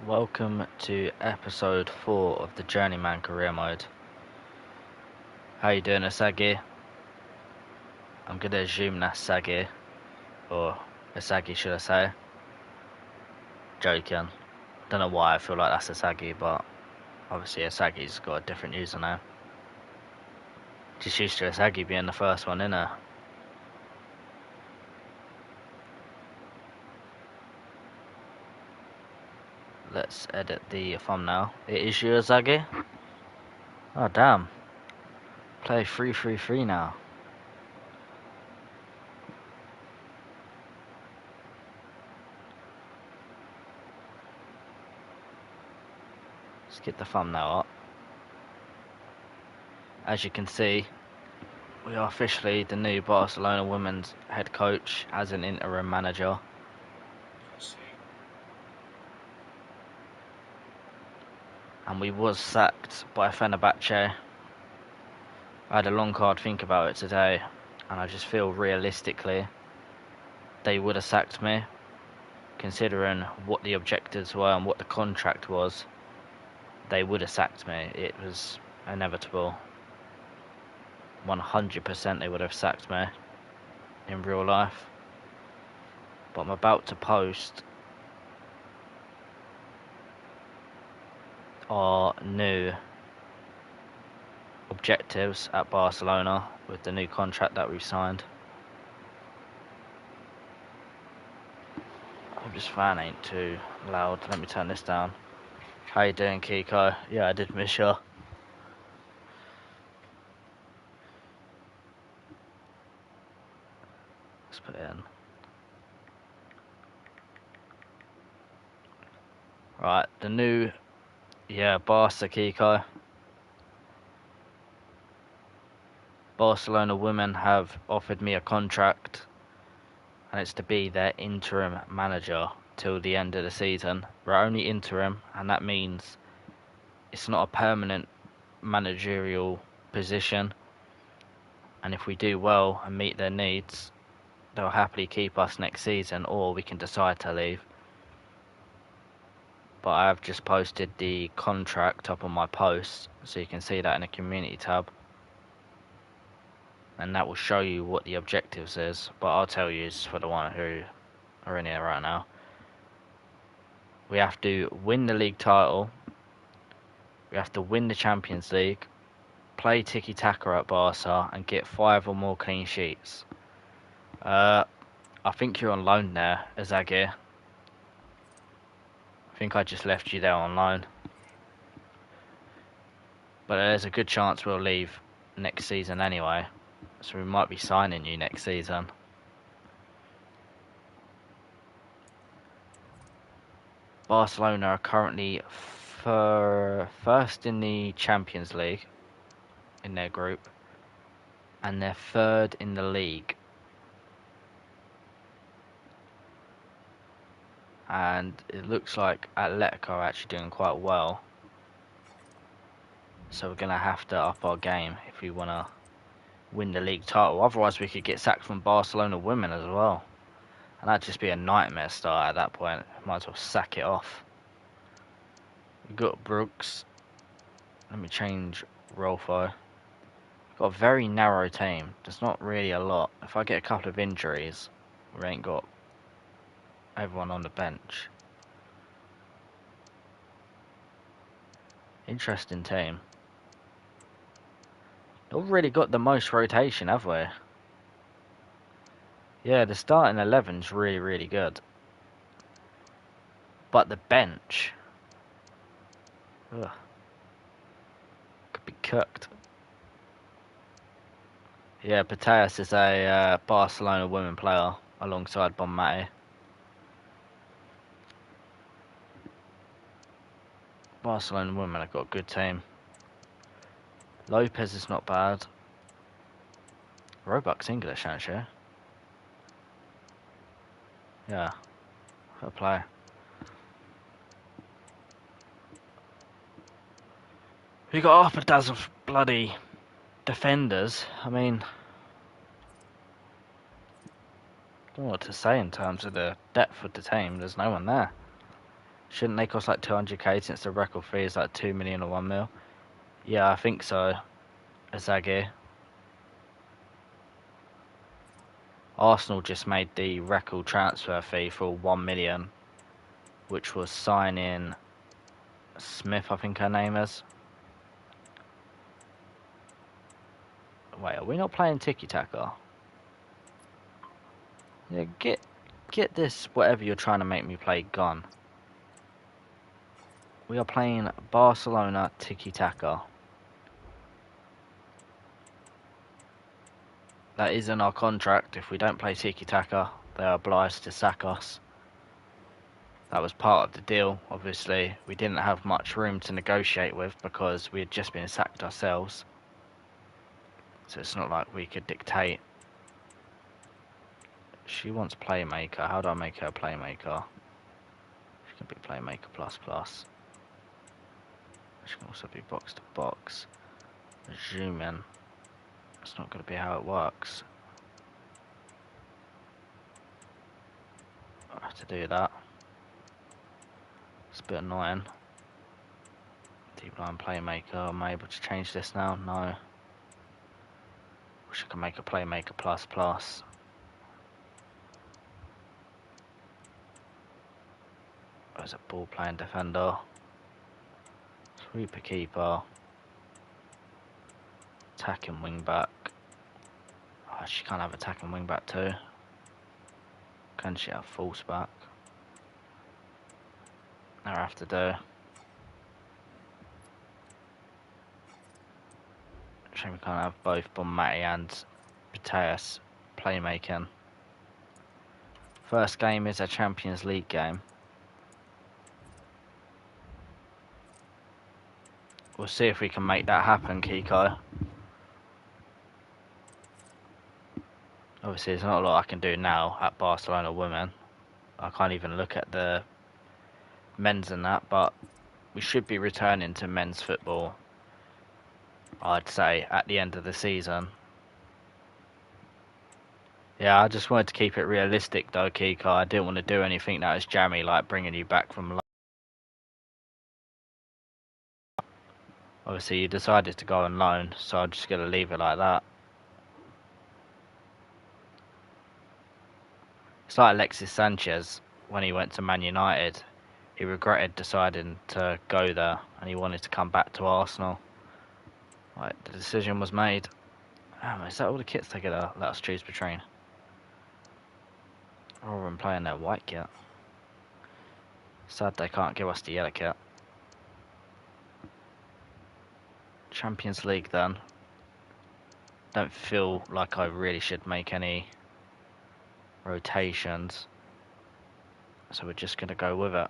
Welcome to episode 4 of the Journeyman career mode. How you doing, Asagi? I'm gonna assume that's Sagi, or Asagi should I say. Joking. Don't know why I feel like that's Asagi, but obviously Asagi's got a different username. Just used to Asagi being the first one, innit? Let's edit the thumbnail. It is you, Asagi? Oh damn. Play 3-3-3 now. Let's get the thumbnail up. As you can see, we are officially the new Barcelona women's head coach as an interim manager. And we was sacked by Fenerbahce. I had a long hard think about it today, and I just feel realistically they would have sacked me, considering what the objectives were and what the contract was. They would have sacked me. It was inevitable. 100% they would have sacked me in real life. But I'm about to post our new objectives at Barcelona with the new contract that we've signed. Hope this fan ain't too loud. Let me turn this down. How you doing, Kiko? Yeah, I did miss you. Let's put it in. Right, the new, Barca, Kiko. Barcelona women have offered me a contract, and it's to be their interim manager till the end of the season. We're only interim, and that means it's not a permanent managerial position. And if we do well and meet their needs, they'll happily keep us next season, or we can decide to leave. But I have just posted the contract up on my post, so you can see that in the community tab. And that will show you what the objectives is, but I'll tell you for the one who are in here right now. We have to win the league title, we have to win the Champions League, play tiki-taka at Barca, and get 5 or more clean sheets. I think you're on loan there, Azagir. I think I just left you there on loan. But there's a good chance we'll leave next season anyway, so we might be signing you next season. Barcelona are currently first in the Champions League in their group, and they're third in the league. And it looks like Atletico are actually doing quite well. So we're going to have to up our game if we want to win the league title. Otherwise we could get sacked from Barcelona women as well. And that'd just be a nightmare start at that point. Might as well sack it off. We've got Brooks. Let me change Rolfo. Got a very narrow team. There's not really a lot. If I get a couple of injuries, we ain't got everyone on the bench. Interesting team. Not really got the most rotation, have we? Yeah, the starting 11's really, really good. But the bench, ugh, could be cooked. Yeah, Pateas is a Barcelona women player alongside Bonmati. Barcelona women have got a good team. Lopez is not bad. Roebuck's English, ain't she? Yeah, fair play. We got half a dozen bloody defenders. I mean, don't know what to say in terms of the depth of the team. There's no one there. Shouldn't they cost like 200k since the record fee is like 2 million or 1 mil? Yeah, I think so. Azagi. Arsenal just made the record transfer fee for 1 million, which was signing Smith, I think her name is. Wait, are we not playing Tiki Taka? Yeah, get this, whatever you're trying to make me play, gone. We are playing Barcelona Tiki Taka. That is in our contract. If we don't play Tiki Taka, they are obliged to sack us. That was part of the deal. Obviously, we didn't have much room to negotiate with because we had just been sacked ourselves. So it's not like we could dictate. She wants playmaker. How do I make her a playmaker? She can be playmaker plus. She can also be box to box. Zoom in. It's not going to be how it works. I have to do that. It's a bit annoying. Deep line playmaker. Am I able to change this now? No. Wish I could make a playmaker plus. There's a ball playing defender. Sweeper keeper. Attacking wing back. Oh, she can't have attacking wing back too. Can she have false back? I have to do. Shame we can't have both Bonmati and Mateus playmaking. First game is a Champions League game. We'll see if we can make that happen, Kiko. Obviously, there's not a lot I can do now at Barcelona women. I can't even look at the men's and that, but we should be returning to men's football, I'd say, at the end of the season. Yeah, I just wanted to keep it realistic though, Kiko. I didn't want to do anything that was jammy, like bringing you back from London. Obviously, you decided to go on loan, so I'm just going to leave it like that. It's like Alexis Sanchez when he went to Man United. He regretted deciding to go there and he wanted to come back to Arsenal. Right, the decision was made. Is that all the kits they could let us choose between? Rather than playing their white kit. Sad they can't give us the yellow kit. Champions League then. Don't feel like I really should make any rotations. So we're just going to go with it.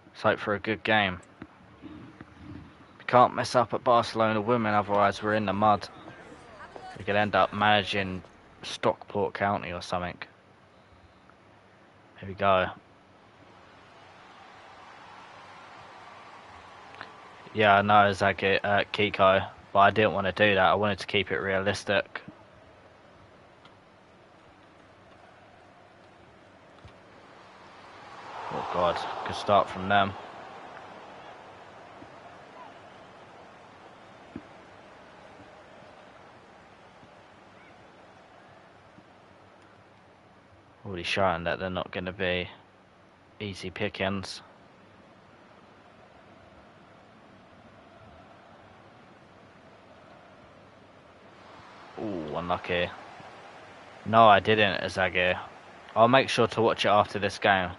Let's hope for a good game. We can't mess up at Barcelona women, otherwise we're in the mud. We could end up managing Stockport County or something. Here we go. Yeah, I know, Zaki, Kiko, but I didn't want to do that. I wanted to keep it realistic. Oh God, good start from them. Already showing that they're not going to be easy pickings. Ooh, unlucky. No, I didn't, Azagi. I'll make sure to watch it after this game.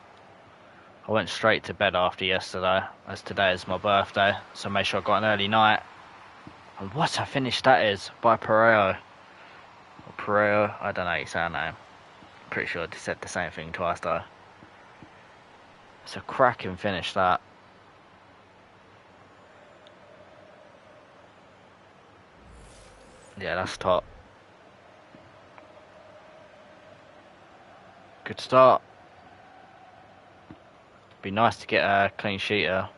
I went straight to bed after yesterday, as today is my birthday, so make sure I got an early night. And what a finish that is by Pereiro. Or Pereiro, I don't know how you say her name. Pretty sure I said the same thing twice though. It's a cracking finish that. Yeah, that's top. Good start. Be nice to get a clean sheet here.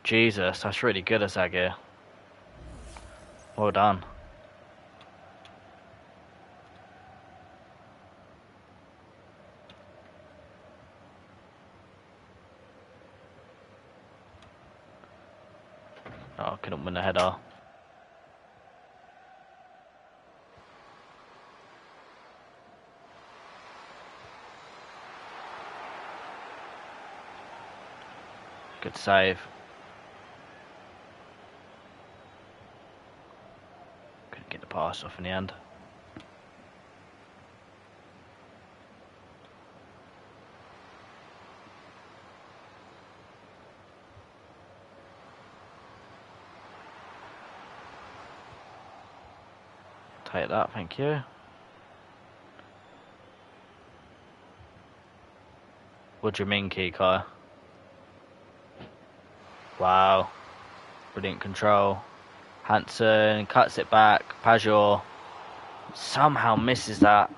Jesus, that's really good, Azagi. Well done. couldn't win the header. Good save. Couldn't get the pass off in the end. Take that, thank you. What do you mean, Kiko? Wow. Brilliant control. Hansen cuts it back. Pajor somehow misses that.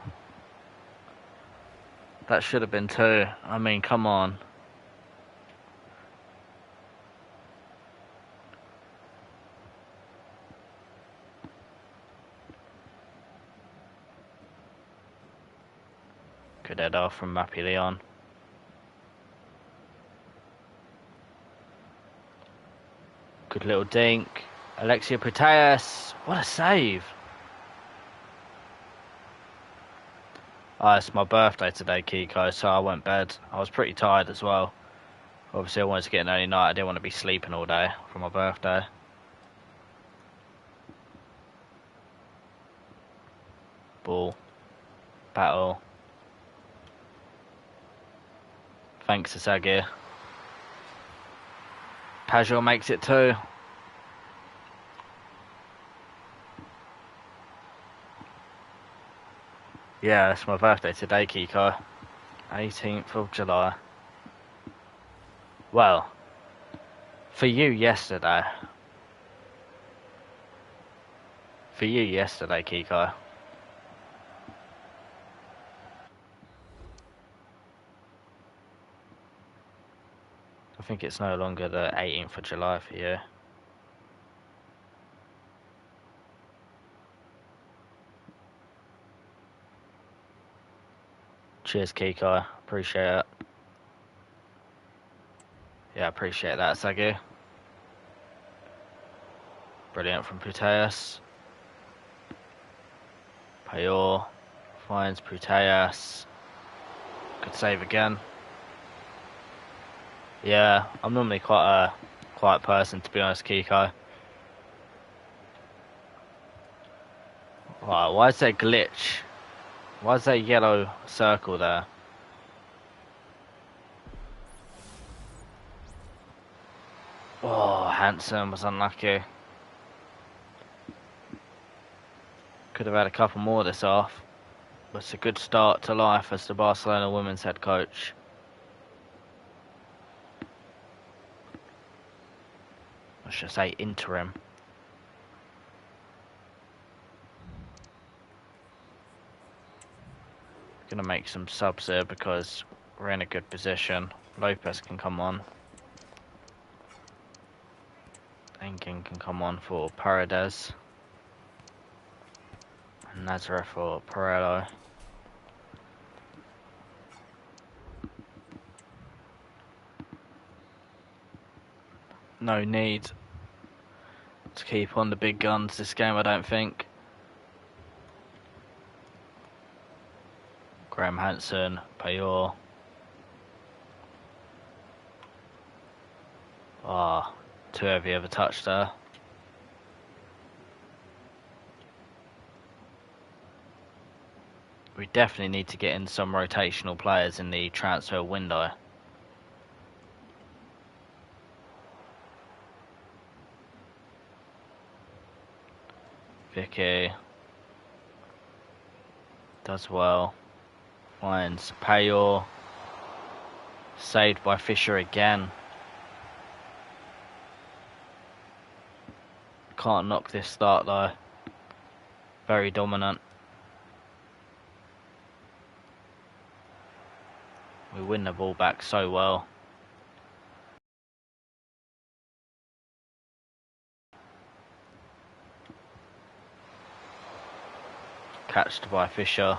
That should have been 2. I mean, come on. Good header from Mappy Leon. Good little dink. Alexia Puteas. What a save. Oh, it's my birthday today, Kiko, so I went bed. I was pretty tired as well. Obviously, I wanted to get an early night. I didn't want to be sleeping all day for my birthday. Ball. Battle. Thanks to Sagir. Pajor makes it 2. Yeah, it's my birthday today, Kiko. 18th of July. Well, for you yesterday. For you yesterday, Kiko. I think it's no longer the 18th of July for you. Cheers, Kiko. Appreciate it. Yeah, appreciate that, Sagu. Brilliant from Puteas. Payor finds Puteas. Good save again. Yeah, I'm normally quite a quiet person, to be honest, Kiko. Right, why is there a glitch? Why is there a yellow circle there? Oh, Hansen was unlucky. Could have had a couple more this half. But it's a good start to life as the Barcelona women's head coach. I should say interim. Gonna make some subs here because we're in a good position. Lopez can come on. Enkin can come on for Paredes. And Nazareth for Perello. No need to keep on the big guns this game, I don't think. Graham Hansen, Payor. Ah, too heavy of a touch there. We definitely need to get in some rotational players in the transfer window. Vicky does well. Finds Payor. Saved by Fisher again. Can't knock this start though. Very dominant. We win the ball back so well. Catched by Fisher.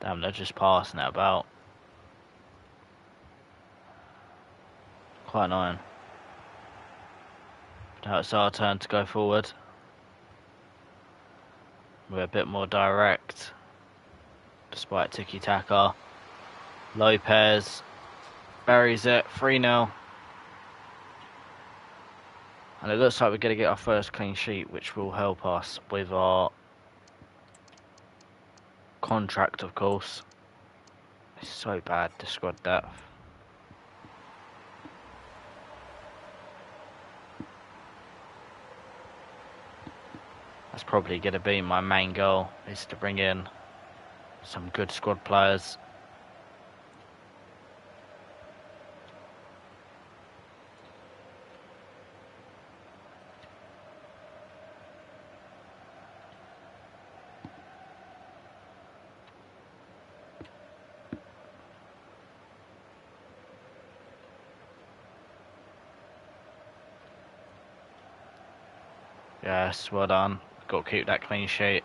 Damn, they're just passing it about. Quite annoying. Now it's our turn to go forward. We're a bit more direct, despite tiki-taka. Lopez buries it, 3-0. And it looks like we're going to get our first clean sheet, which will help us with our contract, of course. It's so bad, the squad depth. That's probably going to be my main goal, is to bring in some good squad players. Yes, well done. Got to keep that clean sheet.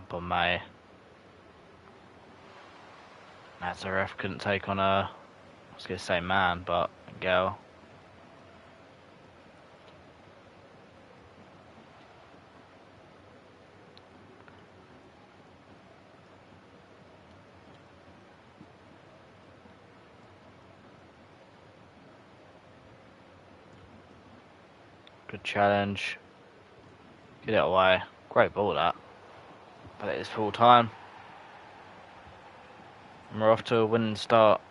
But May. Nazareth couldn't take on a, I was going to say man, but a girl. Good challenge. Get it away. Great ball that. But it is full time. And we're off to a winning start.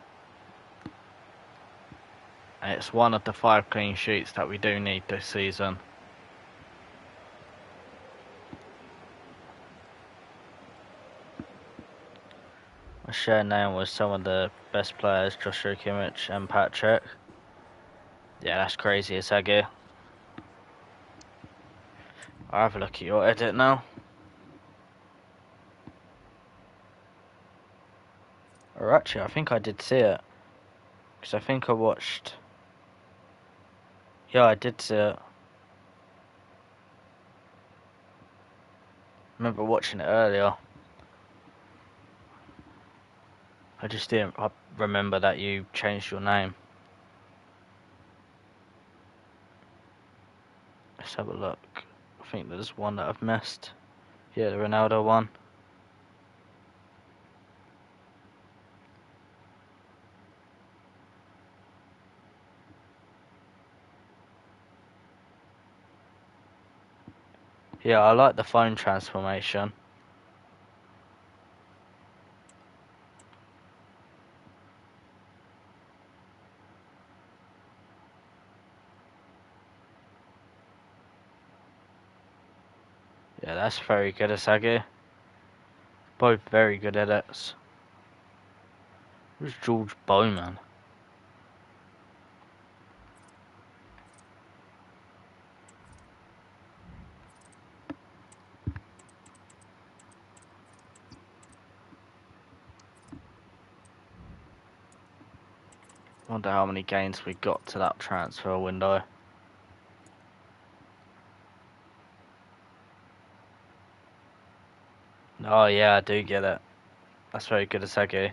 And it's one of the 5 clean sheets that we do need this season. I share name with some of the best players, Joshua Kimmich and Patrick. Yeah, that's crazy, Asagi. I'll have a look at your edit now. Or actually, I think I did see it. Because I think I watched... Yeah, I did see it. I remember watching it earlier. I just didn't remember that you changed your name. Let's have a look. I think there's one that I've missed. Yeah, the Ronaldo one. Yeah, I like the phone transformation. Yeah, that's very good, Asagi. Both very good edits. Who's George Bowman? Wonder how many games we got to that transfer window. Oh yeah, I do get it. That's very good, Asagi.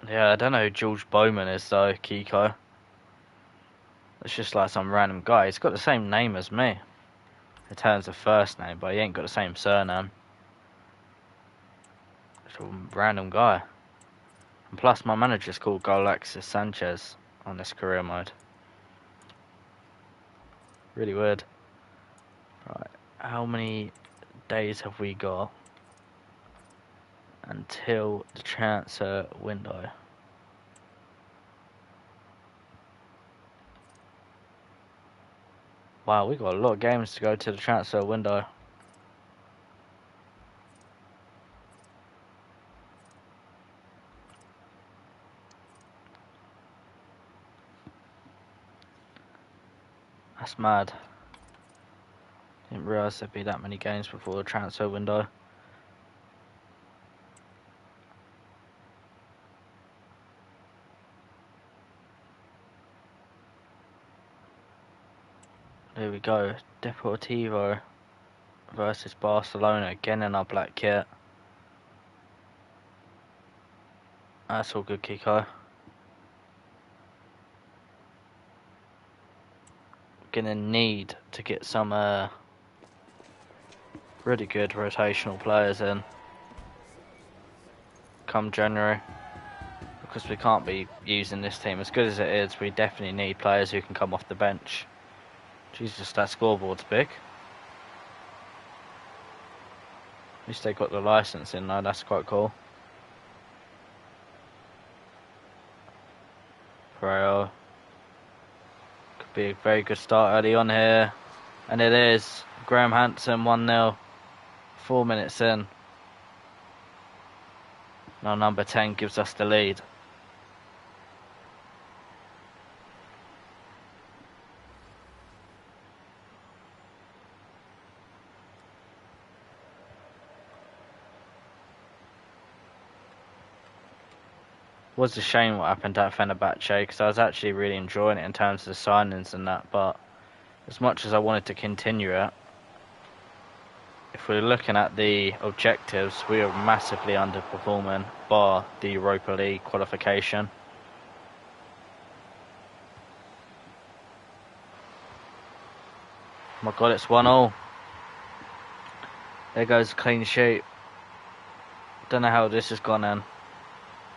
Yeah, I don't know who George Bowman is though, Kiko. It's just like some random guy. He's got the same name as me. In terms of first name, but he ain't got the same surname. It's a random guy. And plus my manager's called Alexis Sanchez on this career mode. Really weird. Right, how many days have we got until the transfer window? Wow, we got a lot of games to go to the transfer window. That's mad. Didn't realise there'd be that many games before the transfer window. There we go. Deportivo versus Barcelona again in our black kit. That's all good, Kiko. Gonna need to get some really good rotational players in come January, because we can't be using this team as good as it is. We definitely need players who can come off the bench. Jesus, that scoreboard's big. At least they got the license in though, that's quite cool. Pereira. Could be a very good start early on here. And it is. Graham Hansen 1-0. 4 minutes in. Now number 10 gives us the lead. Was a shame what happened at Fenerbahce, because I was actually really enjoying it in terms of the signings and that, but as much as I wanted to continue it, if we're looking at the objectives, we are massively underperforming bar the Europa League qualification. Oh my god, it's 1-1. There goes a clean sheet. Don't know how this has gone in.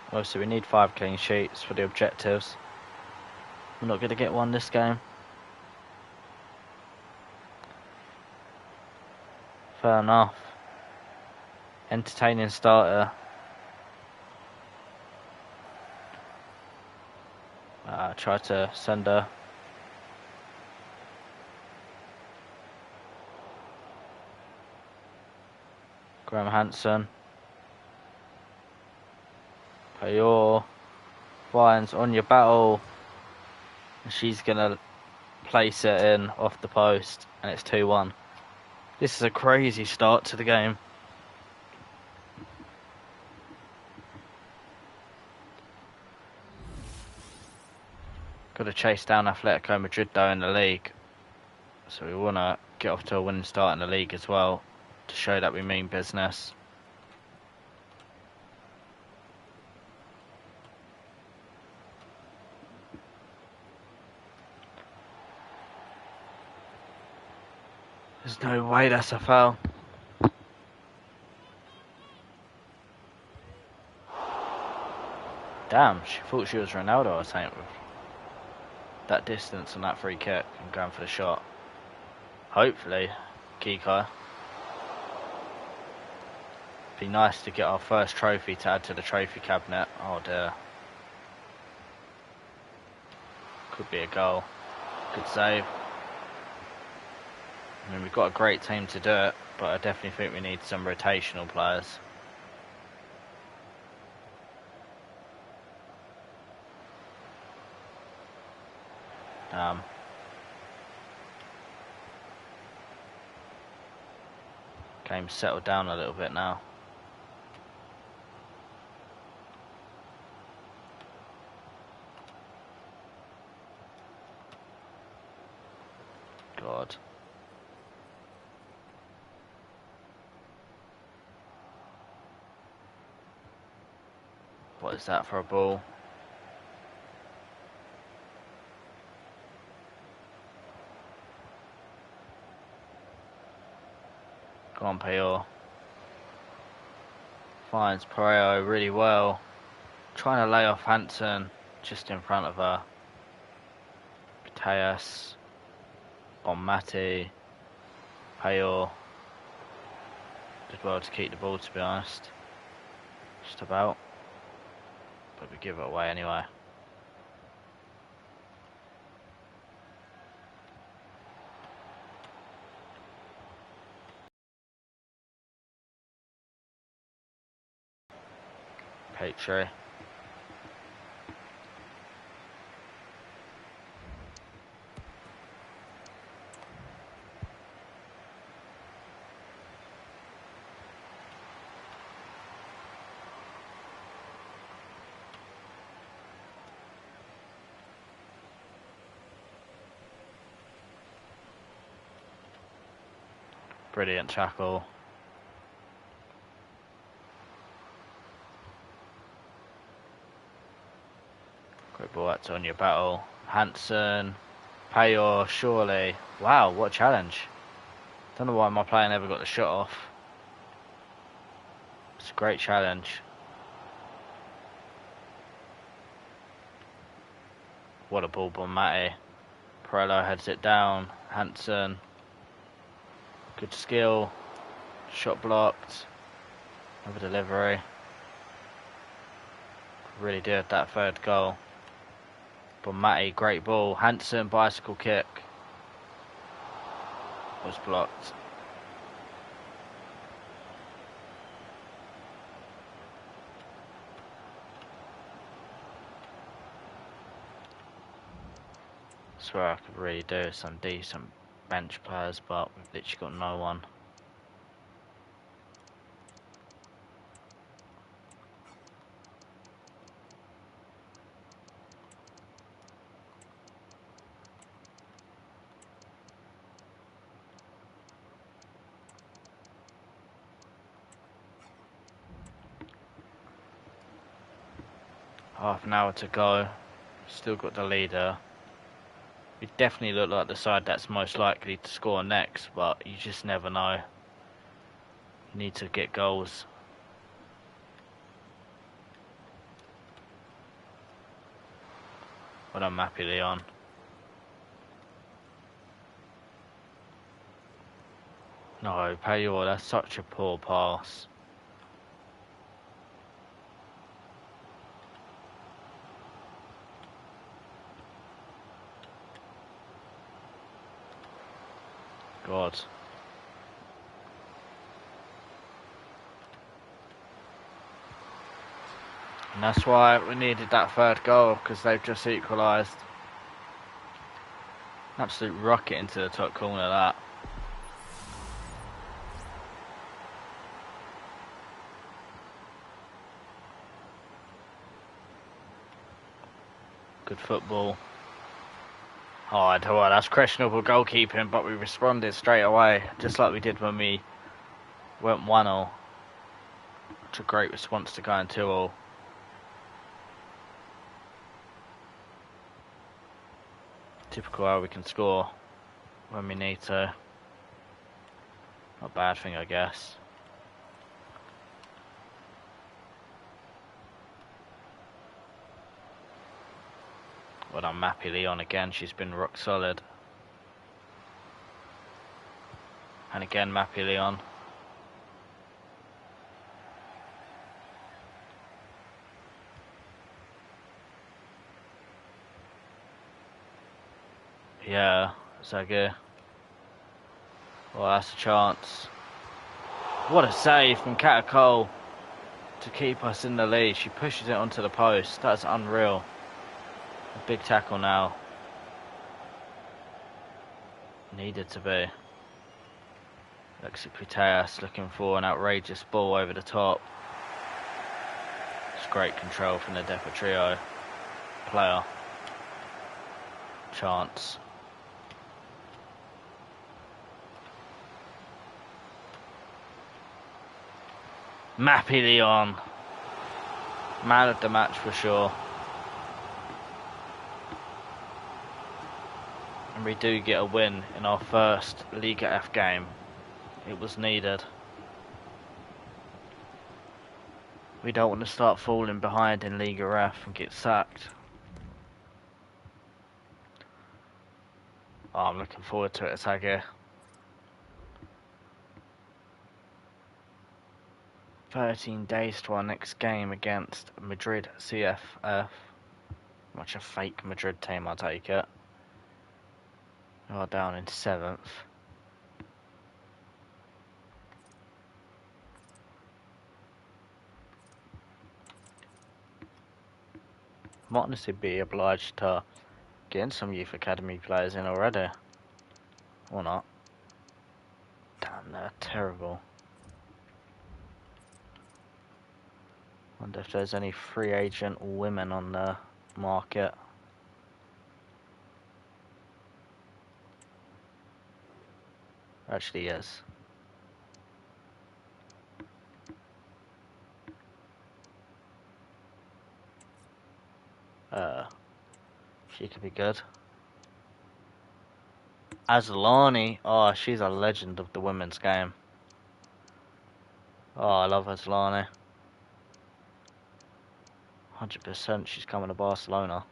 Obviously we need 5 clean sheets for the objectives. We're not going to get one this game. Fair enough. Entertaining starter. Try to send a Graham Hansen. Payor finds on your battle. And she's gonna place it in off the post, and it's 2-1. This is a crazy start to the game. Got to chase down Atletico Madrid though in the league, so we want to get off to a winning start in the league as well, to show that we mean business. There's no way that's a foul. Damn, she thought she was Ronaldo, I think, with that distance and that free kick and going for the shot. Hopefully, Kiko. Be nice to get our first trophy to add to the trophy cabinet. Oh dear. Could be a goal. Good save. I mean, we've got a great team to do it, but I definitely think we need some rotational players. Game's settled down a little bit now. God. What is that for a ball? Go on, Payor. Finds Pereira really well. Trying to lay off Hansen just in front of her. Mateus on Mati. Payor did well to keep the ball, to be honest. Just about. But we give it away anyway. Petrie. Brilliant tackle. Great ball out to on your battle. Hansen. Payor, surely. Wow, what a challenge. Don't know why my player never got the shot off. It's a great challenge. What a ball by Matty. Perello heads it down. Hansen. Good skill. Shot blocked. Another delivery. Really did that third goal. But Matty, great ball. Hansen, bicycle kick. Was blocked. Swear I could really do some decent bench players, but we've literally got no one. Half an hour to go. Still got the leader. We definitely look like the side that's most likely to score next, but you just never know. You need to get goals. Well done, Mappy Leon. No, Payor, that's such a poor pass. God. And that's why we needed that third goal, because they've just equalised. Absolute rocket into the top corner, that. Good football. Oh, well, that's questionable goalkeeping, but we responded straight away, just like we did when we went 1-0. It's a great response to going 2-0. Typical how we can score when we need to. Not a bad thing, I guess. Well done, Mappy Leon again. She's been rock solid. And again, Mappy Leon. Yeah, Zague. Well, that's a chance. What a save from Catakol to keep us in the lead. She pushes it onto the post. That's unreal. A big tackle now. Needed to be. Lexi Puteas looking for an outrageous ball over the top. It's great control from the Depa Trio player. Chance. Mappy Leon. Man of the match for sure. And we do get a win in our first Liga F game. It was needed. We don't want to start falling behind in Liga F and get sacked. Oh, I'm looking forward to it, Zague. 13 days to our next game against Madrid CFF. Much a fake Madrid team, I take it. We are down in 7th. Might honestly be obliged to get some youth academy players in already. Or not. Damn, they're terrible. Wonder if there's any free agent women on the market. Actually, yes. She could be good. Aslani, oh, she's a legend of the women's game. Oh, I love Aslani. 100% she's coming to Barcelona.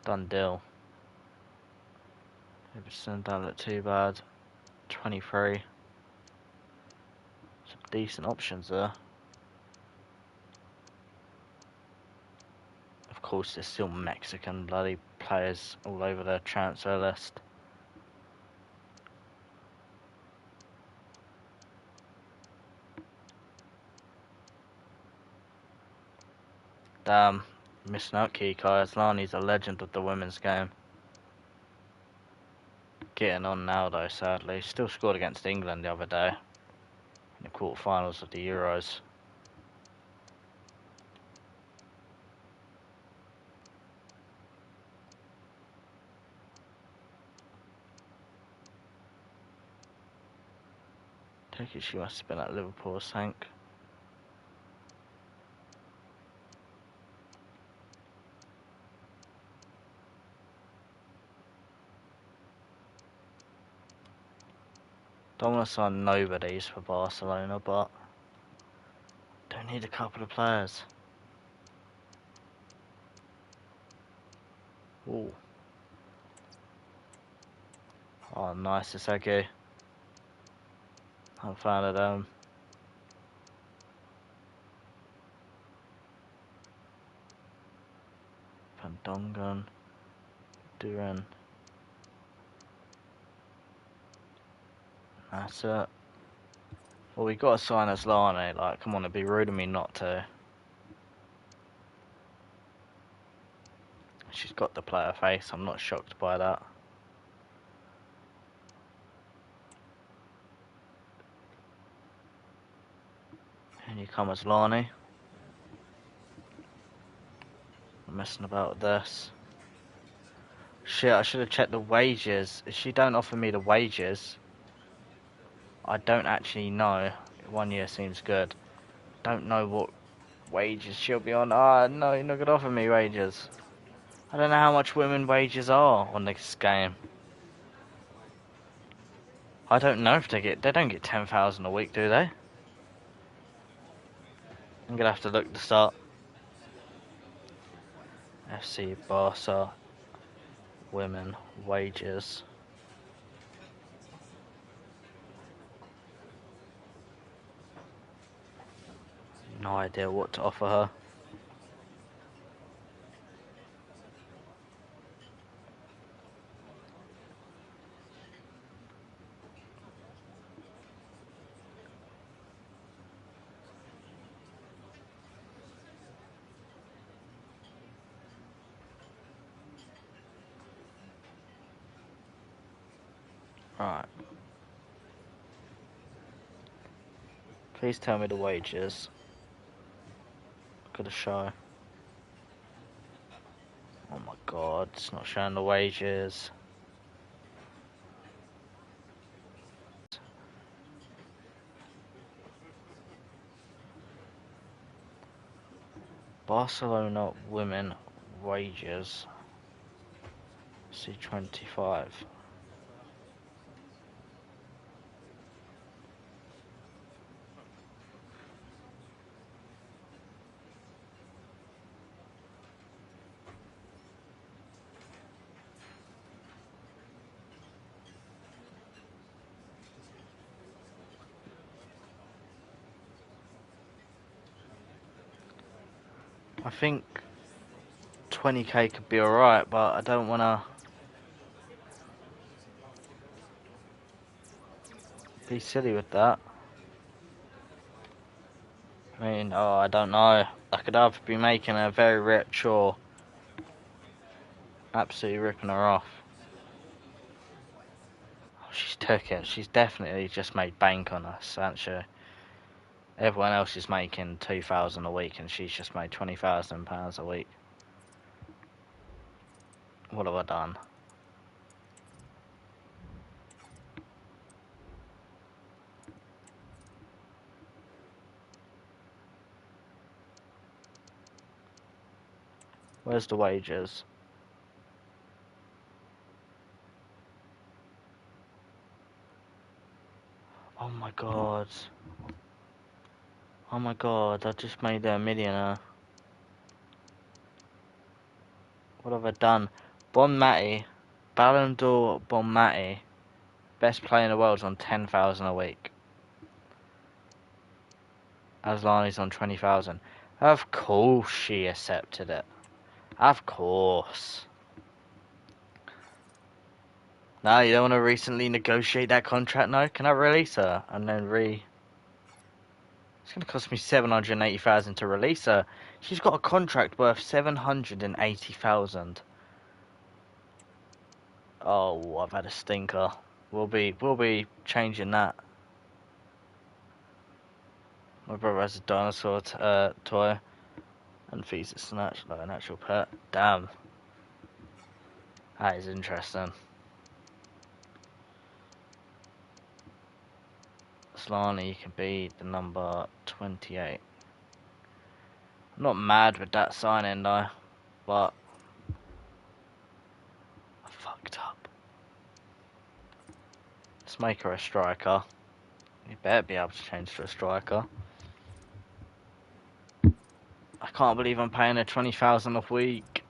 Done deal. 100% don't look too bad. 23. Some decent options there. Of course, there's still Mexican bloody players all over the transfer list. Damn, missing out Kiko. Aslani's a legend of the women's game. Getting on now though, sadly. Still scored against England the other day in the quarterfinals of the Euros. Take it she must have been at Liverpool, sank. Don't want to sign nobodies for Barcelona, but don't need a couple of players. Ooh. Oh, nice, Iseki. I'm a fan of them. Van Dongen. Duran. That's it. Well, we got to sign Aslani. Like, come on, it'd be rude of me not to. She's got the player face. I'm not shocked by that. And you come Aslani. I'm messing about with this. Shit, I should have checked the wages. If she don't offer me the wages, I don't actually know. 1 year seems good. Don't know what wages she'll be on. Ah, no, you're not going to offer me wages. I don't know how much women wages are on this game. I don't know if they don't get 10,000 a week, do they? I'm going to have to look this up. FC Barca women wages. No idea what to offer her. Right. Please tell me the wages. Look at the show. Oh my god, it's not showing the wages. Barcelona women wages. C25. I think 20k could be alright, but I don't wanna be silly with that. I mean, oh, I don't know. I could either be making her very rich or absolutely ripping her off. Oh, she's took it. She's definitely just made bank on us, hasn't she? Everyone else is making 2,000 a week, and she's just made £20,000 a week. What have I done? Where's the wages? Oh my god. Oh my god, I just made a millionaire. What have I done? Bon Matty, Ballon d'Or Bon Matty, best player in the world, is on 10,000 a week. Aslani's on 20,000. Of course she accepted it. Of course. No, you don't want to recently negotiate that contract, no? Can I release her? And then It's going to cost me 780,000 to release her. She's got a contract worth 780,000. Oh, I've had a stinker. We'll be changing that. My brother has a dinosaur toy and feeds it snatch like an actual pet. Damn. That is interesting. Slani, you can be the number 28. I'm not mad with that signing though, but I fucked up. Let's make her a striker. You better be able to change to a striker. I can't believe I'm paying her 20,000 a week.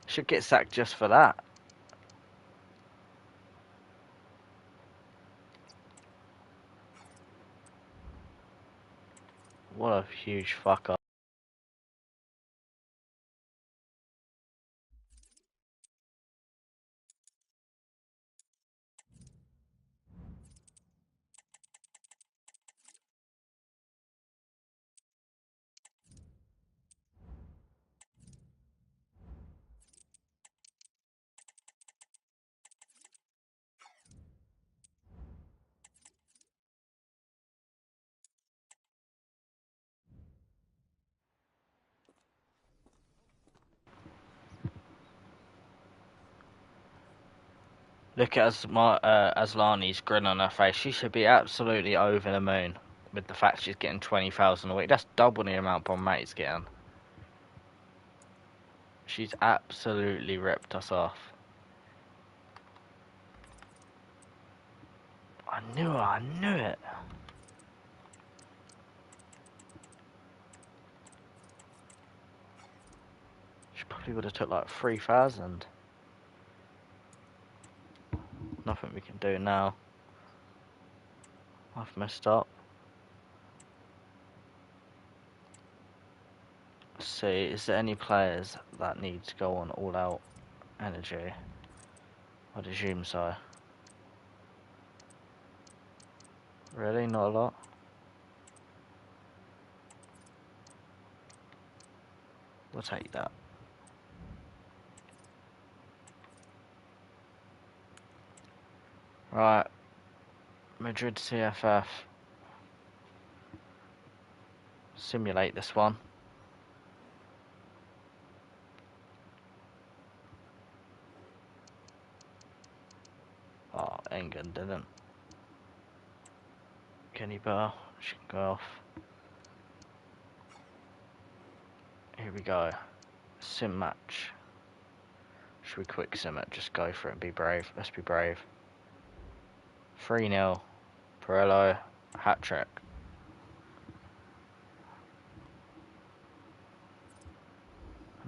Should get sacked just for that. What a huge fuck up. Look at Aslani's grin on her face. She should be absolutely over the moon with the fact she's getting 20,000 a week. That's double the amount Bon Mate's getting. She's absolutely ripped us off. I knew it. She probably would have took like 3,000. Nothing we can do now. I've messed up. Let's see, is there any players that need to go on all out energy? I'd assume so. Really? Not a lot? We'll take that. Right. Madrid CFF. Simulate this one. Oh, England didn't. Kenny Bell, she can go off. Here we go. Sim match. Should we quick sim it? Just go for it and be brave. Let's be brave. 3-0. Pirello, hat trick.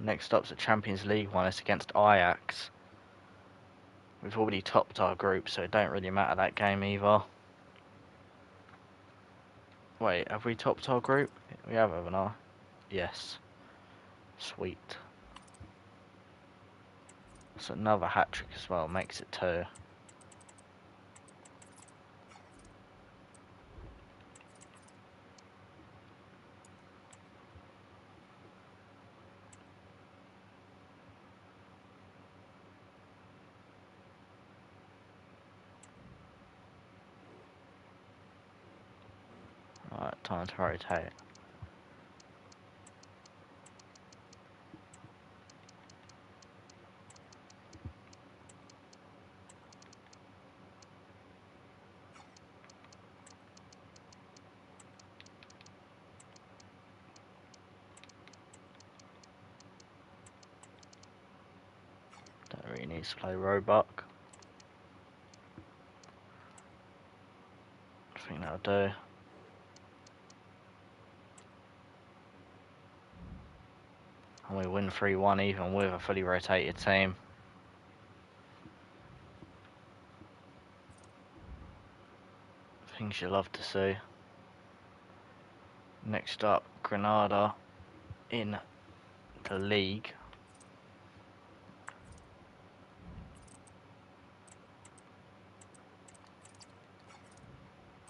Next up's a Champions League one. It's against Ajax. We've already topped our group, so it don't really matter that game either. Wait, have we topped our group? We have, haven't I? Yes. Sweet. So another hat trick as well, makes it 2. Alright, time to rotate. He needs to play Roebuck. I think that'll do. And we win 3-1 even with a fully rotated team. Things you love to see. Next up, Granada in the league.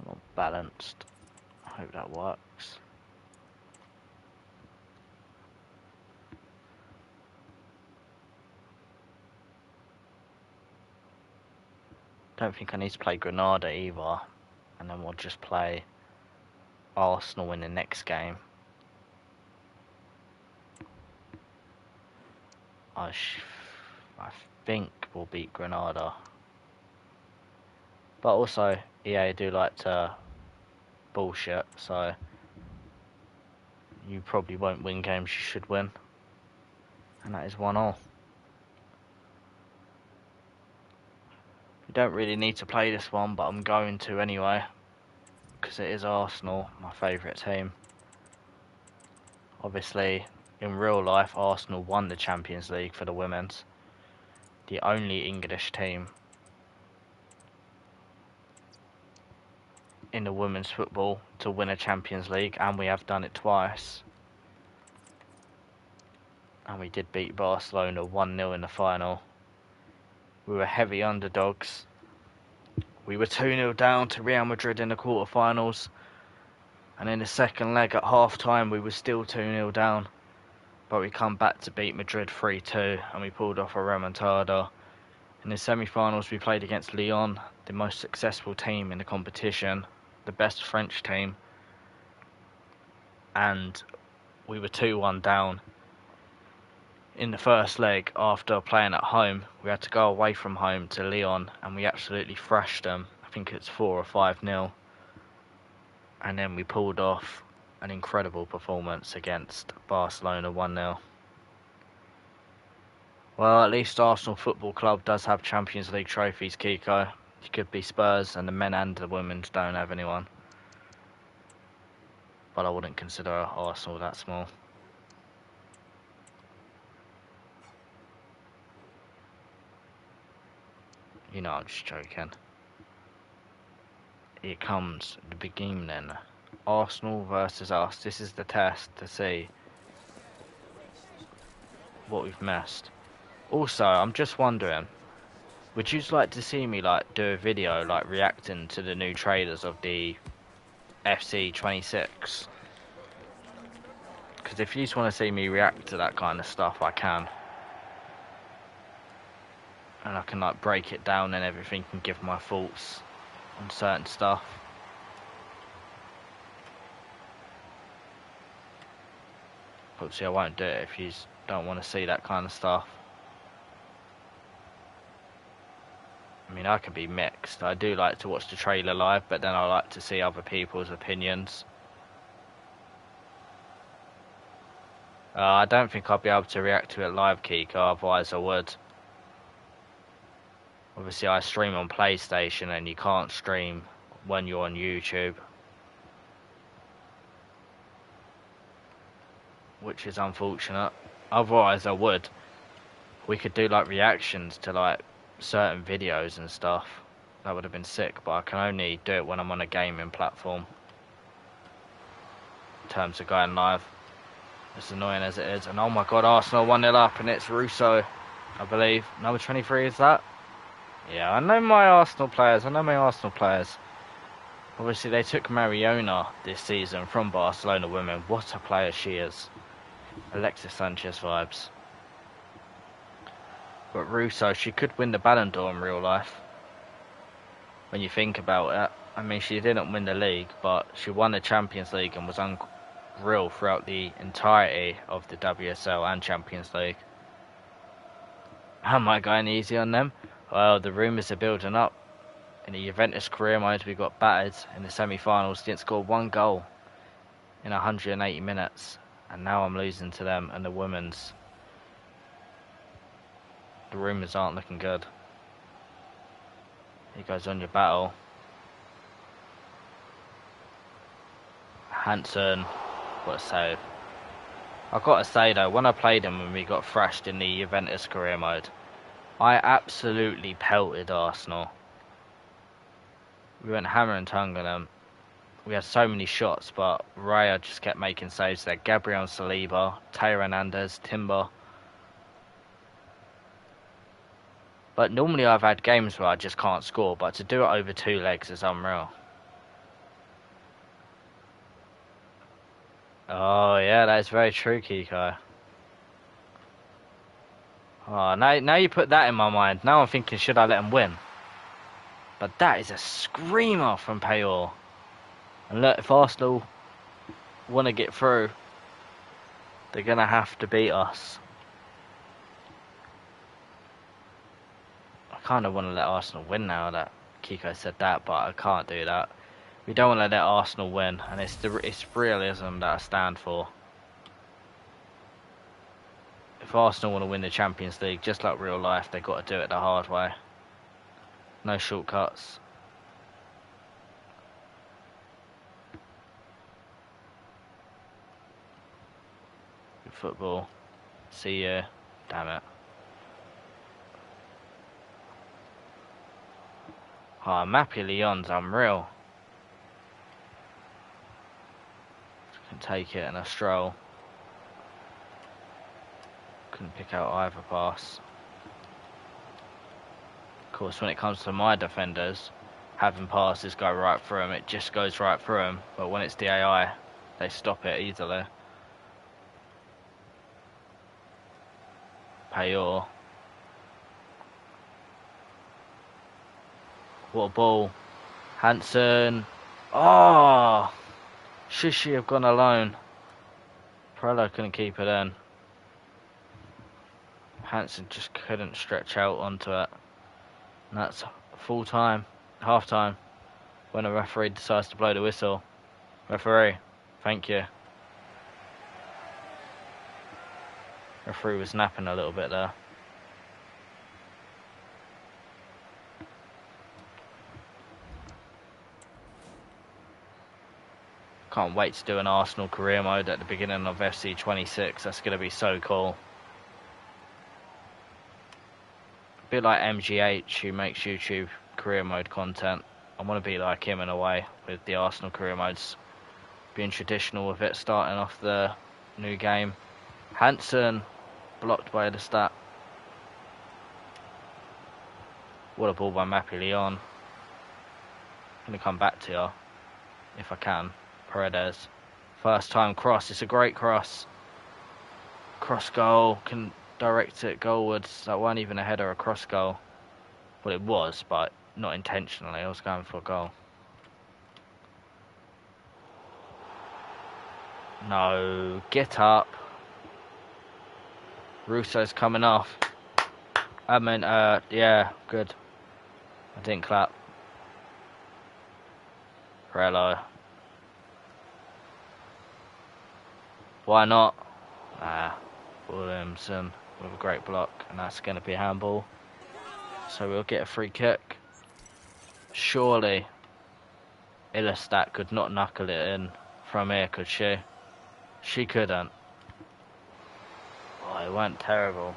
Not balanced. I hope that works. Don't think I need to play Granada either, and then we'll just play Arsenal in the next game. I think we'll beat Granada, but also EA do like to bullshit, so you probably won't win games you should win, and that is 1-1. You don't really need to play this one, but I'm going to anyway, because it is Arsenal, my favourite team. Obviously, in real life, Arsenal won the Champions League for the women's, the only English team in the women's football to win a Champions League, and we have done it twice. And we did beat Barcelona 1-0 in the final. We were heavy underdogs. We were 2-0 down to Real Madrid in the quarterfinals, and in the second leg at half time we were still 2-0 down, but we come back to beat Madrid 3-2 and we pulled off a remontada. In the semi-finals we played against Lyon, the most successful team in the competition, the best French team, and we were 2-1 down. In the first leg, after playing at home, we had to go away from home to Lyon, and we absolutely thrashed them. I think it's 4 or 5-0. And then we pulled off an incredible performance against Barcelona 1-0. Well, at least Arsenal Football Club does have Champions League trophies, Kiko. It could be Spurs, and the men and the women's don't have anyone. But I wouldn't consider Arsenal that small. You know, I'm just joking. Here comes the beginning. Arsenal versus us. This is the test to see what we've missed. Also, I'm just wondering, would you like to see me do a video reacting to the new trailers of the FC26? Because if you just want to see me react to that kind of stuff, I can. And I can break it down and everything and give my thoughts on certain stuff. Obviously I won't do it if you don't want to see that kind of stuff. I mean, I can be mixed. I do like to watch the trailer live, but then I like to see other people's opinions. I don't think I'll be able to react to it live, Kiko, otherwise I would. Obviously I stream on PlayStation and you can't stream when you're on YouTube, which is unfortunate. Otherwise I would. We could do reactions to certain videos and stuff. That would have been sick, but I can only do it when I'm on a gaming platform in terms of going live. As annoying as it is. And oh my god, Arsenal 1-0 up, and it's Russo, I believe. Number 23 is that? Yeah, I know my Arsenal players. Obviously, they took Mariona this season from Barcelona women. What a player she is. Alexis Sanchez vibes. But Russo, she could win the Ballon d'Or in real life. When you think about it. I mean, she didn't win the league, but she won the Champions League and was unreal throughout the entirety of the WSL and Champions League. Am I going easy on them? Well, the rumours are building up. In the Juventus career mode, we got battered in the semi-finals, didn't score one goal in 180 minutes, and now I'm losing to them and the women's. The rumours aren't looking good. He goes on your battle. Hansen, what a save. I've got to say though, when I played him when we got thrashed in the Juventus career mode, I absolutely pelted Arsenal. We went hammer and tongue on them. We had so many shots, but Raya just kept making saves there. Gabriel Saliba, Teo Hernandez, Timber. But normally I've had games where I just can't score, but to do it over 2 legs is unreal. Oh yeah, that is very true, Kiko. Oh, now you put that in my mind. Now I'm thinking, should I let him win? But that is a screamer from Payor. And look, if Arsenal want to get through, they're going to have to beat us. I kind of want to let Arsenal win now that Kiko said that, but I can't do that. We don't want to let Arsenal win, and it's realism that I stand for. If Arsenal want to win the Champions League, just like real life, they've got to do it the hard way. No shortcuts. Good football. See you. Damn it. Oh, Mappy Lyon's unreal. Can take it in a stroll. Couldn't pick out either pass. Of course, when it comes to my defenders, having passes go right through them, it just goes right through them. But when it's DAI, they stop it easily. Payor. What a ball. Hansen. Oh! Should she have gone alone? Prello couldn't keep it in. Hansen just couldn't stretch out onto it. And that's full time, half time, when a referee decides to blow the whistle. Referee, thank you. Referee was napping a little bit there. Can't wait to do an Arsenal career mode at the beginning of FC26. That's going to be so cool. A bit like MGH, who makes YouTube career mode content. I want to be like him in a way with the Arsenal career modes. Being traditional with it, starting off the new game. Hansen, blocked by the stat. What a ball by Mappy Lyon. I'm going to come back to you, if I can. Paredes. First time cross, it's a great cross. Cross goal, can direct it goalwards. That wasn't even a header, a cross goal. Well, it was, but not intentionally. I was going for a goal. No, get up. Russo's coming off. I mean, yeah, good. I didn't clap. Prello. Why not? Nah. Williamson with a great block, and that's going to be a handball. So we'll get a free kick. Surely Illustat could not knuckle it in from here, could she? She couldn't. Oh, it went terrible.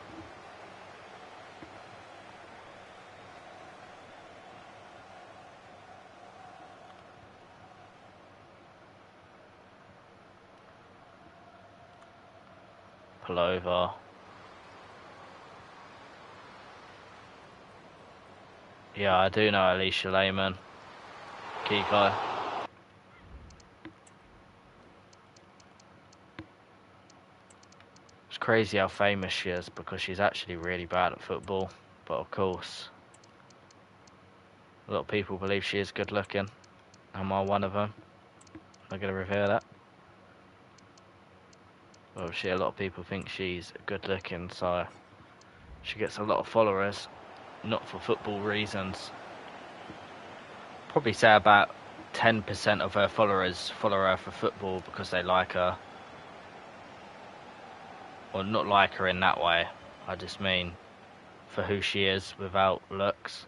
Pull over. Yeah, I do know Alicia Lehman. Kiko. It's crazy how famous she is because she's actually really bad at football. But of course, a lot of people believe she is good looking. Am I one of them? I'm going to reveal that. Obviously, a lot of people think she's good looking, so she gets a lot of followers, not for football reasons. Probably say about 10% of her followers follow her for football because they like her. Or not like her in that way. I just mean for who she is without looks.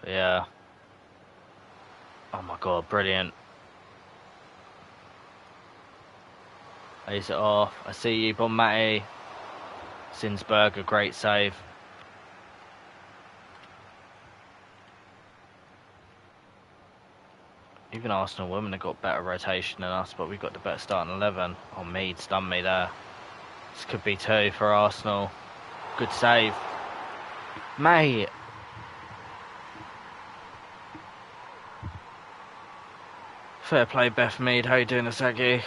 But yeah. Oh my god, brilliant. Lays it off. I see you, Bonmati. Zinsberg, a great save. Even Arsenal women have got better rotation than us, but we've got the better starting 11. Oh, Mead's done me there. This could be 2 for Arsenal. Good save. Mate. Fair play, Beth Mead. How you doing, Asagi?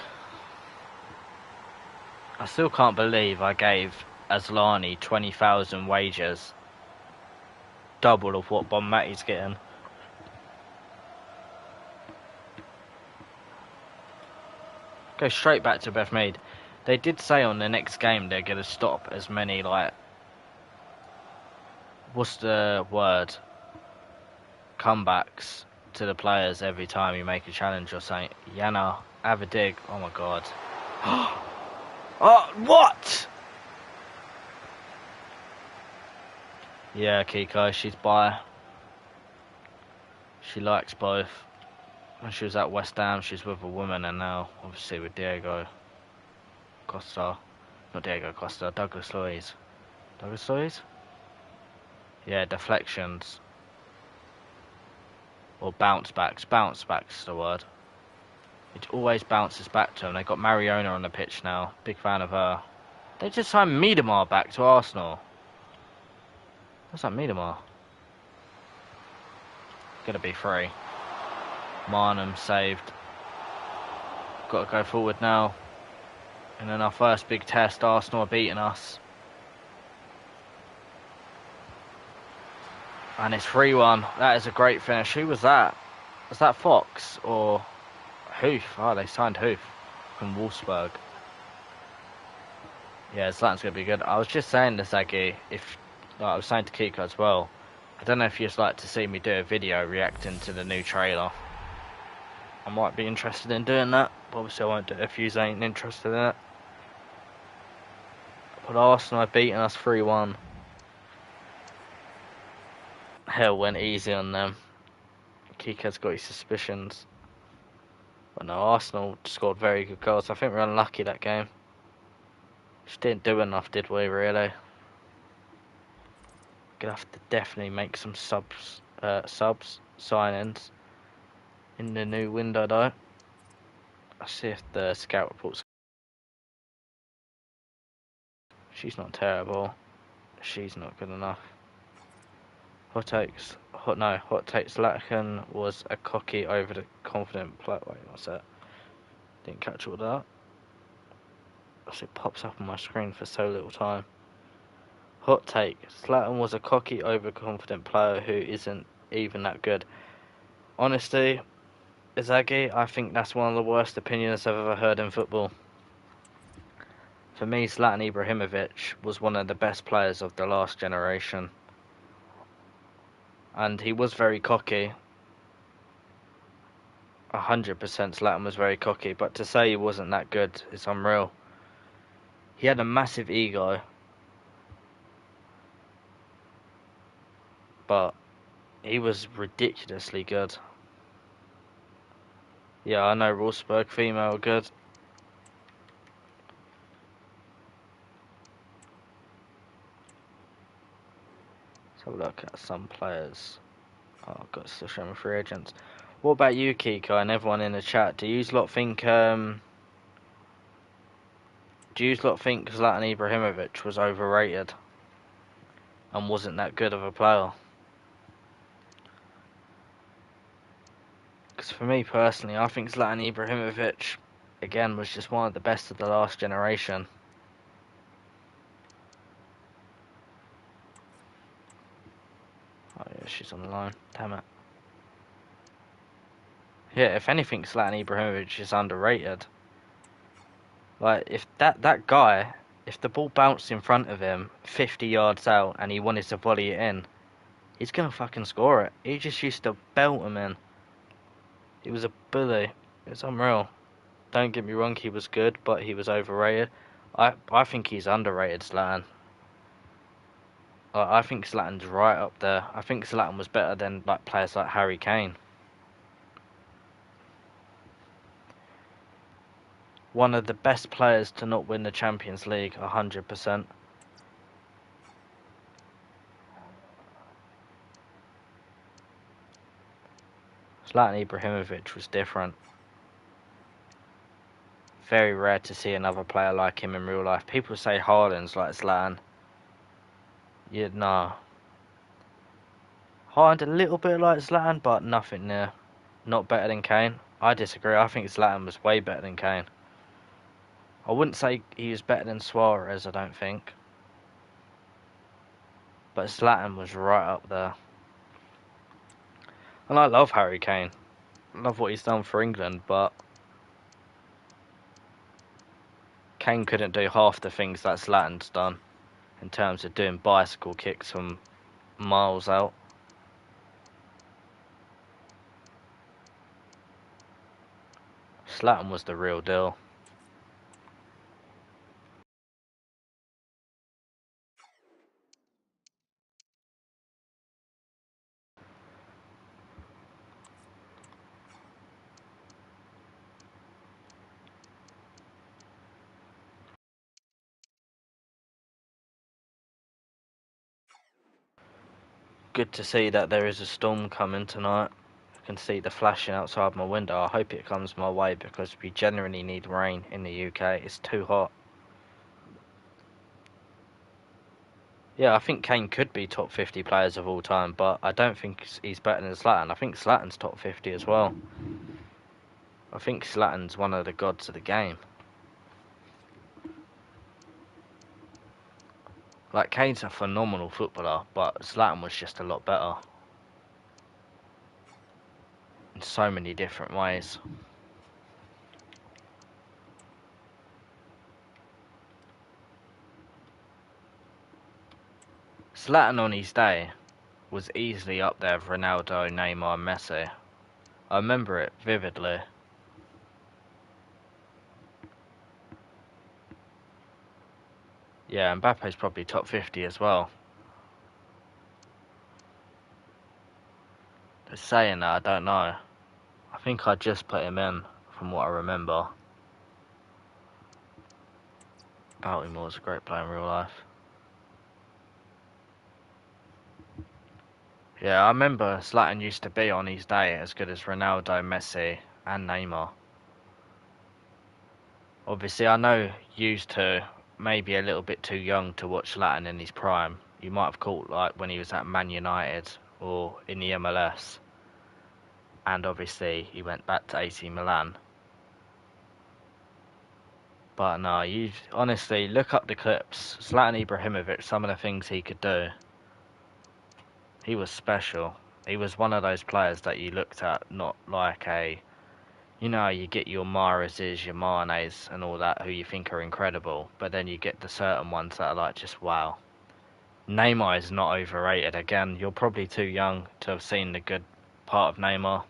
I still can't believe I gave Aslani 20,000 wages. Double of what Bonmati's getting. Go straight back to Beth Mead. They did say on the next game they're going to stop as many, like, what's the word? Comebacks to the players every time you make a challenge or something. Yana, have a dig. Oh my god. Oh, what? Yeah, Kiko, she's bi. She likes both. When she was at West Ham, she's with a woman, and now, obviously, with Diego Costa. Not Diego Costa, Douglas Luiz. Douglas Luiz? Yeah, deflections. Or bounce backs. Bounce backs is the word. It always bounces back to them. They've got Mariona on the pitch now. Big fan of her. They just signed Miedemar back to Arsenal. What's that, Miedemar? Gonna be free. Marnham saved. Got to go forward now. And in our first big test, Arsenal are beating us. And it's 3-1. That is a great finish. Who was that? Was that Fox or Hoof? Oh, they signed Hoof from Wolfsburg. Yeah, Zlatan's going to be good. I was just saying to Zaggy, I was saying to Kiko as well, I don't know if you'd like to see me do a video reacting to the new trailer. I might be interested in doing that, but obviously I won't do it if you ain't interested in it. But Arsenal have beaten us 3-1. Hell went easy on them. Kiko's got his suspicions. But no, Arsenal scored very good goals. I think we're unlucky that game. Just didn't do enough, did we, really? Gonna have to definitely make some subs signings in the new window, though. I'll see if the scout reports. She's not terrible. She's not good enough. Hot takes. Zlatan was a cocky, over the confident player. Wait, what's that? Didn't catch all that. It pops up on my screen for so little time. Hot take. Zlatan was a cocky, overconfident player who isn't even that good. Honestly, Izagi, I think that's one of the worst opinions I've ever heard in football. For me, Zlatan Ibrahimovic was one of the best players of the last generation. And he was very cocky. 100% Zlatan was very cocky, but to say he wasn't that good is unreal. He had a massive ego, but he was ridiculously good. Yeah, I know Wolfsburg female are good. Let's have a look at some players. Oh, I've got to show me free agents. What about you, Kiko, and everyone in the chat? Do you lot think Zlatan Ibrahimovic was overrated and wasn't that good of a player? Because for me personally, I think Zlatan Ibrahimovic, again, was just one of the best of the last generation. Oh yeah, she's on the line. Damn it. Yeah, if anything, Zlatan Ibrahimovic is underrated. Like, if that guy, if the ball bounced in front of him 50 yards out and he wanted to volley it in, he's gonna fucking score it. He just used to belt him in. He was a bully. It's unreal. Don't get me wrong, he was good, but he was overrated. I think he's underrated, Zlatan. I think Zlatan's right up there. I think Zlatan was better than like players like Harry Kane. One of the best players to not win the Champions League, 100%. Zlatan Ibrahimovic was different. Very rare to see another player like him in real life. People say Haaland's like Zlatan. Yeah, no. Haaland a little bit like Zlatan, but nothing near. Not better than Kane. I disagree. I think Zlatan was way better than Kane. I wouldn't say he was better than Suarez, I don't think. But Zlatan was right up there. And I love Harry Kane. Love what he's done for England, but Kane couldn't do half the things that Zlatan's done in terms of doing bicycle kicks from miles out. Zlatan was the real deal. Good to see that there is a storm coming tonight. I can see the flashing outside my window. I hope it comes my way because we generally need rain in the UK. It's too hot. Yeah, I think Kane could be top 50 players of all time, but I don't think he's better than Zlatan. I think Zlatan's top 50 as well. I think Zlatan's one of the gods of the game. Like, Kane's a phenomenal footballer, but Zlatan was just a lot better. In so many different ways. Zlatan on his day was easily up there with Ronaldo, Neymar, Messi. I remember it vividly. Yeah, Mbappe's probably top 50 as well. But saying that, I don't know. I think I just put him in, from what I remember. Baltimore's a great player in real life. Yeah, I remember Zlatan used to be on his day as good as Ronaldo, Messi, and Neymar. Obviously, I know used to maybe a little bit too young to watch Zlatan in his prime. You might have caught like when he was at Man United or in the MLS, and obviously he went back to AC Milan. But no, you honestly look up the clips. Zlatan Ibrahimovic, some of the things he could do. He was special. He was one of those players that you looked at, not like a, you get your Mahrez's, your Mane's and all that who you think are incredible, but then you get the certain ones that are like just wow. Neymar is not overrated. Again, you're probably too young to have seen the good part of Neymar.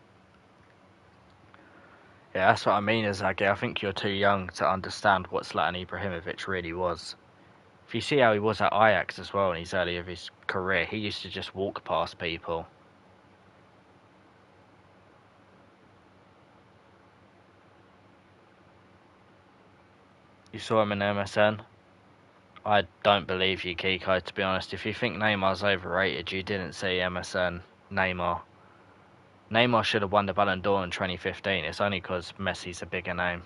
Yeah, that's what I mean, Azagi. I think you're too young to understand what Zlatan Ibrahimovic really was. If you see how he was at Ajax as well in his early of his career, he used to just walk past people. You saw him in MSN? I don't believe you, Kiko, to be honest. If you think Neymar's overrated, you didn't see MSN Neymar. Neymar should have won the Ballon d'Or in 2015. It's only because Messi's a bigger name.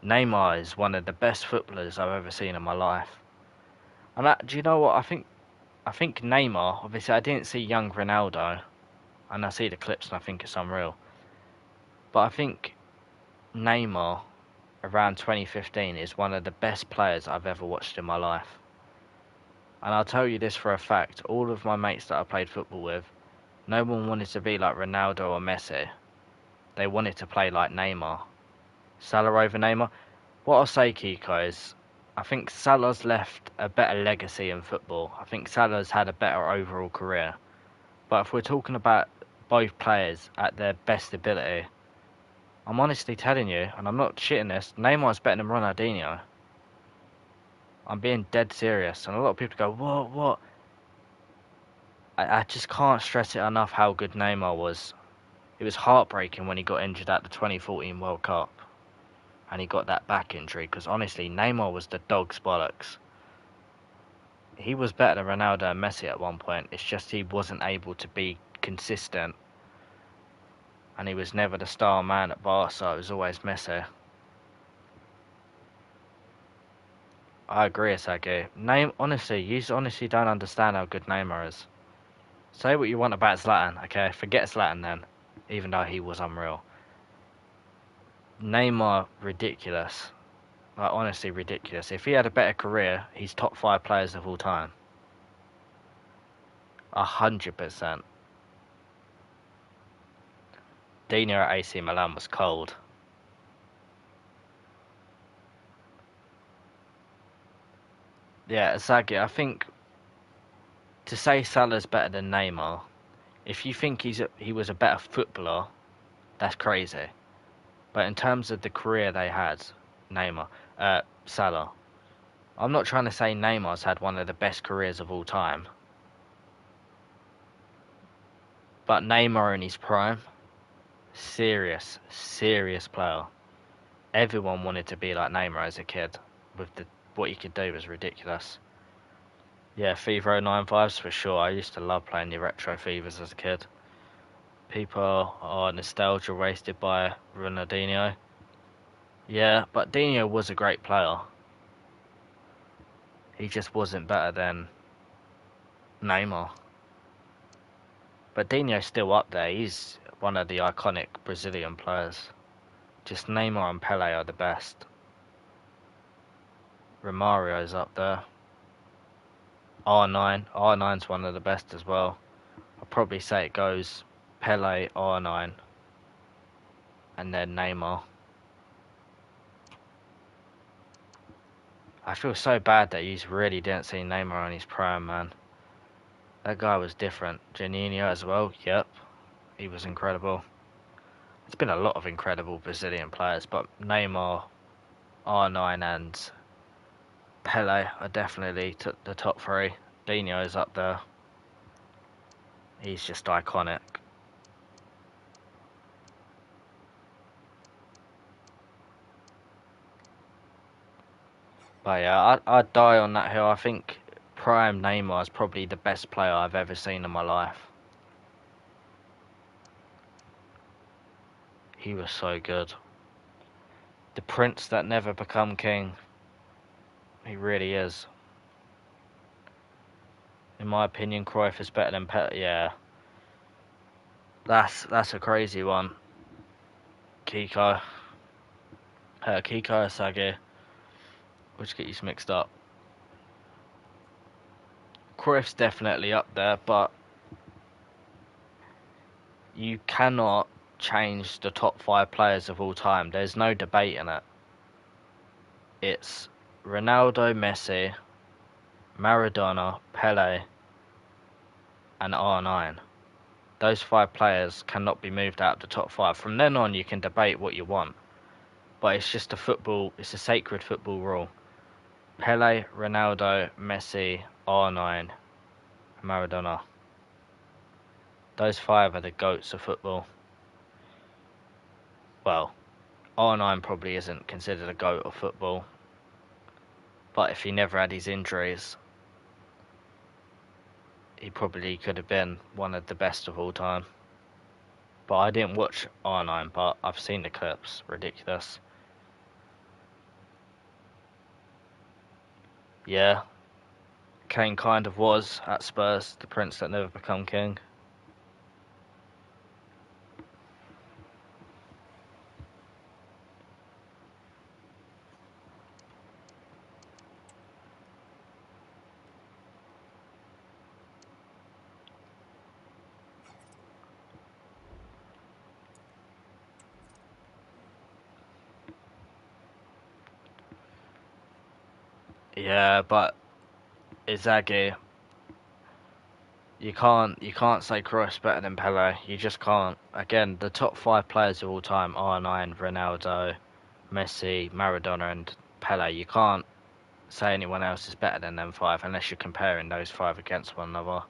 Neymar is one of the best footballers I've ever seen in my life. And do you know what? I think Neymar, obviously I didn't see young Ronaldo, and I see the clips and I think it's unreal. But I think Neymar around 2015 is one of the best players I've ever watched in my life. And I'll tell you this for a fact, all of my mates that I played football with, no one wanted to be like Ronaldo or Messi. They wanted to play like Neymar. Salah over Neymar. What I'll say, Kiko, is I think Salah's left a better legacy in football. I think Salah's had a better overall career. But if we're talking about both players at their best ability, I'm honestly telling you, and I'm not shitting this, Neymar's better than Ronaldinho. I'm being dead serious. And a lot of people go, what? I just can't stress it enough how good Neymar was. It was heartbreaking when he got injured at the 2014 World Cup. And he got that back injury. Because honestly, Neymar was the dog's bollocks. He was better than Ronaldo and Messi at one point. It's just he wasn't able to be consistent. And he was never the star man at Barca. It was always Messi. I agree, Asagi. Honestly, you honestly don't understand how good Neymar is. Say what you want about Zlatan, okay? Forget Zlatan then, even though he was unreal. Neymar, ridiculous. Like, honestly, ridiculous. If he had a better career, he's top 5 players of all time. 100%. Dino at AC Milan was cold. Yeah, Asagi, I think to say Salah's better than Neymar, if you think he was a better footballer, that's crazy. But in terms of the career they had, Salah, I'm not trying to say Neymar's had one of the best careers of all time. But Neymar in his prime, serious player. Everyone wanted to be like Neymar as a kid. What he could do was ridiculous. Yeah, FIFA 95s for sure. I used to love playing the retro FIFAs as a kid. People are nostalgia wasted by Ronaldinho. Yeah, but Dino was a great player. He just wasn't better than Neymar. But Dino's still up there. He's one of the iconic Brazilian players. Just Neymar and Pele are the best. Romario's up there. R9's one of the best as well. I'd probably say it goes Pele, R9, and then Neymar. I feel so bad that you really didn't see Neymar on his prime, man. That guy was different. Juninho as well, yep. He was incredible. There's been a lot of incredible Brazilian players, but Neymar, R9 and Pele are definitely the top 3. Dino's up there. He's just iconic. But yeah, I'd die on that hill. I think prime Neymar is probably the best player I've ever seen in my life. He was so good. The prince that never become king. He really is. In my opinion, Cruyff is better than Pele. Yeah, that's a crazy one. Kiko Asagi. Which get you mixed up. Cruyff's definitely up there, but you cannot change the top 5 players of all time. There's no debate in it. It's Ronaldo, Messi, Maradona, Pele, and R9. Those 5 players cannot be moved out of the top 5. From then on, you can debate what you want, but it's just it's a sacred football rule. Pele, Ronaldo, Messi, R9, Maradona. Those 5 are the GOATs of football. Well, R9 probably isn't considered a GOAT of football, but if he never had his injuries, he probably could have been one of the best of all time. But I didn't watch R9, but I've seen the clips. Ridiculous. Yeah, Kane kind of was at Spurs, the prince that never become king. Yeah, but Inzaghi, you can't say Cruyff's better than Pele. You just can't. Again, the top 5 players of all time: R9, Ronaldo, Messi, Maradona, and Pele. You can't say anyone else is better than them five unless you're comparing those five against one another.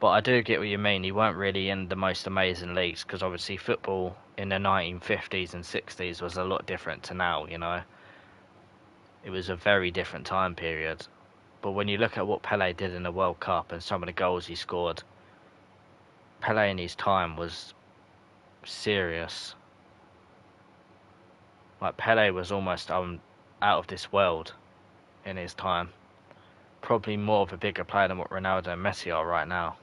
But I do get what you mean. He weren't really in the most amazing leagues because obviously football in the 1950s and 60s was a lot different to now, you know. It was a very different time period. But when you look at what Pele did in the World Cup and some of the goals he scored, Pele in his time was serious. Like Pele was almost out of this world in his time. Probably more of a bigger player than what Ronaldo and Messi are right now.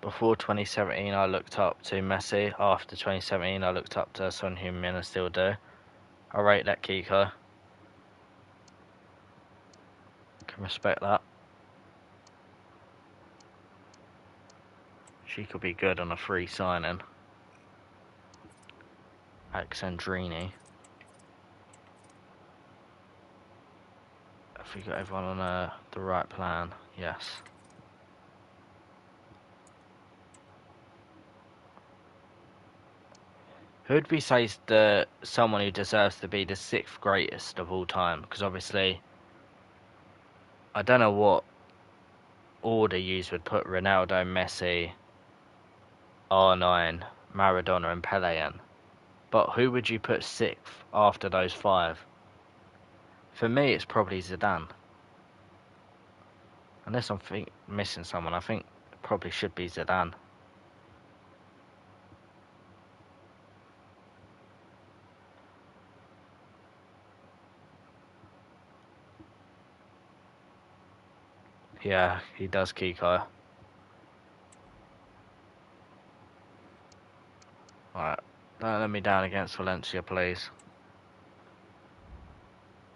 Before 2017, I looked up to Messi. After 2017, I looked up to Son Heung-min and still do. I rate that Kiko. Can respect that. She could be good on a free signing. Alexandrini. Have we got everyone on the right plan? Yes. Who would we say is someone who deserves to be the 6th greatest of all time? Because obviously, I don't know what order you would put Ronaldo, Messi, R9, Maradona and Pele in. But who would you put 6th after those 5? For me, it's probably Zidane. Unless I'm missing someone, I think it probably should be Zidane. Yeah, he does, Kiko. Alright, don't let me down against Valencia, please.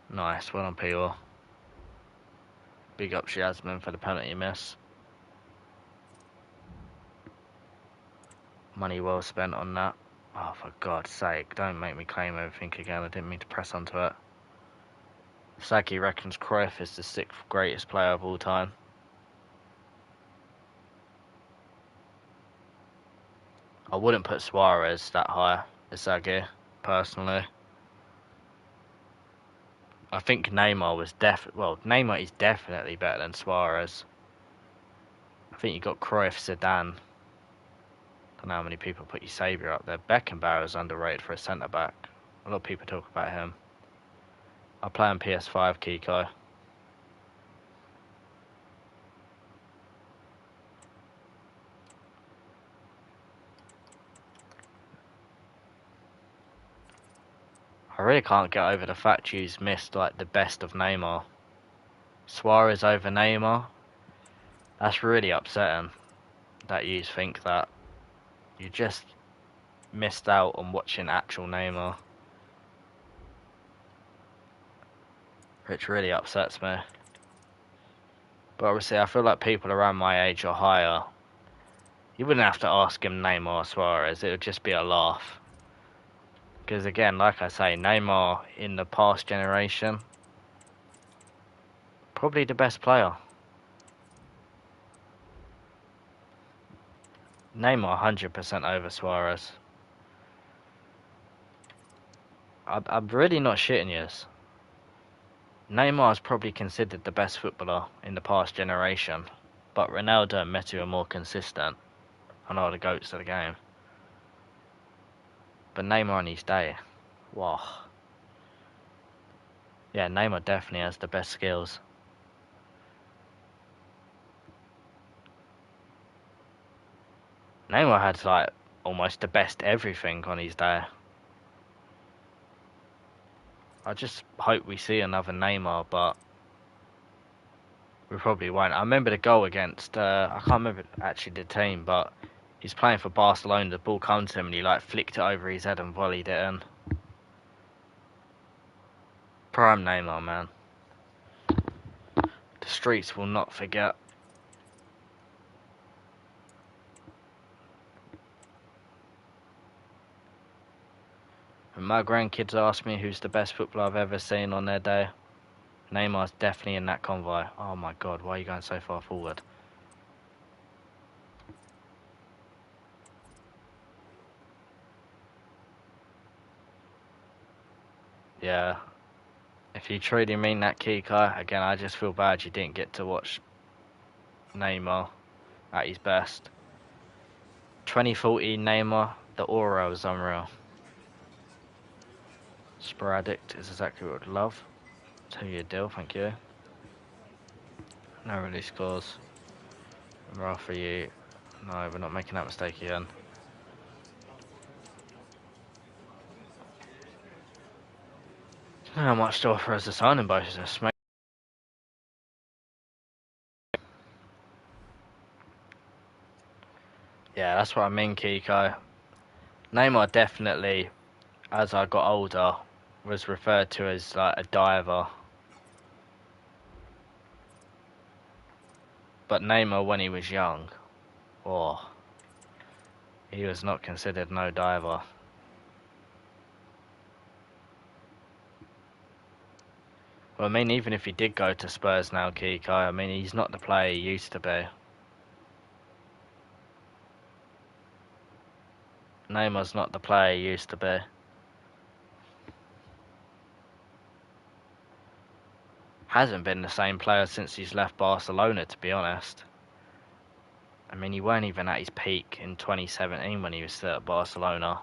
Nice, well done, Pior. Big up Jasmine for the penalty miss. Money well spent on that. Oh, for God's sake, don't make me claim everything again. I didn't mean to press onto it. Saki reckons Cruyff is the 6th greatest player of all time. I wouldn't put Suarez that high as Saki, personally. I think Neymar was Neymar is definitely better than Suarez. I think you got Cruyff, Zidane. Don't know how many people put Eusebio up there. Beckenbauer is underrated for a centre back. A lot of people talk about him. I play on PS5, Kiko. I really can't get over the fact you've missed like the best of Neymar. Suarez over Neymar. That's really upsetting that you think that. You just missed out on watching actual Neymar. Which really upsets me. But obviously I feel like people around my age or higher, you wouldn't have to ask him Neymar or Suarez, it would just be a laugh. Because again, like I say, Neymar in the past generation, probably the best player. Neymar 100% over Suarez. I'm really not shitting you. Neymar is probably considered the best footballer in the past generation, but Ronaldo and Messi are more consistent and are the GOATs of the game. But Neymar on his day, wow. Yeah, Neymar definitely has the best skills. Neymar had like almost the best everything on his day. I just hope we see another Neymar, but we probably won't. I remember the goal against, I can't remember actually the team, but he's playing for Barcelona, the ball comes to him and he like flicked it over his head and volleyed it in. Prime Neymar, man. The streets will not forget. When my grandkids ask me who's the best footballer I've ever seen on their day, Neymar's definitely in that convoy. Oh my God, why are you going so far forward? Yeah. If you truly mean that, Kiko, again, I just feel bad you didn't get to watch Neymar at his best. 2014 Neymar, the aura was unreal. Sporadic is exactly what I'd love. 2-year deal, thank you. No release clause. We'll offer you. No, we're not making that mistake again. How much to offer as a signing bonus, mate? Yeah, that's what I mean, Kiko. Neymar definitely, as I got older, was referred to as like a diver. But Neymar, when he was young, oh, he was not considered no diver. Well, I mean, even if he did go to Spurs now, Kiko, I mean, he's not the player he used to be. Neymar's not the player he used to be. Hasn't been the same player since he's left Barcelona, to be honest. I mean, he weren't even at his peak in 2017 when he was still at Barcelona.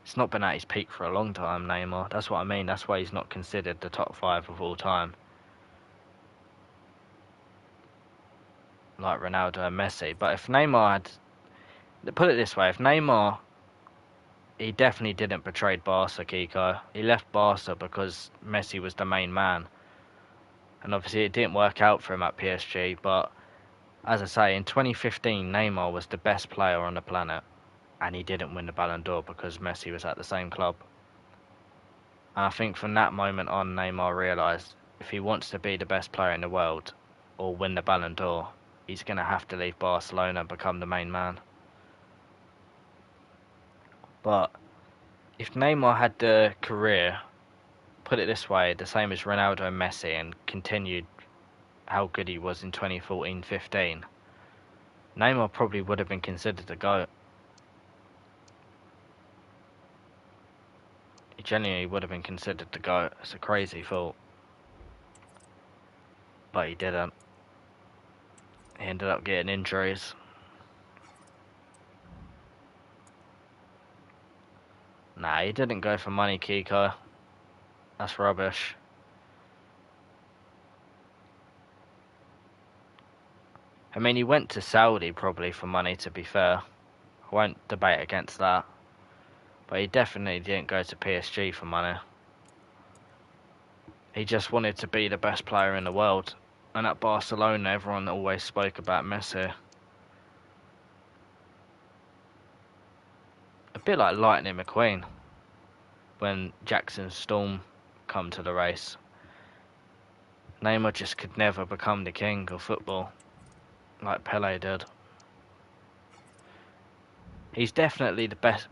He's not been at his peak for a long time, Neymar. That's what I mean. That's why he's not considered the top 5 of all time. Like Ronaldo and Messi. But if Neymar had... Put it this way, if Neymar... He definitely didn't betray Barca, Kiko. He left Barca because Messi was the main man. And obviously it didn't work out for him at PSG, but... As I say, in 2015, Neymar was the best player on the planet. And he didn't win the Ballon d'Or because Messi was at the same club. And I think from that moment on, Neymar realised if he wants to be the best player in the world or win the Ballon d'Or, he's going to have to leave Barcelona and become the main man. But if Neymar had the career, put it this way, the same as Ronaldo and Messi, and continued how good he was in 2014-15, Neymar probably would have been considered the GOAT. He genuinely would have been considered the GOAT. It's a crazy thought. But he didn't. He ended up getting injuries. Nah, he didn't go for money, Kiko. That's rubbish. I mean, he went to Saudi probably for money, to be fair. I won't debate against that. But he definitely didn't go to PSG for money. He just wanted to be the best player in the world. And at Barcelona, everyone always spoke about Messi. A bit like Lightning McQueen when Jackson Storm come to the race. Neymar just could never become the king of football like Pele did. He's definitely the best.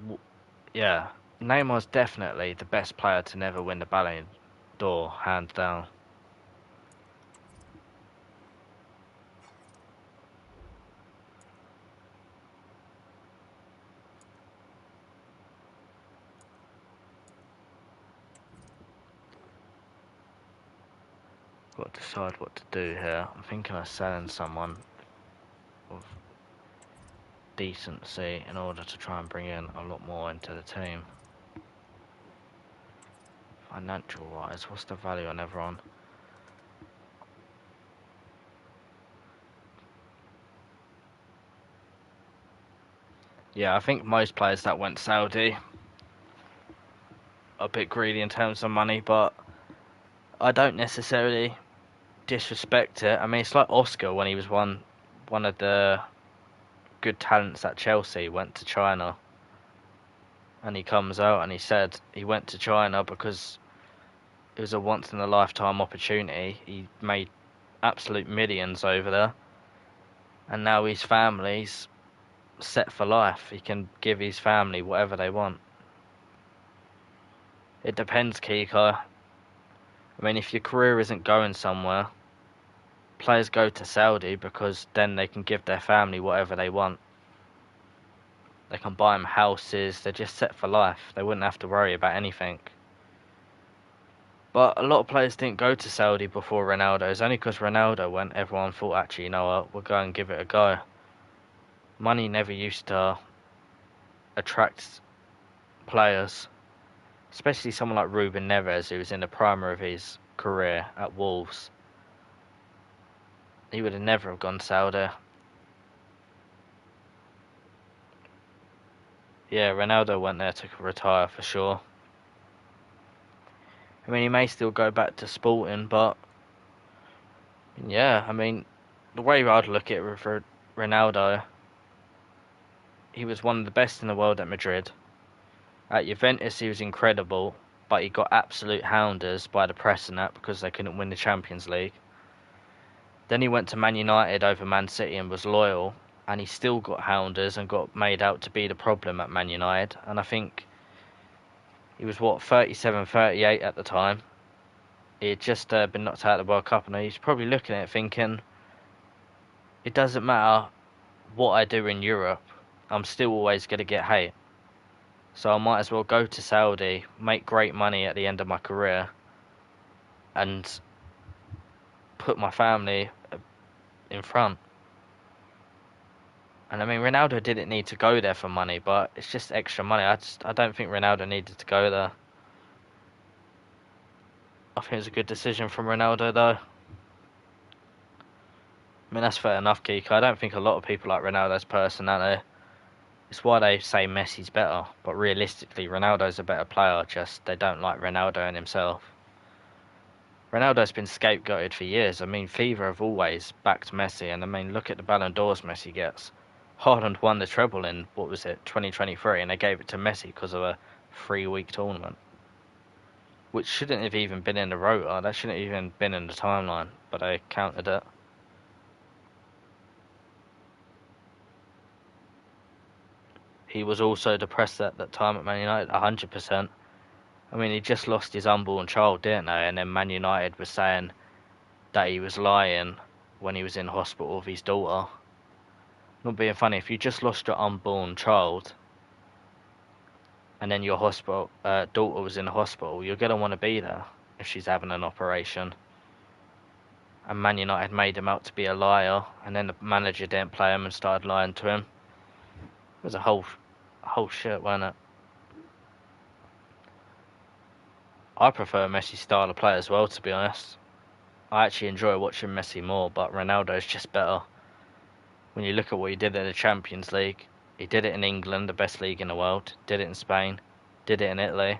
Yeah, Neymar's definitely the best player to never win the Ballon d'Or, hands down. Got to decide what to do here. I'm thinking of selling someone of decency in order to try and bring in a lot more into the team. Financial wise, what's the value on everyone? Yeah, I think most players that went Saudi are a bit greedy in terms of money, but I don't necessarily disrespect it. I mean, it's like Oscar when he was one of the good talents at Chelsea, went to China, and he comes out and he said he went to China because it was a once in a lifetime opportunity. He made absolute millions over there, and now his family's set for life. He can give his family whatever they want. It depends, Kiko. I mean, if your career isn't going somewhere, players go to Saudi because then they can give their family whatever they want. They can buy them houses. They're just set for life. They wouldn't have to worry about anything. But a lot of players didn't go to Saudi before Ronaldo. It's only because Ronaldo went, everyone thought, actually, you know what, we'll go and give it a go. Money never used to attract players, especially someone like Ruben Neves, who was in the prime of his career at Wolves. He would have never have gone Saudi. Yeah, Ronaldo went there to retire for sure. I mean, he may still go back to Sporting, but yeah, I mean, the way I'd look at it for Ronaldo, he was one of the best in the world at Madrid. At Juventus, he was incredible, but he got absolute hounders by the press and that because they couldn't win the Champions League. Then he went to Man United over Man City and was loyal, and he still got hounders and got made out to be the problem at Man United. And I think he was, 37, 38 at the time. He had just been knocked out of the World Cup, and he's probably looking at it thinking, it doesn't matter what I do in Europe, I'm still always going to get hate. So I might as well go to Saudi, make great money at the end of my career, and put my family in front. And I mean, Ronaldo didn't need to go there for money, but it's just extra money. I don't think Ronaldo needed to go there. I think it was a good decision from Ronaldo, though. I mean, that's fair enough, Kiko. I don't think a lot of people like Ronaldo's personality. It's why they say Messi's better, but realistically, Ronaldo's a better player. Just they don't like Ronaldo in himself. Ronaldo's been scapegoated for years. I mean, FIFA have always backed Messi, and I mean, look at the Ballon d'Ors Messi gets. Haaland won the treble in, 2023, and they gave it to Messi because of a 3-week tournament, which shouldn't have even been in the rota. That shouldn't have even been in the timeline, but they counted it. He was also depressed at that time at Man United, 100%. I mean, he just lost his unborn child, didn't they? And then Man United was saying that he was lying when he was in hospital with his daughter. Not being funny, if you just lost your unborn child and then your daughter was in the hospital, you're going to want to be there if she's having an operation. And Man United made him out to be a liar, and then the manager didn't play him and started lying to him. It was a whole shit, wasn't it? I prefer Messi's style of play as well, to be honest. I actually enjoy watching Messi more, but Ronaldo's just better. When you look at what he did in the Champions League, he did it in England, the best league in the world, did it in Spain, did it in Italy.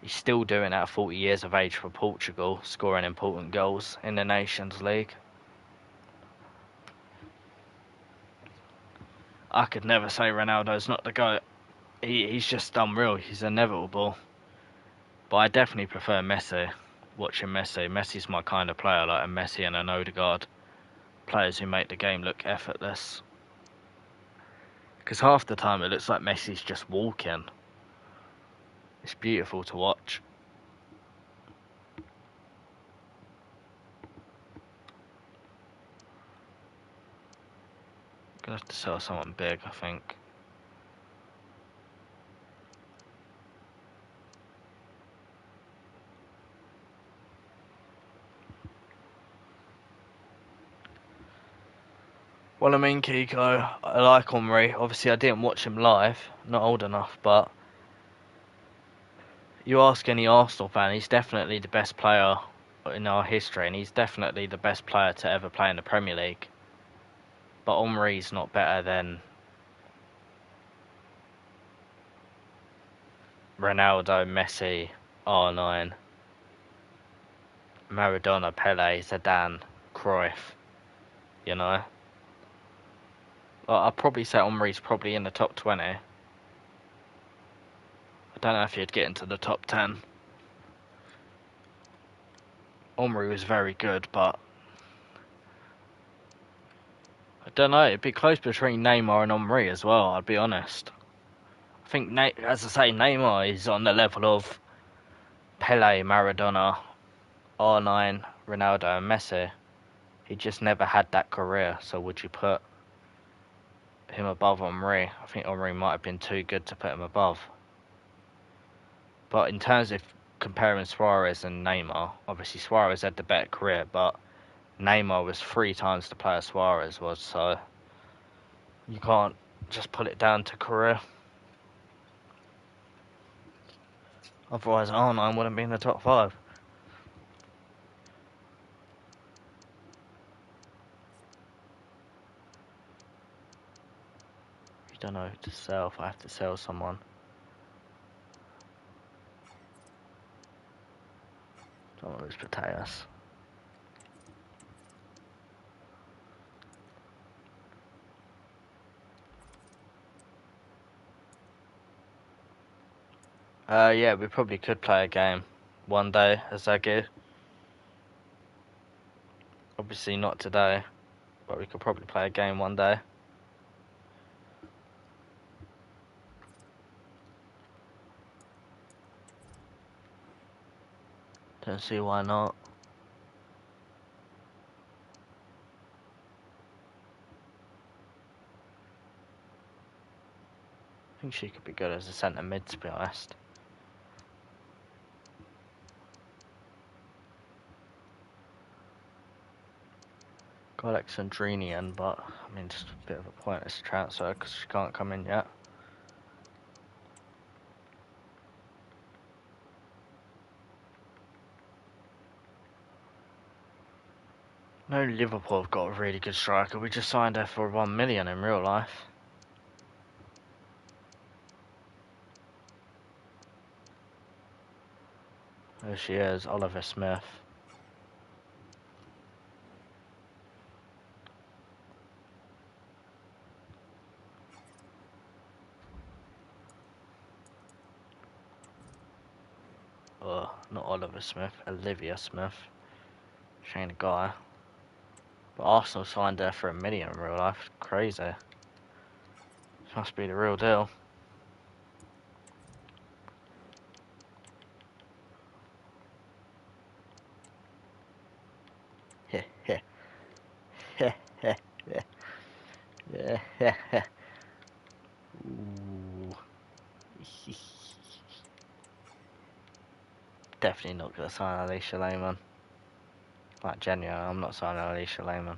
He's still doing it at 40 years of age for Portugal, scoring important goals in the Nations League. I could never say Ronaldo's not the GOAT. He's just unreal, he's inevitable. But I definitely prefer Messi, watching Messi. Messi's my kind of player, like a Messi and an Odegaard. Players who make the game look effortless. Because half the time it looks like Messi's just walking. It's beautiful to watch. Gonna have to sell someone big, I think. Well, I mean, Kiko, I like Henry. Obviously, I didn't watch him live, not old enough, but you ask any Arsenal fan, he's definitely the best player in our history, and he's definitely the best player to ever play in the Premier League. But Henry's not better than Ronaldo, Messi, R9, Maradona, Pele, Zidane, Cruyff, you know? I'd probably say Henry's probably in the top 20. I don't know if he'd get into the top 10. Henry was very good, but I don't know, it'd be close between Neymar and Henry as well, I'd be honest. I think, as I say, Neymar is on the level of Pele, Maradona, R9, Ronaldo and Messi. He just never had that career, so would you put him above Henry? I think Henry might have been too good to put him above. But in terms of comparing Suarez and Neymar. Obviously, Suarez had the better career, but Neymar was 3 times the player Suarez was, so you can't just put it down to career. Otherwise, R9 wouldn't be in the top 5. You don't know who to sell if I have to sell someone. Don't want to lose Potatoes. Yeah, we probably could play a game one day as Zagu. Obviously not today, but we could probably play a game one day. Don't see why not. I think she could be good as a centre mid, to be honest. Got Journeyman, but I mean, just a bit of a pointless transfer because she can't come in yet. No, Liverpool have got a really good striker. We just signed her for 1 million in real life. There she is, Oliver Smith. Oh, not Oliver Smith, Olivia Smith. She ain't a guy. But Arsenal signed her for 1 million in real life. Crazy. This must be the real deal. Ooh. Definitely not going to sign Alicia Lehmann. Like, genuine, I'm not signing Alicia Lehmann.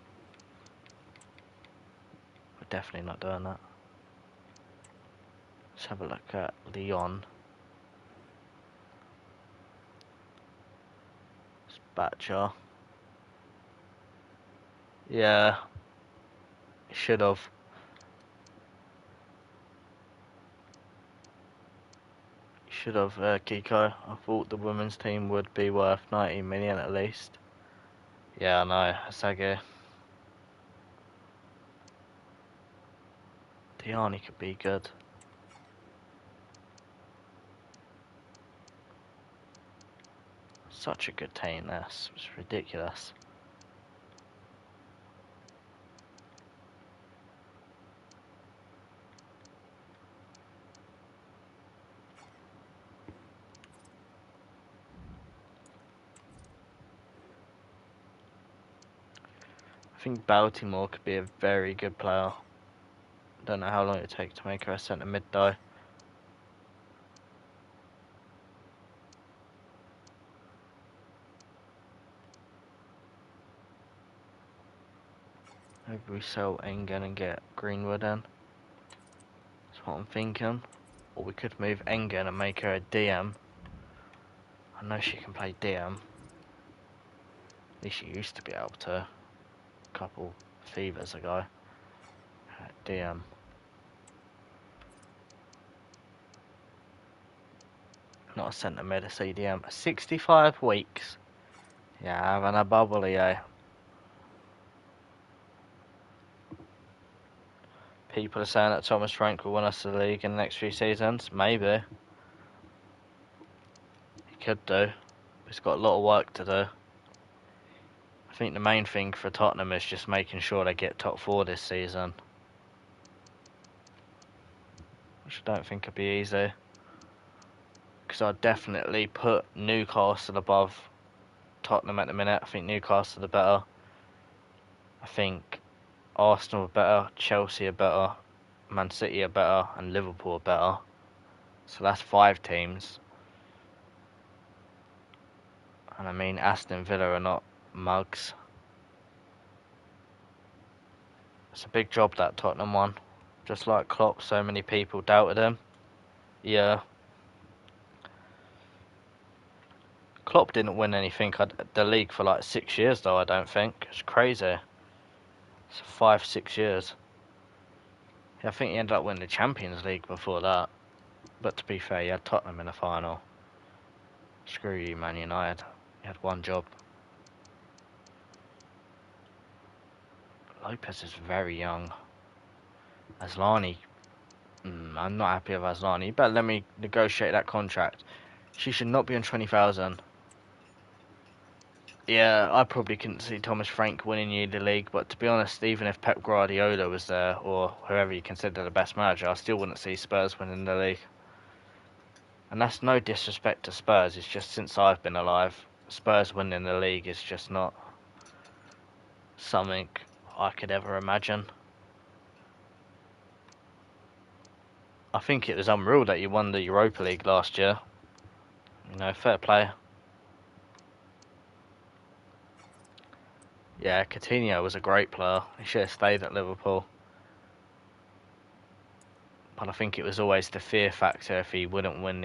We're definitely not doing that. Let's have a look at Leon. Batcher. Yeah. Should have. Should have, Kiko. I thought the women's team would be worth 90 million at least. Yeah, I know. Sage. Tiani could be good. Such a good team, this. It's ridiculous. I think Baltimore could be a very good player. Don't know how long it would take to make her a centre mid though. Maybe we sell Engen and get Greenwood in. That's what I'm thinking. Or we could move Engen and make her a DM. I know she can play DM. At least she used to be able to. A couple fevers ago. DM. Not a centre mid, a CDM. 65 weeks. Yeah, having a bubbly, eh? People are saying that Thomas Frank will win us the league in the next few seasons. Maybe. He could do. He's got a lot of work to do. I think the main thing for Tottenham is just making sure they get top 4 this season. Which I don't think would be easy. Because I'd definitely put Newcastle above Tottenham at the minute. I think Newcastle are better. I think Arsenal are better, Chelsea are better, Man City are better, and Liverpool are better. So that's 5 teams. And I mean, Aston Villa are not mugs. It's a big job that Tottenham won. Just like Klopp, so many people doubted him. Yeah. Klopp didn't win anything the league for like 6 years though, I don't think. It's crazy. It's 5, 6 years. Yeah, I think he ended up winning the Champions League before that. But to be fair, he had Tottenham in the final. Screw you, Man United. He had one job. Lopez is very young. Asllani, I'm not happy with Asllani. You better let me negotiate that contract. She should not be on 20,000. Yeah, I probably couldn't see Thomas Frank winning you the league, but to be honest, even if Pep Guardiola was there, or whoever you consider the best manager, I still wouldn't see Spurs winning the league. And that's no disrespect to Spurs, it's just since I've been alive, Spurs winning the league is just not something I could ever imagine. I think it was unreal that you won the Europa League last year. You know, fair play. Yeah, Coutinho was a great player. He should have stayed at Liverpool. But I think it was always the fear factor if he wouldn't win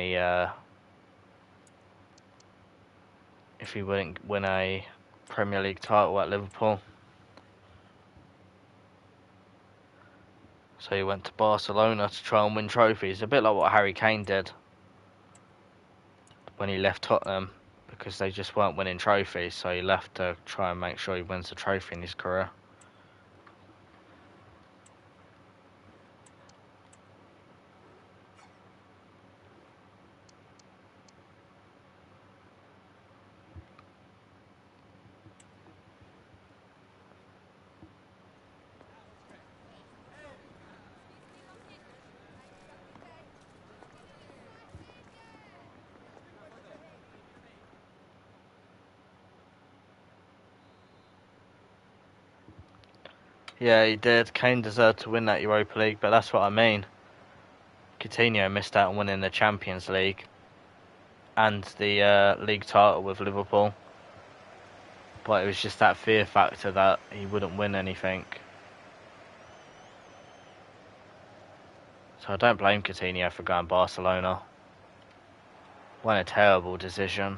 if he wouldn't win a Premier League title at Liverpool. So he went to Barcelona to try and win trophies, a bit like what Harry Kane did when he left Tottenham, because they just weren't winning trophies, so he left to try and make sure he wins a trophy in his career. Yeah, he did. Kane deserved to win that Europa League, but that's what I mean. Coutinho missed out on winning the Champions League and the league title with Liverpool. But it was just that fear factor that he wouldn't win anything. So I don't blame Coutinho for going Barcelona. Won a terrible decision.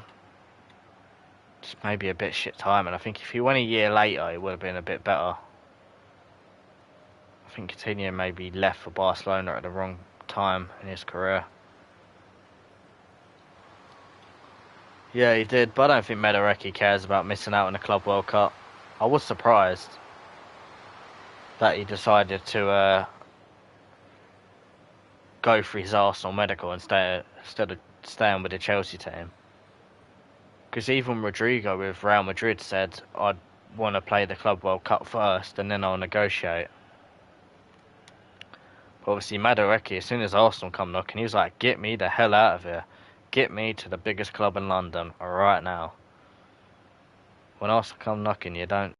Just maybe a bit shit timing. I think if he went a year later, it would have been a bit better. I think Coutinho maybe left for Barcelona at the wrong time in his career. Yeah, he did, but I don't think Medareki cares about missing out on the Club World Cup. I was surprised that he decided to go for his Arsenal medical instead of staying with the Chelsea team. Because even Rodrigo with Real Madrid said, I'd want to play the Club World Cup first and then I'll negotiate. But obviously Madueke, as soon as Arsenal come knocking, he was like, get me the hell out of here. Get me to the biggest club in London right now. When Arsenal come knocking, you don't.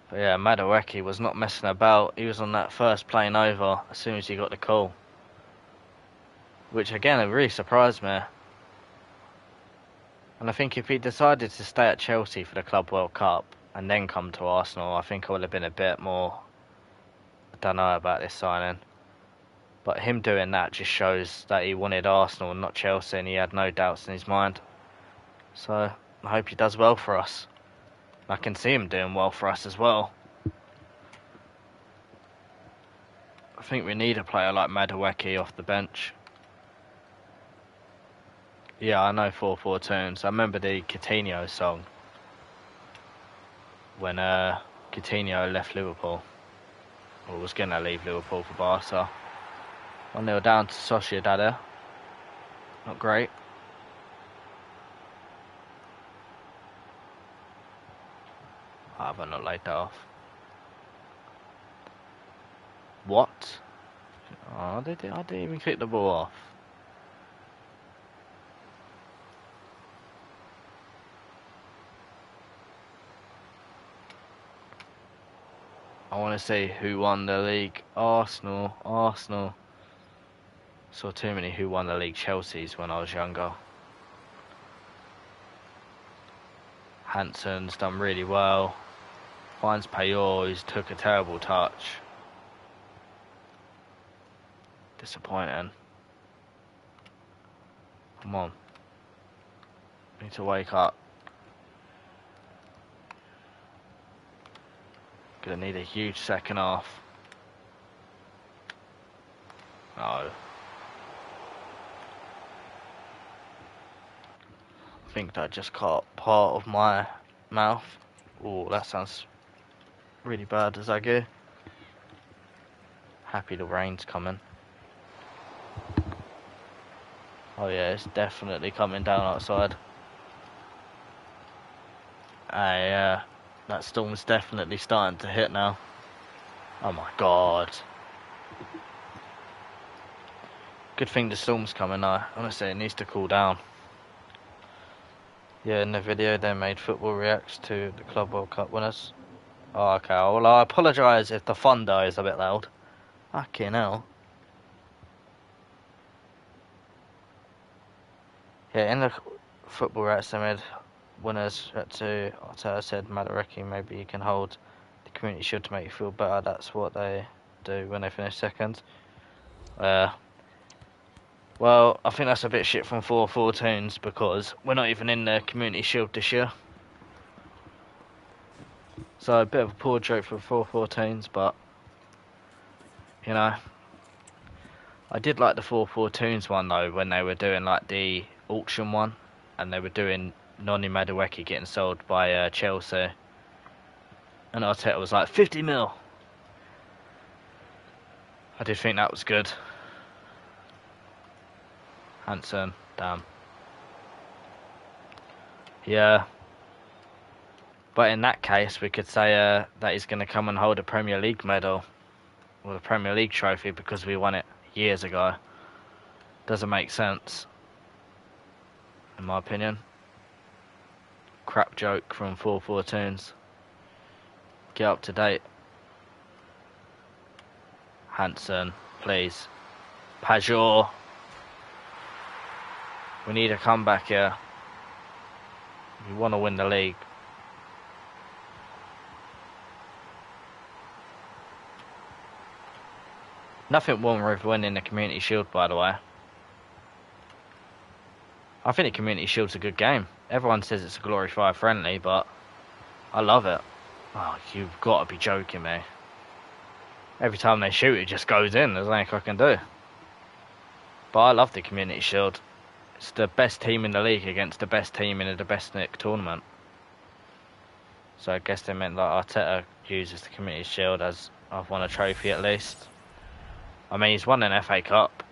But yeah, Madueke was not messing about. He was on that first plane over as soon as he got the call. Which again, it really surprised me. And I think if he decided to stay at Chelsea for the Club World Cup and then come to Arsenal, I think I would have been a bit more, I don't know about this signing. But him doing that just shows that he wanted Arsenal and not Chelsea, and he had no doubts in his mind. So I hope he does well for us. I can see him doing well for us as well. I think we need a player like Madueke off the bench. Yeah, I know 4-4 tunes. I remember the Coutinho song when Coutinho left Liverpool, or was going to leave Liverpool for Barca. 1-0 down to Sociedad there. Not great. I have not laid that off. What? Oh, I didn't even kick the ball off. I want to see who won the league. Arsenal. Saw too many who won the league Chelsea's when I was younger. Hansen's done really well. Finds Payor, who's took a terrible touch. Disappointing. Come on. Need to wake up. Gonna need a huge second half. No. I think that just caught part of my mouth. Oh, that sounds really bad as I go. Happy the rain's coming. Oh yeah, it's definitely coming down outside. Yeah, that storm's definitely starting to hit now. Oh my god. Good thing the storm's coming now. Honestly, it needs to cool down. Yeah, in the video they made football reacts to the Club World Cup winners. Oh, okay, well I apologise if the thunder is a bit loud. Fucking hell. Yeah, in the football reacts they made winners to Arteta said Madareki, maybe you can hold the Community Shield to make you feel better. That's what they do when they finish second. Well, I think that's a bit shit from 4-14s because we're not even in the Community Shield this year. So a bit of a poor joke for 4-14s, but you know, I did like the 4-14s one though when they were doing like the auction one, and they were doing Noni Madueke getting sold by Chelsea, and Arteta was like 50 mil. I did think that was good. Hansen, damn. Yeah. But in that case, we could say that he's going to come and hold a Premier League medal or a Premier League trophy because we won it years ago. Doesn't make sense, in my opinion. Crap joke from 4-14s. Get up to date. Hansen, please. Pajor. We need a comeback here. We want to win the league. Nothing wrong with winning the Community Shield, by the way. I think the Community Shield's a good game. Everyone says it's a glorified friendly, but I love it. Oh, you've got to be joking me. Every time they shoot, it just goes in. There's nothing I can do. But I love the Community Shield. It's the best team in the league against the best team in the domestic tournament. So I guess they meant that Arteta uses the Community Shield as I've won a trophy at least. I mean, he's won an FA Cup.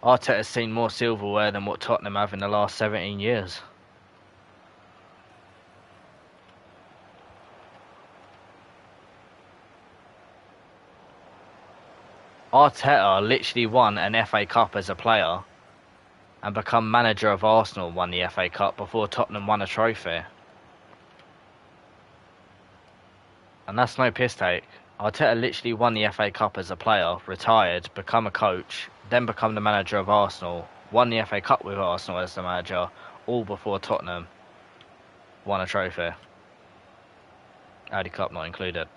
Arteta's seen more silverware than what Tottenham have in the last 17 years. Arteta literally won an FA Cup as a player and become manager of Arsenal, won the FA Cup before Tottenham won a trophy. And that's no piss take. Arteta literally won the FA Cup as a player, retired, become a coach, then become the manager of Arsenal, won the FA Cup with Arsenal as the manager, all before Tottenham won a trophy. Audi Cup not included.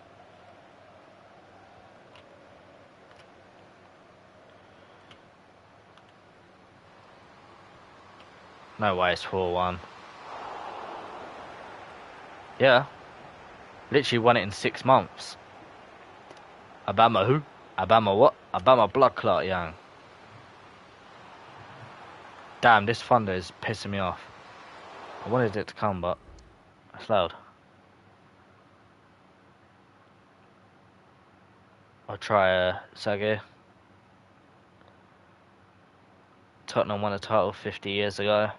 No way it's 4-1. Yeah. Literally won it in 6 months. Obama who? Obama what? Obama blood clot, young. Damn, this thunder is pissing me off. I wanted it to come, but it's loud. I'll try Sage. Tottenham won a title 50 years ago.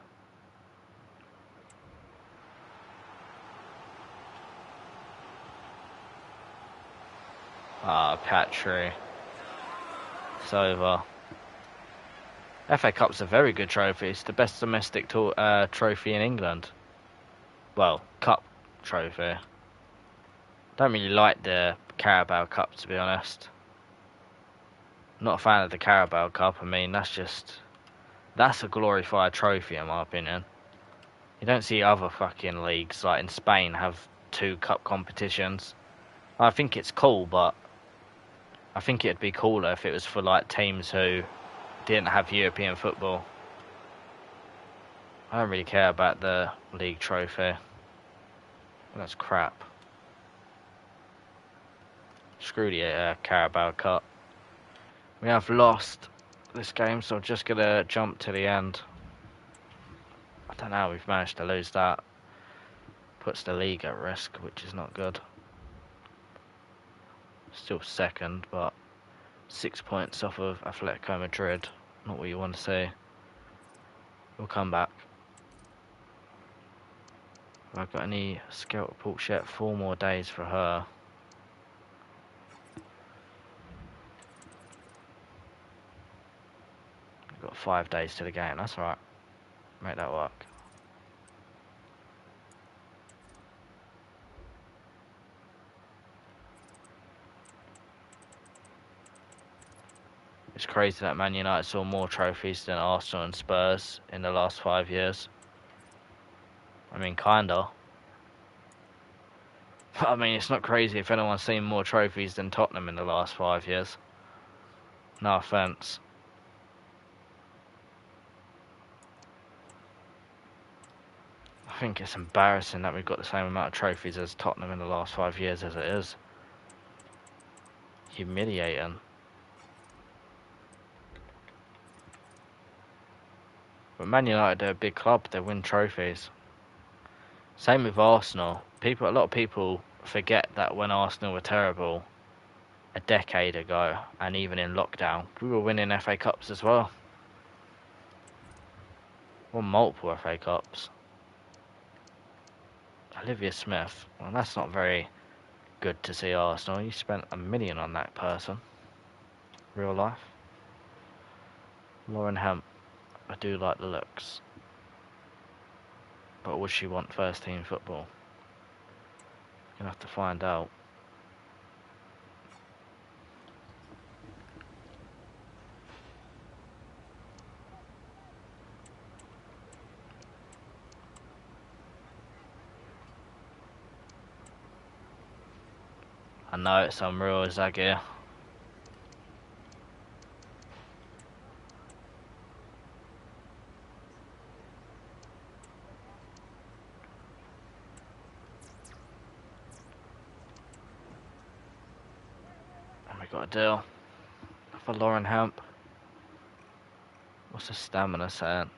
Ah, Patry. It's over. FA Cup's a very good trophy. It's the best domestic trophy in England. Well, cup trophy. Don't really like the Carabao Cup, to be honest. Not a fan of the Carabao Cup. I mean, that's a glorified trophy in my opinion. You don't see other fucking leagues like in Spain have 2 cup competitions. I think it's cool, but I think it'd be cooler if it was for like teams who didn't have European football. I don't really care about the league trophy. That's crap. Screw the Carabao Cup. We have lost this game, so I'm just gonna jump to the end. I don't know how we've managed to lose that. Puts the league at risk, which is not good. Still second, but 6 points off of Atletico Madrid. Not what you want to see. We'll come back. Have I got any scout reports yet? 4 more days for her. We've got 5 days to the game. That's alright. Make that work. It's crazy that Man United saw more trophies than Arsenal and Spurs in the last 5 years. I mean, kinda. But I mean, it's not crazy if anyone's seen more trophies than Tottenham in the last 5 years. No offence. I think it's embarrassing that we've got the same amount of trophies as Tottenham in the last 5 years as it is. Humiliating. But Man United, they're a big club, they win trophies. Same with Arsenal. A lot of people forget that when Arsenal were terrible a decade ago, and even in lockdown, we were winning FA Cups as well. Won multiple FA Cups. Olivia Smith, well, that's not very good to see Arsenal. You spent $1 million on that person. Real life. Lauren Hemp, I do like the looks. But would she want first team football? Gonna have to find out. I know it's unreal, Zagia. And we got a deal for Lauren Hemp. What's the stamina saying?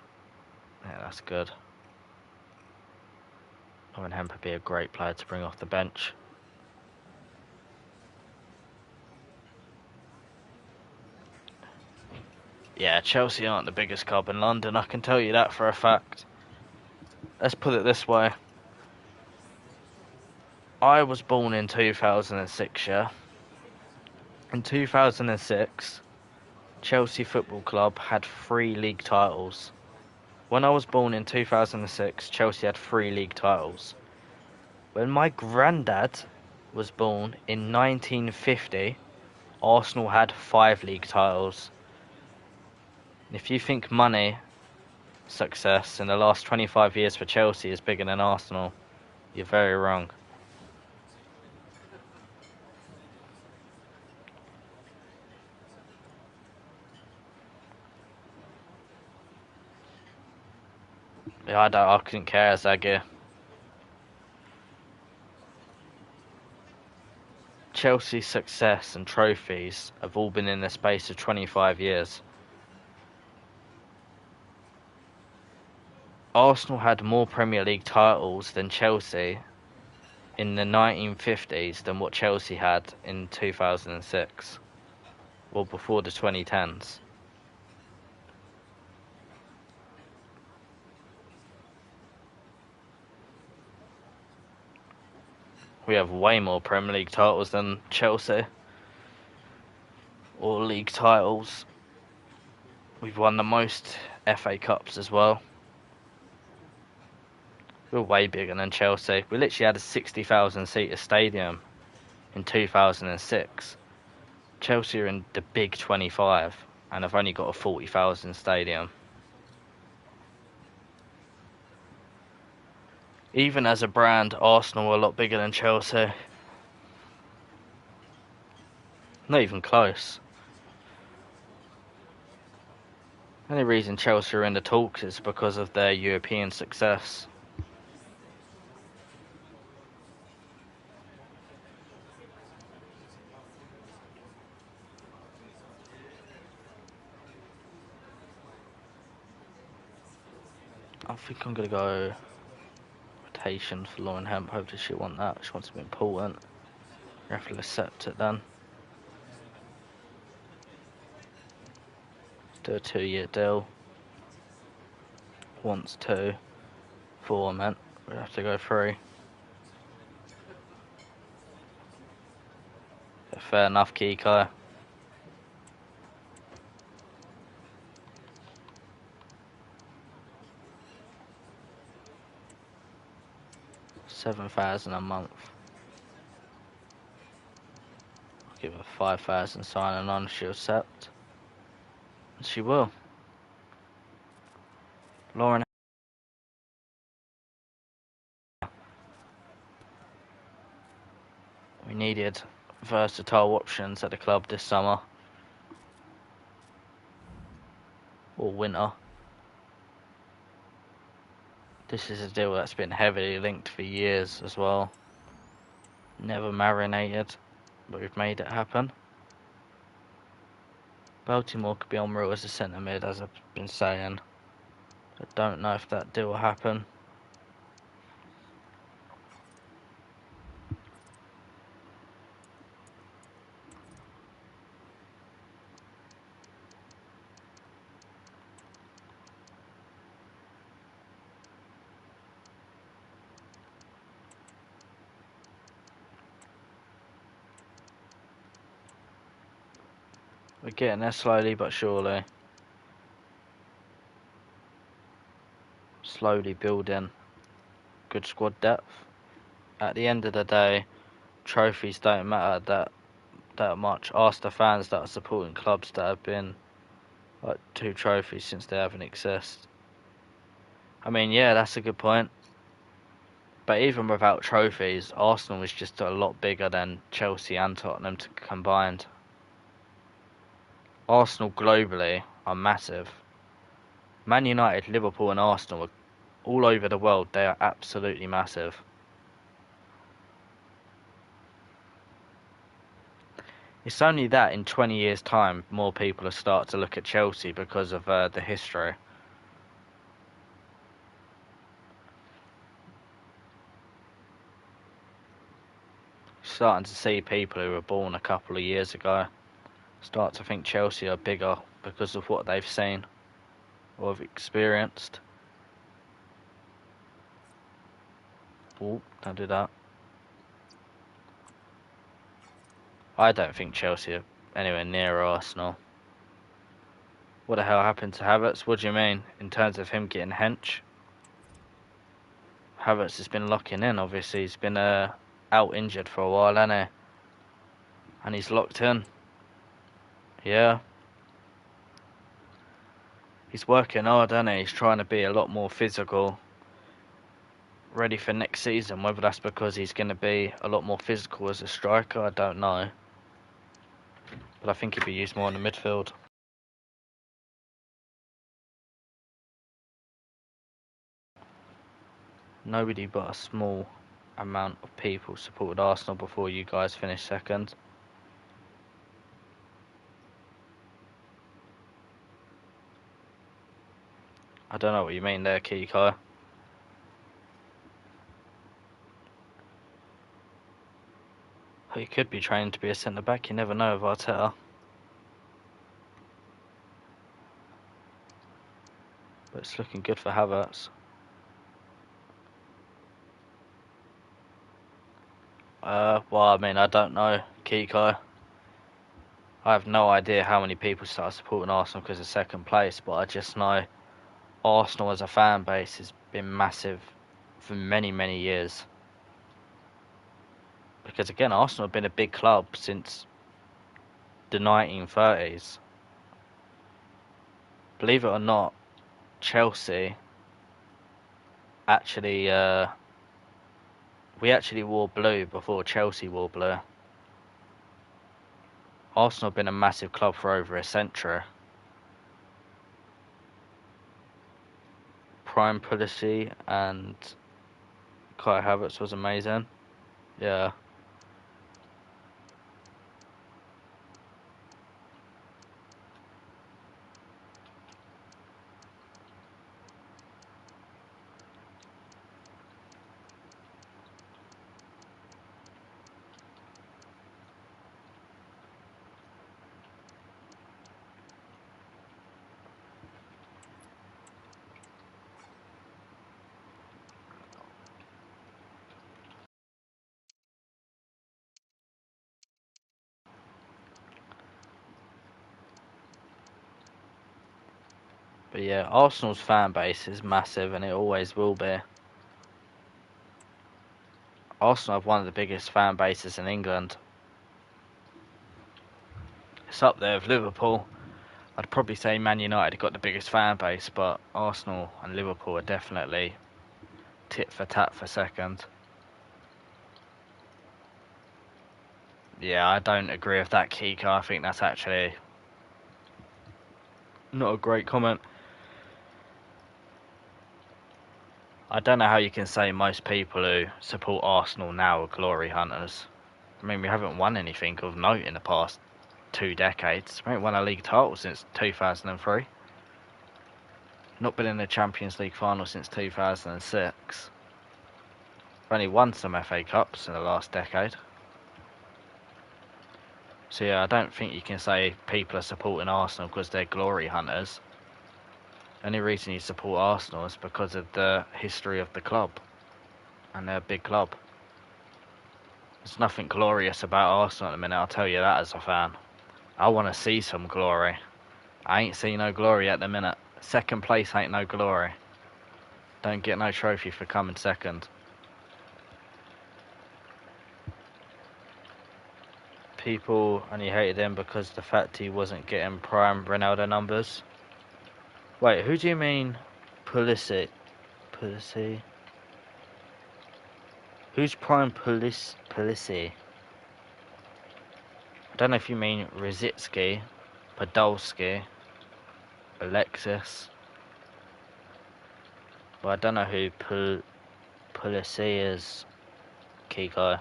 Yeah, that's good. Lauren Hemp would be a great player to bring off the bench. Yeah, Chelsea aren't the biggest club in London, I can tell you that for a fact. Let's put it this way. I was born in 2006, yeah? In 2006, Chelsea Football Club had 3 league titles. When I was born in 2006, Chelsea had 3 league titles. When my granddad was born in 1950, Arsenal had 5 league titles. If you think money success in the last 25 years for Chelsea is bigger than Arsenal, you're very wrong. Yeah, I couldn't care, Zagia. Chelsea's success and trophies have all been in the space of 25 years. Arsenal had more Premier League titles than Chelsea in the 1950s than what Chelsea had in 2006. Well, before the 2010s. We have way more Premier League titles than Chelsea. Or league titles. We've won the most FA Cups as well. We're way bigger than Chelsea. We literally had a 60,000 seater stadium in 2006. Chelsea are in the big 25 and have only got a 40,000 stadium. Even as a brand, Arsenal are a lot bigger than Chelsea. Not even close. The only reason Chelsea are in the talks is because of their European success. I think I'm going to go rotation for Lauren Hemp. Hopefully she'll want that. She wants to be important. You have to accept it then. Do a 2-year deal. Wants 2. 4 meant. We'd have to go 3. Fair enough, Kiko. $7,000 a month. I'll give her 5,000 signing on. She'll accept. And she will. Lauren. We needed versatile options at the club this summer. Or winter. This is a deal that's been heavily linked for years as well. Never marinated, but we've made it happen. Baltimore could be on route as a centre mid, as I've been saying. I don't know if that deal will happen. We're getting there slowly but surely. Slowly building good squad depth. At the end of the day, trophies don't matter that much. Ask the fans that are supporting clubs that have been like 2 trophies since they haven't exist. I mean, yeah, that's a good point. But even without trophies, Arsenal is just a lot bigger than Chelsea and Tottenham combined. Arsenal globally are massive. Man United, Liverpool and Arsenal are all over the world. They are absolutely massive. It's only that in 20 years' time, more people will start to look at Chelsea because of the history. Starting to see people who were born a couple of years ago start to think Chelsea are bigger because of what they've seen or have experienced. Oh, don't do that. I don't think Chelsea are anywhere near Arsenal. What the hell happened to Havertz? What do you mean? In terms of him getting hench? Havertz has been locking in, obviously. He's been out injured for a while, hasn't he? And he's locked in. Yeah. He's working hard, isn't he? He's trying to be a lot more physical. Ready for next season. Whether that's because he's going to be a lot more physical as a striker, I don't know. But I think he'll be used more in the midfield. Nobody but a small amount of people supported Arsenal before you guys finished second. I don't know what you mean there, Kiko. He could be trained to be a centre-back, you never know with Arteta. But it's looking good for Havertz. Well, I mean, I don't know, Kiko. I have no idea how many people started supporting Arsenal because of second place, but I just know Arsenal as a fan base has been massive for many, many years. Because again, Arsenal have been a big club since the 1930s. Believe it or not, Chelsea actually, we actually wore blue before Chelsea wore blue. Arsenal have been a massive club for over a century. Prime Pulisic and Kai Havertz was amazing. Yeah. But yeah, Arsenal's fan base is massive and it always will be. Arsenal have one of the biggest fan bases in England. It's up there with Liverpool. I'd probably say Man United got the biggest fan base, but Arsenal and Liverpool are definitely tit for tat for second. Yeah, I don't agree with that, Kiko. I think that's actually not a great comment. I don't know how you can say most people who support Arsenal now are glory hunters. I mean, we haven't won anything of note in the past 2 decades. We haven't won a league title since 2003. Not been in the Champions League final since 2006. We've only won some FA Cups in the last decade. So yeah, I don't think you can say people are supporting Arsenal because they're glory hunters. The only reason you support Arsenal is because of the history of the club. And they're a big club. There's nothing glorious about Arsenal at the minute, I'll tell you that as a fan. I want to see some glory. I ain't seen no glory at the minute. Second place ain't no glory. Don't get no trophy for coming second. People only hated him because the fact he wasn't getting prime Ronaldo numbers. Wait, who do you mean Pulisic? Pulisic? Who's prime Pulisic? I don't know if you mean Rosicki, Podolski, Alexis. But I don't know who Pulisic is, Kiko.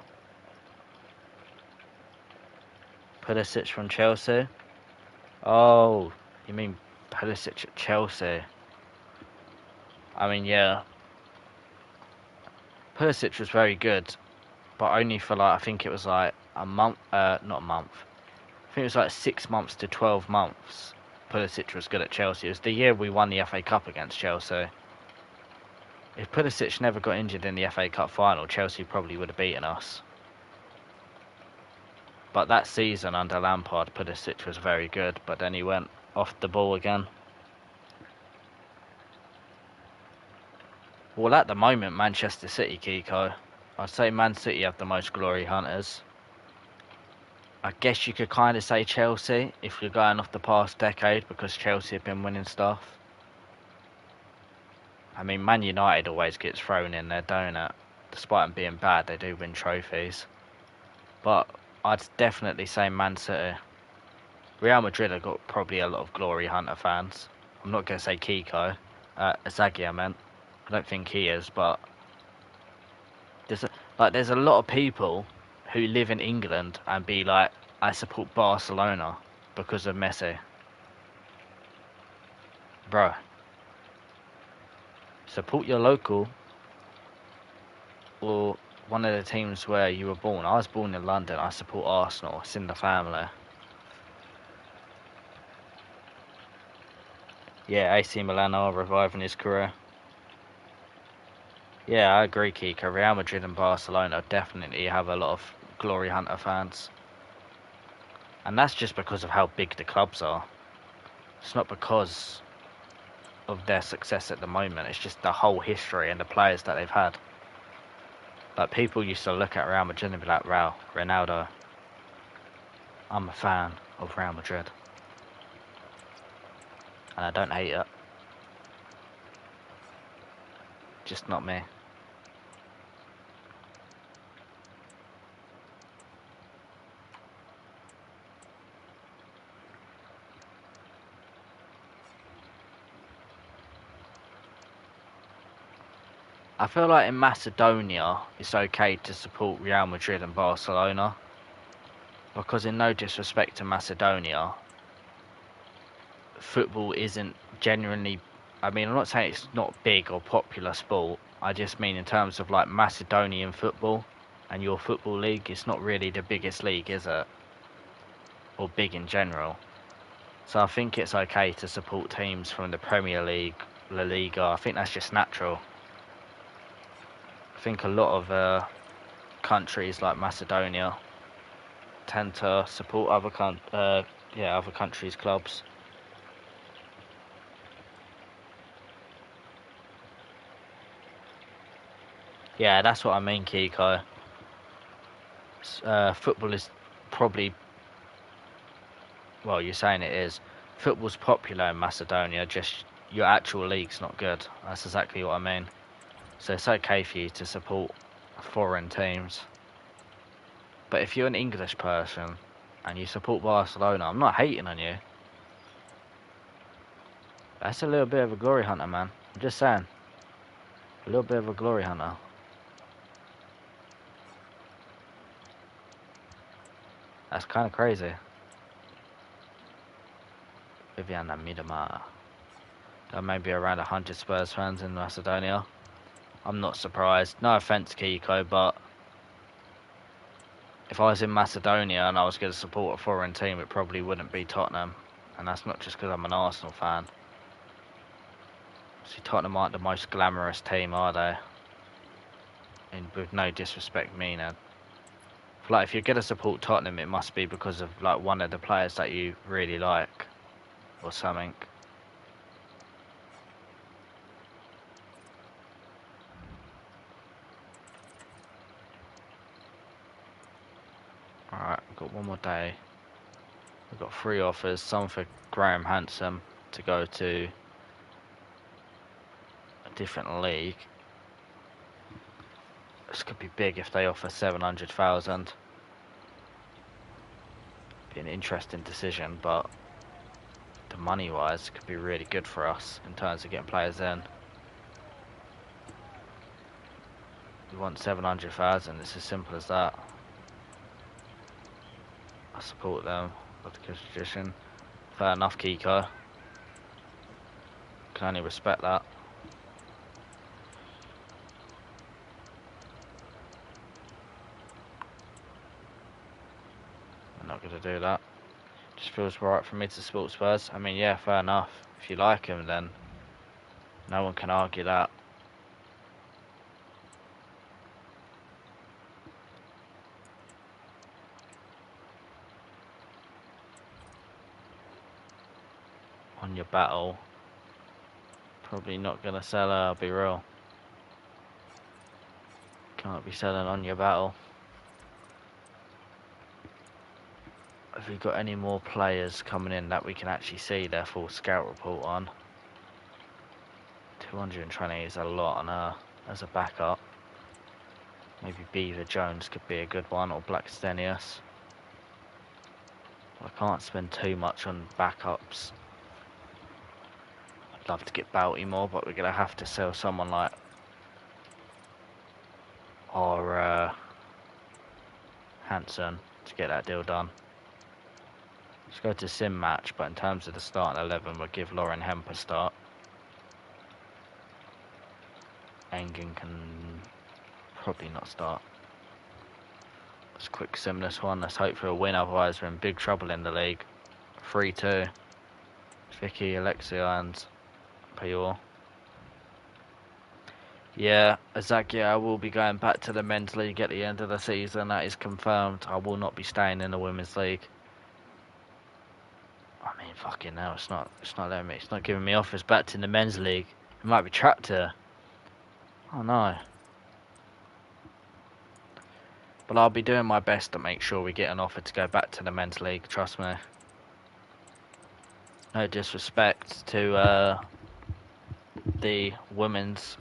Pulisic from Chelsea? Oh, you mean Pulisic at Chelsea? I mean, yeah. Pulisic was very good, but only for like, I think it was like a month, not a month. I think it was like 6 months to 12 months. Pulisic was good at Chelsea. It was the year we won the FA Cup against Chelsea. If Pulisic never got injured in the FA Cup final, Chelsea probably would have beaten us. But that season under Lampard, Pulisic was very good, but then he went off the ball again. Well, at the moment, Manchester City, Kiko. I'd say Man City have the most glory hunters. I guess you could kind of say Chelsea if you're going off the past decade because Chelsea have been winning stuff. I mean, Man United always gets thrown in there, don't it? Despite them being bad, they do win trophies. But I'd definitely say Man City. Real Madrid have got probably a lot of glory hunter fans. I'm not going to say Kiko. Zaggy, I meant. I don't think he is, but there's a lot of people who live in England and be like, I support Barcelona because of Messi. Bro. Support your local or one of the teams where you were born. I was born in London. I support Arsenal. It's in the family. Yeah, AC Milan are reviving his career. Yeah, I agree, Kiko. Real Madrid and Barcelona definitely have a lot of glory hunter fans. And that's just because of how big the clubs are. It's not because of their success at the moment. It's just the whole history and the players that they've had. Like, people used to look at Real Madrid and be like, wow, Ronaldo, I'm a fan. of Real Madrid. And I don't hate it. Just not me. I feel like in Macedonia, it's okay to support Real Madrid and Barcelona. Because in no disrespect to Macedonia, football isn't genuinely... I mean, I'm not saying it's not big or popular sport. I just mean in terms of like Macedonian football and your football league, it's not really the biggest league, is it? Or big in general. So I think it's okay to support teams from the Premier League, La Liga. I think that's just natural. I think a lot of countries like Macedonia tend to support other other countries' clubs. Yeah, that's what I mean, Kiko. Football is probably, well, you're saying it is. Football's popular in Macedonia, just your actual league's not good. That's exactly what I mean. So it's okay for you to support foreign teams. But if you're an English person and you support Barcelona, I'm not hating on you. That's a little bit of a glory hunter, man. I'm just saying. A little bit of a glory hunter. That's kind of crazy. Viviana Miedema. There may be around 100 Spurs fans in Macedonia. I'm not surprised. No offence, Kiko, but if I was in Macedonia and I was going to support a foreign team, it probably wouldn't be Tottenham. And that's not just because I'm an Arsenal fan. See, Tottenham aren't the most glamorous team, are they? And with no disrespect meaning. Like, if you're going to support Tottenham, it must be because of like one of the players that you really like. Or something. Alright, we've got one more day. We've got 3 offers, some for Graham Hanson to go to a different league. This could be big if they offer 700,000. Be an interesting decision, but the money wise could be really good for us in terms of getting players in. We want 700,000, it's as simple as that. I support them, love the tradition. Fair enough, Kiko. Can only respect that. I'm not going to do that. Just feels right for me to support Spurs. I mean, yeah, fair enough. If you like him, then no one can argue that. On your battle, probably not going to sell her, I'll be real. Can't be selling on your battle. Have we got any more players coming in that we can actually see their full scout report on? 220 is a lot on her as a backup. Maybe Beaver Jones could be a good one, or Blackstenius. I can't spend too much on backups. I'd love to get Bouty more, but we're going to have to sell someone like or Hanson to get that deal done. Let's go to sim match, but in terms of the starting 11, we'll give Lauren Hemp a start. Engen can probably not start. Let's quick sim this one. Let's hope for a win, otherwise we're in big trouble in the league. 3-2. Vicky, Alexia and Payor. Yeah, Azakia, I will be going back to the men's league at the end of the season. That is confirmed. I will not be staying in the women's league. I mean, fucking hell, it's not letting me. It's not giving me offers back to the men's league. It might be trapped here. Oh no. But I'll be doing my best to make sure we get an offer to go back to the men's league. Trust me. No disrespect to the women's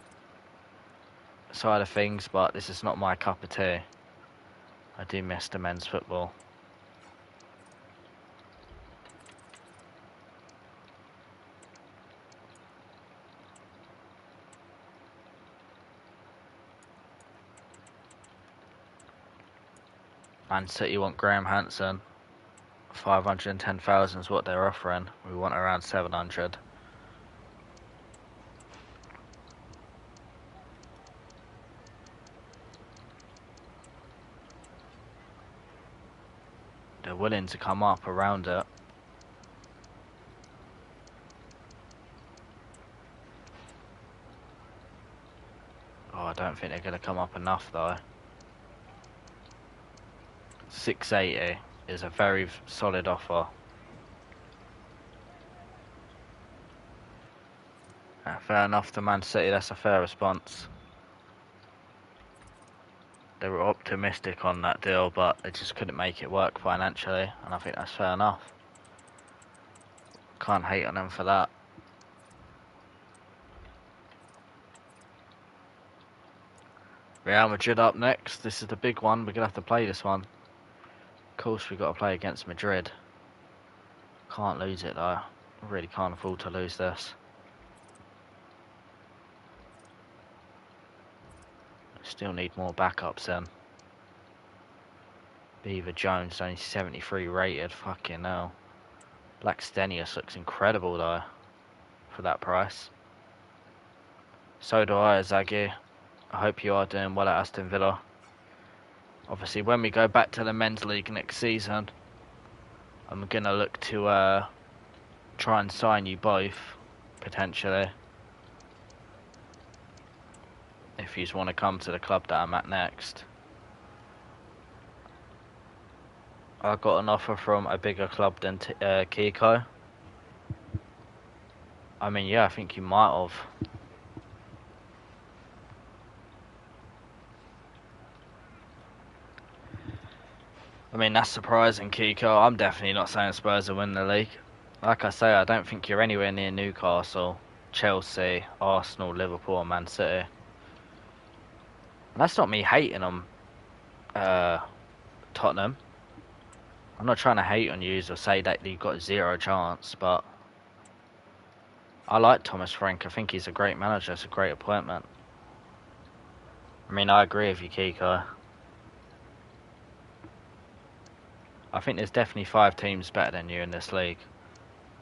side of things, but this is not my cup of tea. I do miss the men's football. Man City want Graham Hansen. 510,000 is what they're offering. We want around 700. They're willing to come up around it. Oh, I don't think they're going to come up enough though. 680 is a very solid offer. Fair enough to Man City, that's a fair response. They were optimistic on that deal, but they just couldn't make it work financially, and I think that's fair enough. Can't hate on them for that. Real Madrid up next. This is the big one. We're going to have to play this one. Of course, we've got to play against Madrid. Can't lose it, though. Really can't afford to lose this. Still need more backups then. Beaver Jones, only 73 rated. Fucking hell. Black Stenius looks incredible, though, for that price. So do I, Zaggy. I hope you are doing well at Aston Villa. Obviously, when we go back to the men's league next season, I'm going to look to try and sign you both, potentially. If you want to come to the club that I'm at next. I got an offer from a bigger club than Kiko. I mean, yeah, I think you might have. I mean, that's surprising, Kiko. I'm definitely not saying Spurs will win the league. Like I say, I don't think you're anywhere near Newcastle, Chelsea, Arsenal, Liverpool, or Man City. And that's not me hating on Tottenham. I'm not trying to hate on you or say that you've got zero chance, but I like Thomas Frank. I think he's a great manager. It's a great appointment. I mean, I agree with you, Kiko. I think there's definitely 5 teams better than you in this league.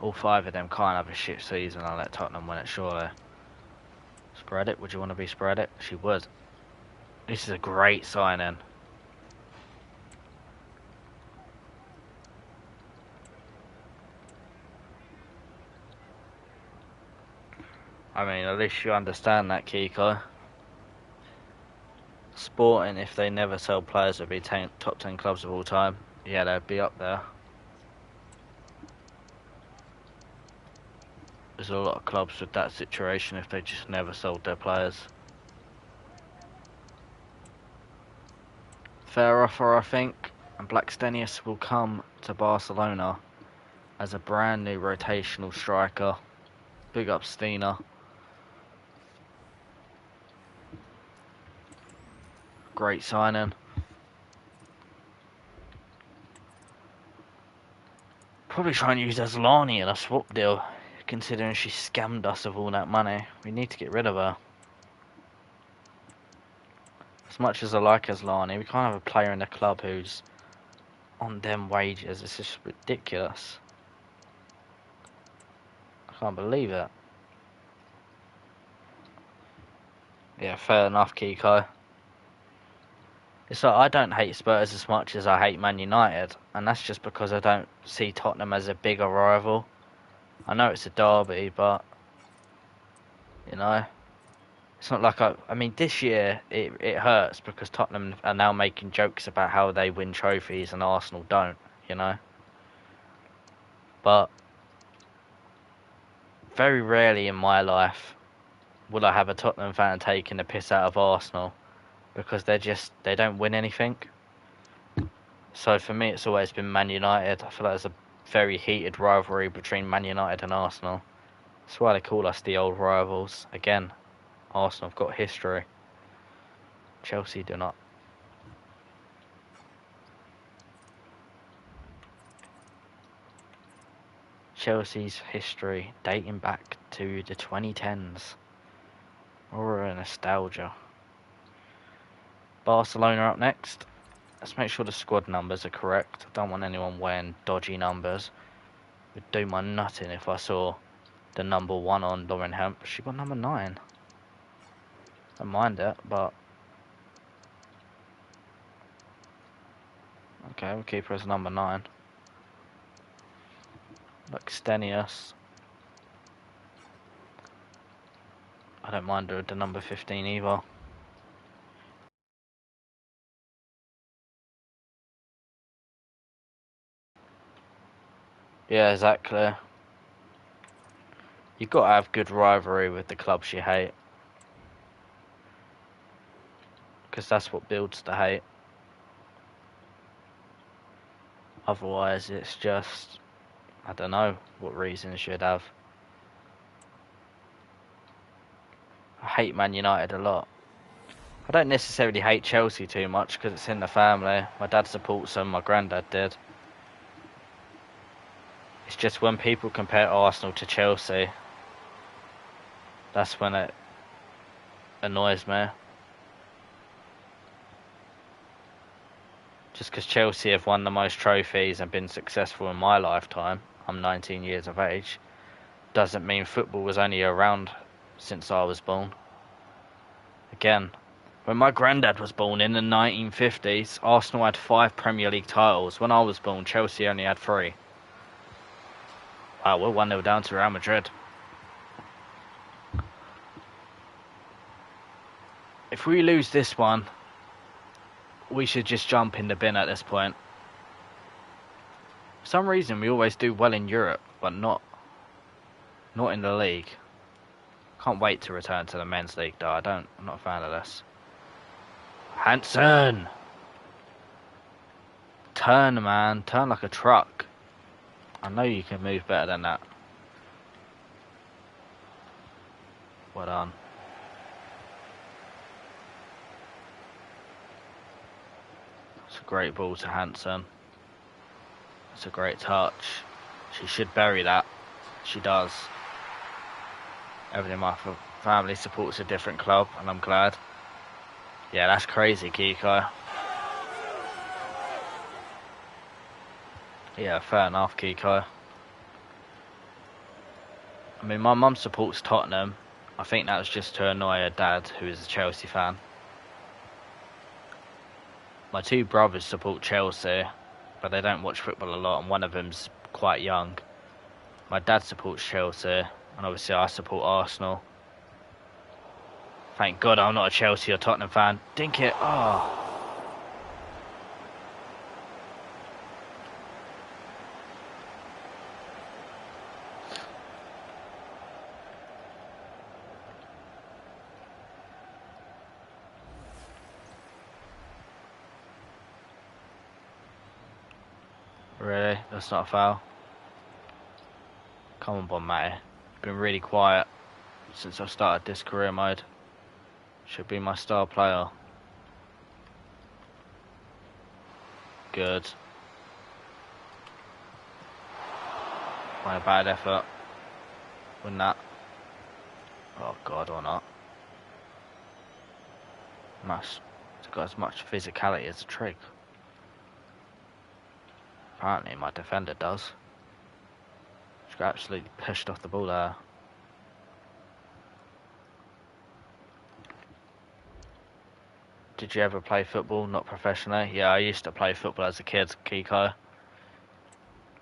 All 5 of them can't have a shit season. I'll let Tottenham win it, surely. Spread it? Would you want to be spread it? She would. This is a great signing. I mean, at least you understand that, Kiko. Sporting, if they never sell players, would be top 10 clubs of all time. Yeah, they'd be up there. There's a lot of clubs with that situation if they just never sold their players. Fair offer, I think. And Black Stenius will come to Barcelona as a brand new rotational striker. Big up Stina. Great signing. Probably try and use Asllani in a swap deal, considering she scammed us of all that money. We need to get rid of her. As much as I like Asllani, we can't have a player in the club who's on them wages. It's just ridiculous. I can't believe it. Yeah, fair enough, Kiko. It's like I don't hate Spurs as much as I hate Man United, and that's just because I don't see Tottenham as a bigger rival. I know it's a derby, but you know, it's not like I mean, this year it hurts because Tottenham are now making jokes about how they win trophies and Arsenal don't. You know, but very rarely in my life will I have a Tottenham fan taking the piss out of Arsenal because they don't win anything. So for me, it's always been Man United. I feel like there's a very heated rivalry between Man United and Arsenal. That's why they call us the old rivals. Again, Arsenal have got history. Chelsea do not. Chelsea's history dating back to the 2010s. Or a nostalgia. Barcelona up next. Let's make sure the squad numbers are correct. I don't want anyone wearing dodgy numbers. It would do my nutting if I saw the number 1 on Lauren Hemp. She got number 9. Don't mind it, but okay, we'll keep her as number 9. Like Stenius. I don't mind her at the number 15 either. Yeah, exactly. You've got to have good rivalry with the clubs you hate. Because that's what builds the hate. Otherwise, it's just, I don't know what reasons you'd have. I hate Man United a lot. I don't necessarily hate Chelsea too much because it's in the family. My dad supports them, my granddad did. It's just when people compare Arsenal to Chelsea, that's when it annoys me. Just because Chelsea have won the most trophies and been successful in my lifetime, I'm 19 years of age, doesn't mean football was only around since I was born. Again, when my granddad was born in the 1950s, Arsenal had 5 Premier League titles. When I was born, Chelsea only had 3. Wow, we're 1-0 down to Real Madrid. If we lose this one, we should just jump in the bin at this point. For some reason, we always do well in Europe, but not in the league. Can't wait to return to the men's league, though. I'm not a fan of this. Hansen! Turn, man. Turn like a truck. I know you can move better than that. Well done. It's a great ball to Hansen. It's a great touch. She should bury that. She does. Everything in my family supports a different club, and I'm glad. Yeah, that's crazy, Kiko. Yeah, fair enough, Kiko. I mean, my mum supports Tottenham. I think that was just to annoy her dad, who is a Chelsea fan. My 2 brothers support Chelsea, but they don't watch football a lot, and one of them's quite young. My dad supports Chelsea, and obviously I support Arsenal. Thank God I'm not a Chelsea or Tottenham fan. Dink it. Oh. Really? That's not a foul? Come on, Bon Matty. Been really quiet since I started this career mode. Should be my star player. Good. My bad effort. Win that. Oh God, or not. It's got as much physicality as a trig. Apparently my defender does. She got absolutely pushed off the ball there. Did you ever play football? Not professionally? Yeah, I used to play football as a kid, Kiko.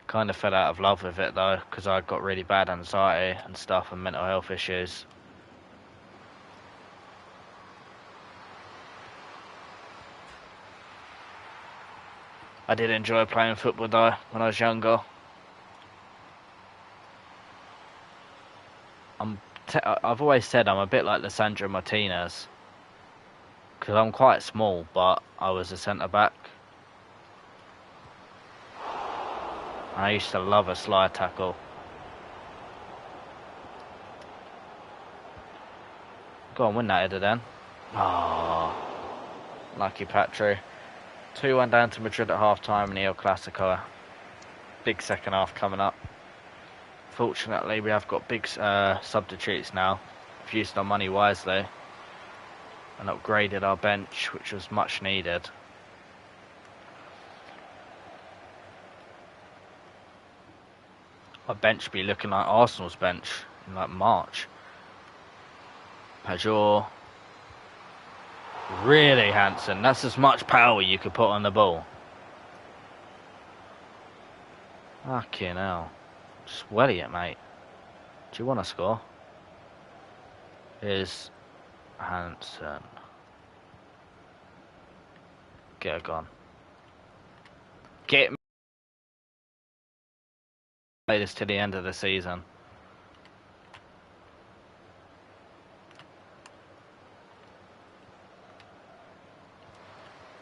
Kind of fell out of love with it though, because I got really bad anxiety and stuff and mental health issues. I did enjoy playing football though when I was younger. I've always said I'm a bit like Lissandro Martinez. Because I'm quite small, but I was a centre-back. I used to love a slide tackle. Go on, win that header then. Oh, lucky Patry. 2-1 down to Madrid at half-time in the El Clasico. Big second half coming up. Fortunately, we have got big substitutes now. We've used our money wisely and upgraded our bench, which was much needed. Our bench be looking like Arsenal's bench in like March. Pajor. Really, Hansen. That's as much power you could put on the ball. Fucking hell. Just welly it, mate. Do you want to score? Here's Hansen. Get her gone. Get me. Play this to the end of the season.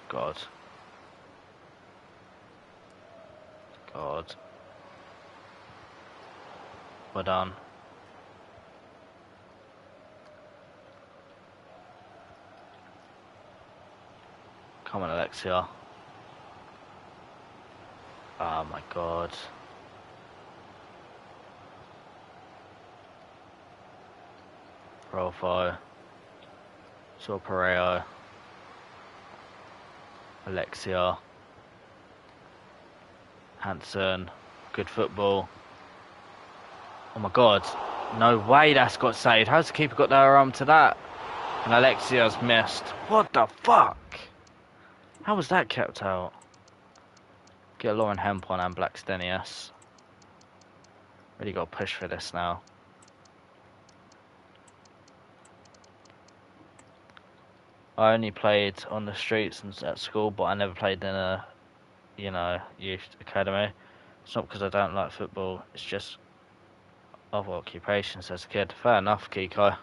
God. God. We're done. Come on, Alexia. Oh my God. Rolfo. Sorpareo. Alexia. Hansen. Good football. Oh my God. No way that's got saved. How's the keeper got their arm to that? And Alexia's missed. What the fuck? How was that kept out? Get Lauren Hemp on and Blackstenius. Really got to push for this now. I only played on the streets and at school, but I never played in a, youth academy. It's not because I don't like football, it's just other occupations as a kid. Fair enough, Kiko.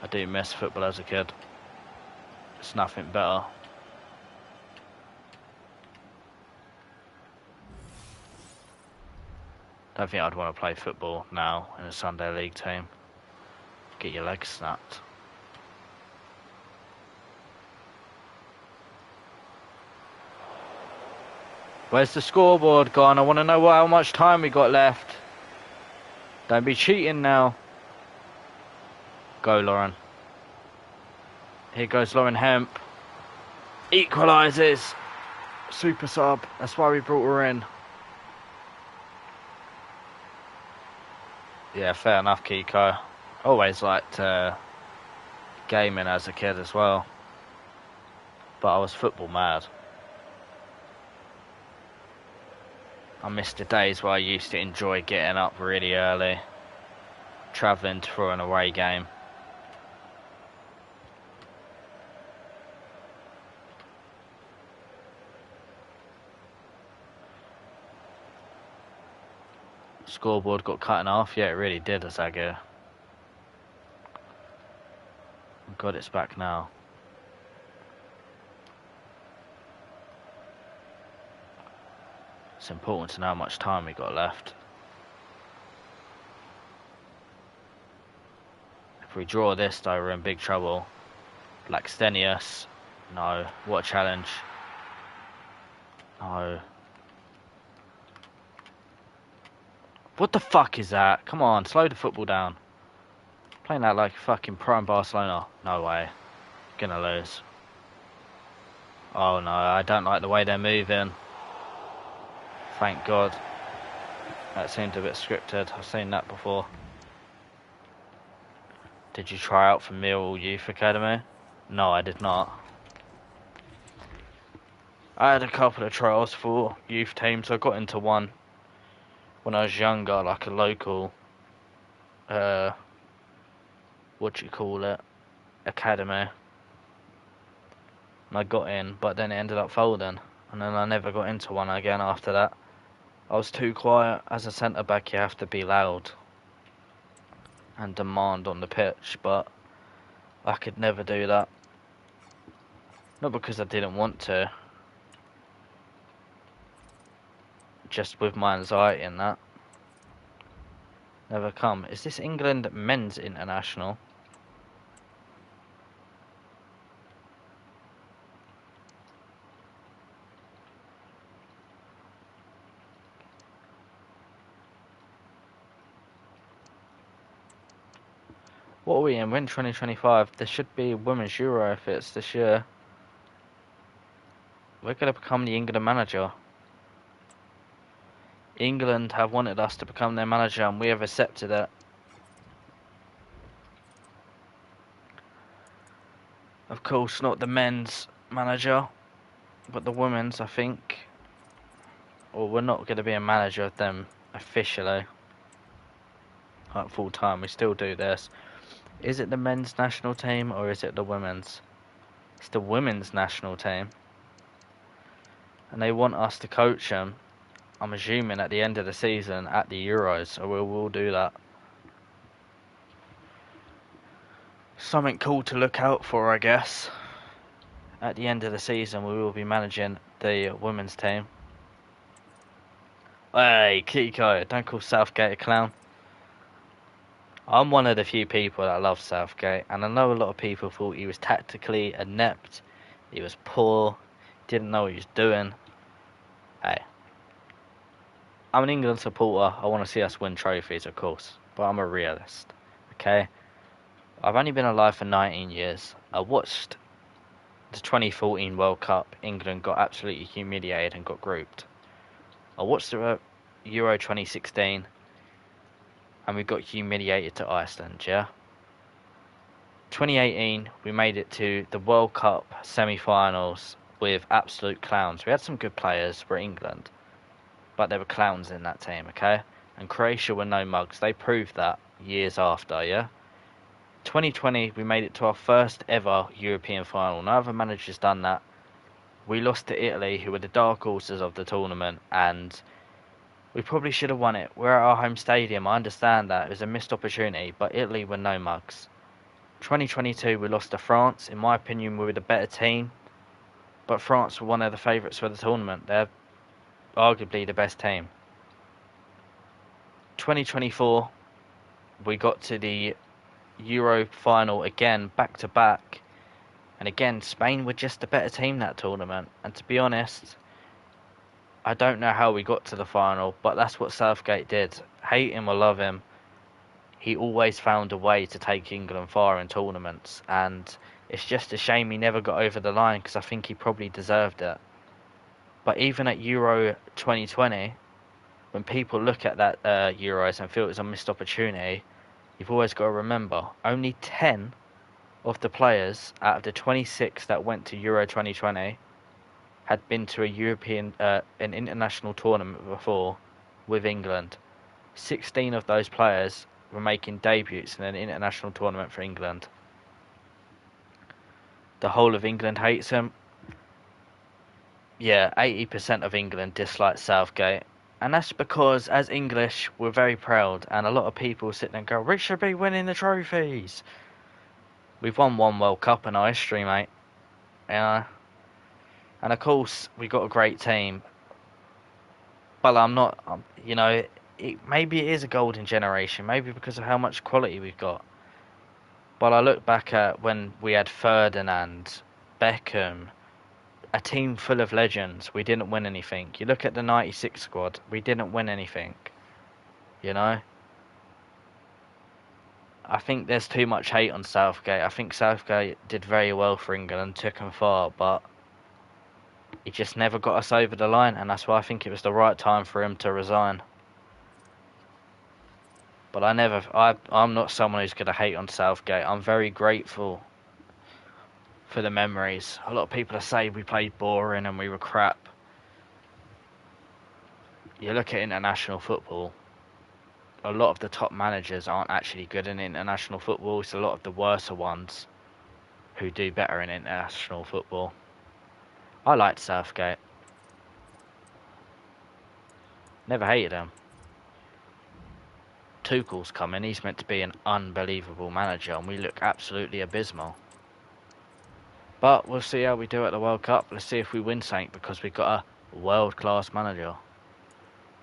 I do miss football as a kid. It's nothing better. Don't think I'd want to play football now in a Sunday league team. Get your legs snapped. Where's the scoreboard gone? I want to know how much time we got left. Don't be cheating now. Go, Lauren. Here goes Lauren Hemp. Equalises. Super sub. That's why we brought her in. Yeah, fair enough, Kiko. Always liked gaming as a kid as well. But I was football mad. I missed the days where I used to enjoy getting up really early, travelling for an away game. Scoreboard got cut in half. Yeah, it really did, Azaga. God, it's back now. It's important to know how much time we got left. If we draw this, though, we're in big trouble. Blackstenius. No. What a challenge. No. What the fuck is that? Come on, slow the football down. Playing that like fucking prime Barcelona. No way. Gonna lose. Oh no, I don't like the way they're moving. Thank God. That seemed a bit scripted. I've seen that before. Did you try out for Millwall Youth Academy? No, I did not. I had a couple of trials for youth teams. I got into one when I was younger, like a local, academy. And I got in, but then it ended up folding. And then I never got into one again after that. I was too quiet. As a centre-back, you have to be loud. and demand on the pitch, but I could never do that. Not because I didn't want to, just with my anxiety and that. Never come. Is this England men's international? What are we in? We're in 2025. There should be a Women's Euro if it's this year. We're going to become the England manager. England have wanted us to become their manager and we have accepted it. Of course, not the men's manager, but the women's, I think. Or we're not going to be a manager of them officially. Like full time, we still do this. Is it the men's national team or is it the women's? It's the women's national team. And they want us to coach them, I'm assuming, at the end of the season at the Euros, so we will do that. Something cool to look out for, I guess. At the end of the season, we will be managing the women's team. Hey, Kiko, don't call Southgate a clown. I'm one of the few people that love Southgate, and I know a lot of people thought he was tactically inept, he was poor, didn't know what he was doing. Hey, I'm an England supporter, I want to see us win trophies, of course, but I'm a realist, okay? I've only been alive for 19 years. I watched the 2014 World Cup, England got absolutely humiliated and got grouped. I watched the Euro 2016, and we got humiliated to Iceland, yeah? 2018, we made it to the World Cup semi-finals with absolute clowns. We had some good players for England, but there were clowns in that team, okay? And Croatia were no mugs. They proved that years after, yeah? 2020, we made it to our first ever European final. No other manager's done that. We lost to Italy, who were the dark horses of the tournament, and we probably should have won it. We're at our home stadium, I understand that. It was a missed opportunity, but Italy were no mugs. 2022, we lost to France. In my opinion, we were the better team, but France were one of the favourites for the tournament. They're arguably the best team. 2024, we got to the Euro final again, back to back, and again, Spain were just a better team that tournament. And to be honest, I don't know how we got to the final, but that's what Southgate did. Hate him or love him, he always found a way to take England far in tournaments, and it's just a shame he never got over the line because I think he probably deserved it. But even at Euro 2020, when people look at that Euros and feel it was a missed opportunity, you've always got to remember only 10 of the players out of the 26 that went to Euro 2020 had been to a European, an international tournament before with England. 16 of those players were making debuts in an international tournament for England. The whole of England hates him. Yeah, 80% of England dislike Southgate. And that's because, as English, we're very proud. And a lot of people sit there and go, we should be winning the trophies. We've won one World Cup in our history, mate. Yeah. And of course, we got a great team. But I'm not, you know, maybe it is a golden generation. Maybe because of how much quality we've got. But I look back at when we had Ferdinand, Beckham, a team full of legends. We didn't win anything. You look at the 96 squad. We didn't win anything. You know? I think there's too much hate on Southgate. I think Southgate did very well for England and took them far, but he just never got us over the line, and that's why I think it was the right time for him to resign. But I'm not someone who's going to hate on Southgate. I'm very grateful for the memories. A lot of people say we played boring and we were crap. You look at international football, a lot of the top managers aren't actually good in international football. It's a lot of the worser ones who do better in international football. I liked Southgate. Never hated him. Tuchel's coming. He's meant to be an unbelievable manager, and we look absolutely abysmal. But we'll see how we do at the World Cup. Let's see if we win something, because we've got a world-class manager.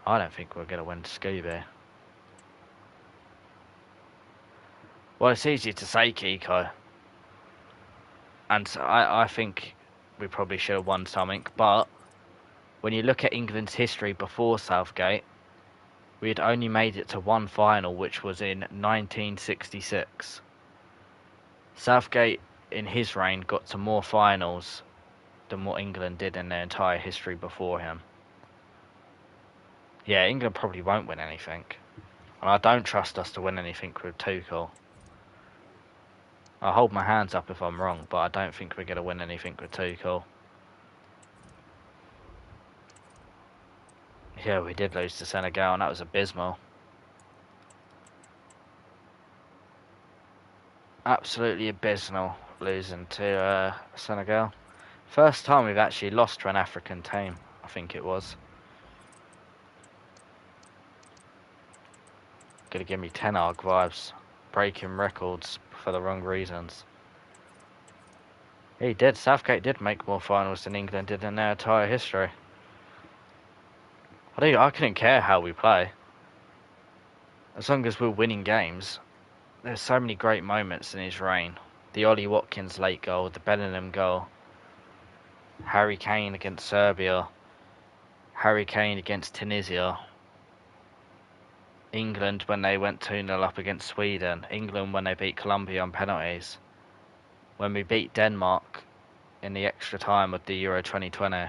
I don't think we're going to win Scooby. Well, it's easy to say, Kiko. And I think we probably should have won something. But when you look at England's history before Southgate, we had only made it to one final, which was in 1966. Southgate, in his reign, got to more finals than what England did in their entire history before him. Yeah, England probably won't win anything. And I don't trust us to win anything with Tuchel. I'll hold my hands up if I'm wrong, but I don't think we're going to win anything with Tuchel. Yeah, we did lose to Senegal, and that was abysmal. Absolutely abysmal losing to Senegal. First time we've actually lost to an African team, I think it was. Gonna give me Ten Hag vibes. Breaking records for the wrong reasons. He did. Southgate did make more finals than England did in their entire history. I couldn't care how we play. As long as we're winning games. There's so many great moments in his reign. The Ollie Watkins late goal, the Bellingham goal. Harry Kane against Serbia. Harry Kane against Tunisia. England when they went 2-0 up against Sweden. England when they beat Colombia on penalties. When we beat Denmark in the extra time of the Euro 2020.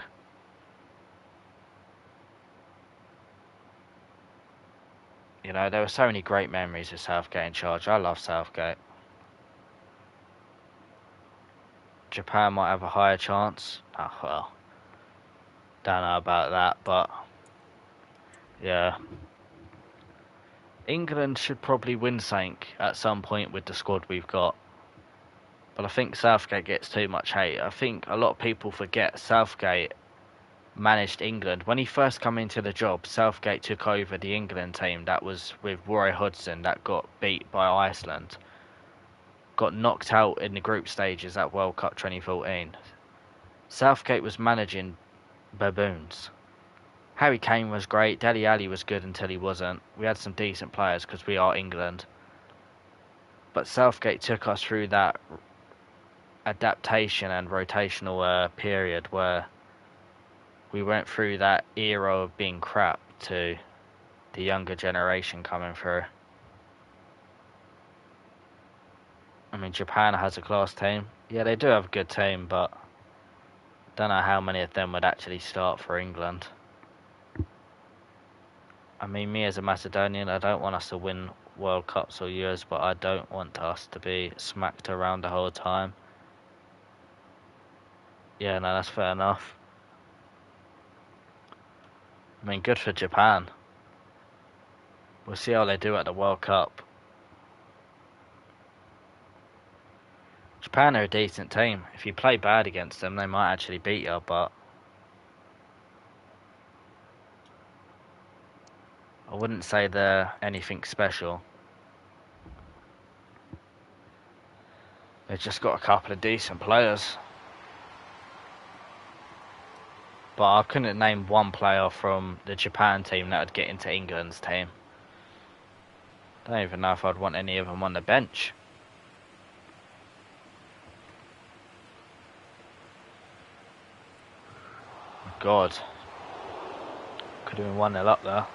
You know, there were so many great memories of Southgate in charge. I love Southgate. Japan might have a higher chance. Oh, well, don't know about that, but yeah. England should probably win something at some point with the squad we've got. But I think Southgate gets too much hate. I think a lot of people forget Southgate managed England. When he first came into the job, Southgate took over the England team that was with Roy Hodgson that got beat by Iceland. Got knocked out in the group stages at World Cup 2014. Southgate was managing baboons. Harry Kane was great. Dele Alli was good until he wasn't. We had some decent players because we are England. But Southgate took us through that adaptation and rotational period where we went through that era of being crap to the younger generation coming through. I mean, Japan has a class team. Yeah, they do have a good team, but don't know how many of them would actually start for England. I mean, me as a Macedonian, I don't want us to win World Cups or Euros, but I don't want us to be smacked around the whole time. Yeah, no, that's fair enough. I mean, good for Japan. We'll see how they do at the World Cup. Japan are a decent team. If you play bad against them, they might actually beat you, but I wouldn't say they're anything special. They've just got a couple of decent players. But I couldn't name one player from the Japan team that would get into England's team. I don't even know if I'd want any of them on the bench. God. Could have been 1-0 up there.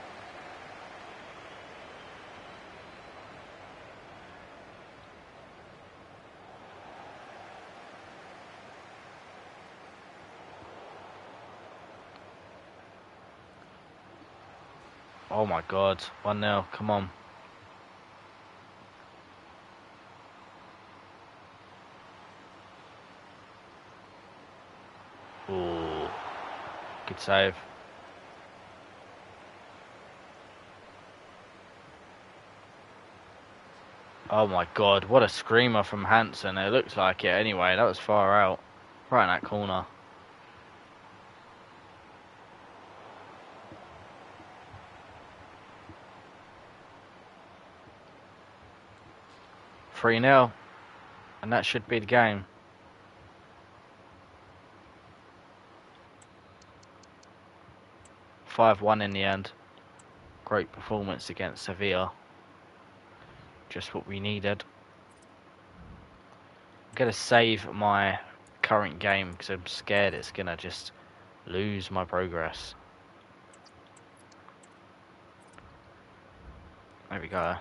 Oh my God. 1-0. Come on. Ooh. Good save. Oh my God, what a screamer from Hansen. It looked like it anyway. That was far out. Right in that corner. 3-0. And that should be the game. "5-1 in the end. Great performance against Sevilla. Just what we needed. I'm going to save my current game because I'm scared it's going to just lose my progress. There we go.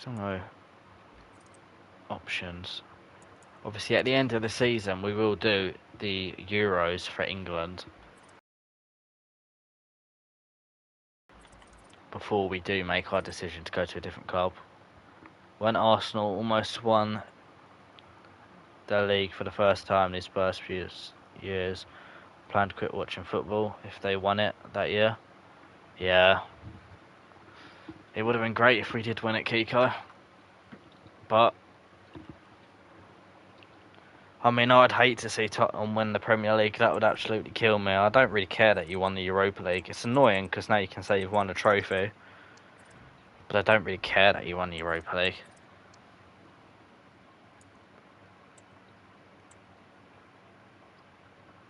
So, options. Obviously, at the end of the season, we will do the Euros for England before we do make our decision to go to a different club. When Arsenal almost won the league for the first time these first few years, plan to quit watching football if they won it that year. Yeah. It would have been great if we did win it, Kiko. But I mean, I'd hate to see Tottenham win the Premier League. That would absolutely kill me. I don't really care that you won the Europa League. It's annoying because now you can say you've won a trophy. But I don't really care that you won the Europa League.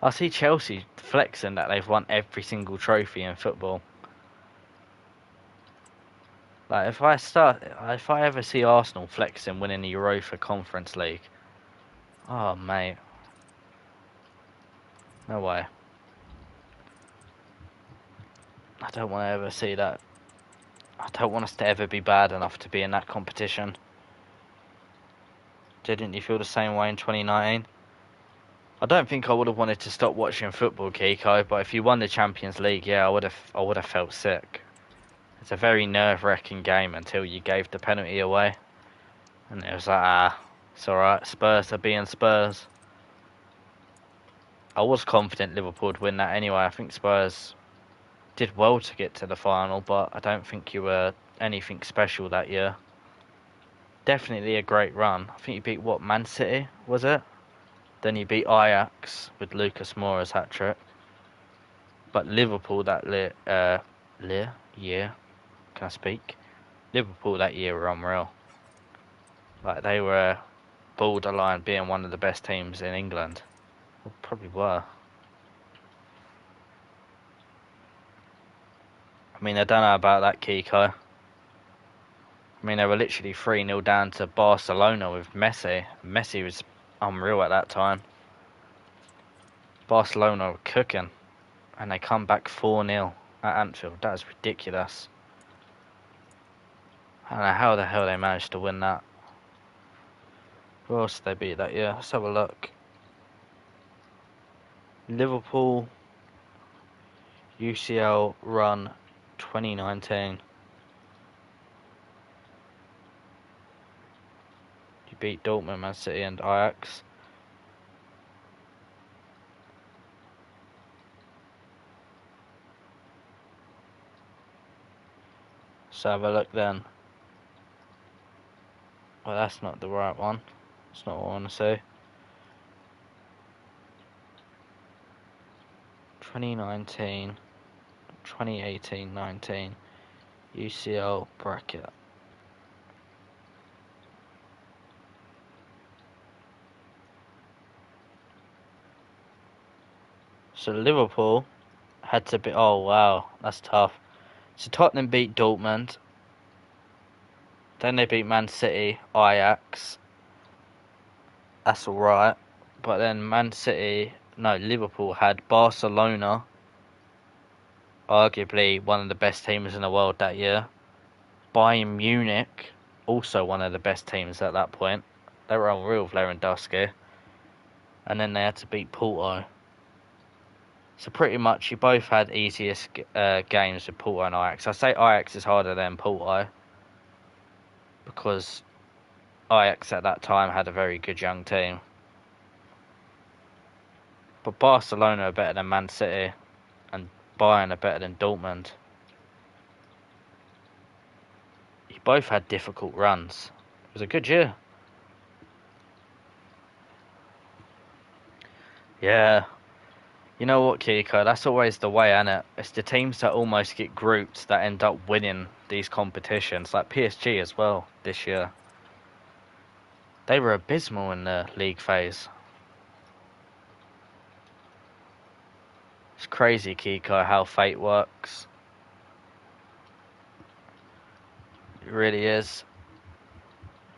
I see Chelsea flexing that they've won every single trophy in football. Like, if I ever see Arsenal flexing winning the Europa Conference League, oh mate, no way. I don't want to ever see that. I don't want us to ever be bad enough to be in that competition. Didn't you feel the same way in 2019? I don't think I would have wanted to stop watching football, Kiko, but if you won the Champions League, yeah, I would have felt sick. It's a very nerve-wracking game until you gave the penalty away. And it was like, it's alright, Spurs are being Spurs. I was confident Liverpool would win that anyway. I think Spurs did well to get to the final, but I don't think you were anything special that year. Definitely a great run. I think you beat, what, Man City, was it? Then you beat Ajax with Lucas Moura's hat-trick. But Liverpool that year, can I speak? Liverpool that year were unreal. Like, they were borderline being one of the best teams in England. Well, probably were. I mean, I don't know about that, Kiko. I mean, they were literally 3-0 down to Barcelona with Messi. Messi was unreal at that time. Barcelona were cooking. And they come back 4-0 at Anfield. That is ridiculous. I don't know how the hell they managed to win that. Who else did they beat that year? Let's have a look. Liverpool UCL run 2019. You beat Dortmund, Man City and Ajax. Let's have a look then. Well, that's not the right one. That's not what I want to say. 2019, 2018-19 UCL bracket. So Liverpool had to be. Oh wow, that's tough. So Tottenham beat Dortmund. Then they beat Man City, Ajax. That's alright. But then Liverpool had Barcelona, arguably one of the best teams in the world that year. Bayern Munich, also one of the best teams at that point. They were unreal with Lewandowski. And then they had to beat Porto. So pretty much you both had easiest games with Porto and Ajax. I say Ajax is harder than Porto because Ajax at that time had a very good young team. But Barcelona are better than Man City and Bayern are better than Dortmund. You both had difficult runs. It was a good year. Yeah. You know what, Kiko? That's always the way, isn't it? It's the teams that almost get grouped that end up winning these competitions, like PSG as well this year. They were abysmal in the league phase. It's crazy, Kiko, how fate works. It really is.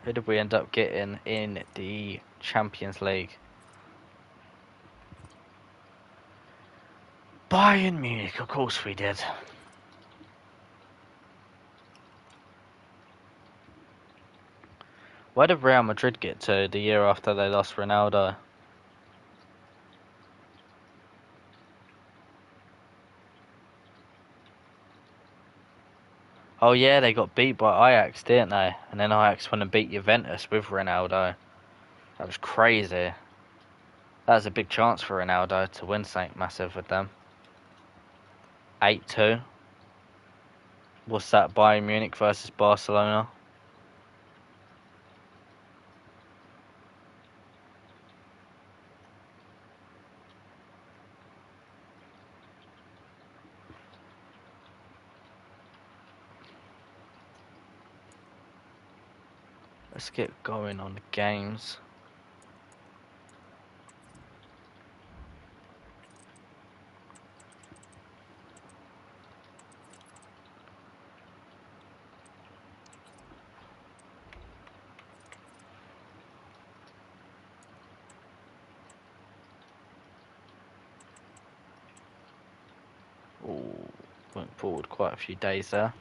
Who did we end up getting in the Champions League? Bayern Munich, of course we did. Where did Real Madrid get to the year after they lost Ronaldo? Oh yeah, they got beat by Ajax, didn't they? And then Ajax went and beat Juventus with Ronaldo. That was crazy. That was a big chance for Ronaldo to win something massive with them. 8-2. What's that, Bayern Munich versus Barcelona? Let's get going on the games. Ooh, went forward quite a few days there.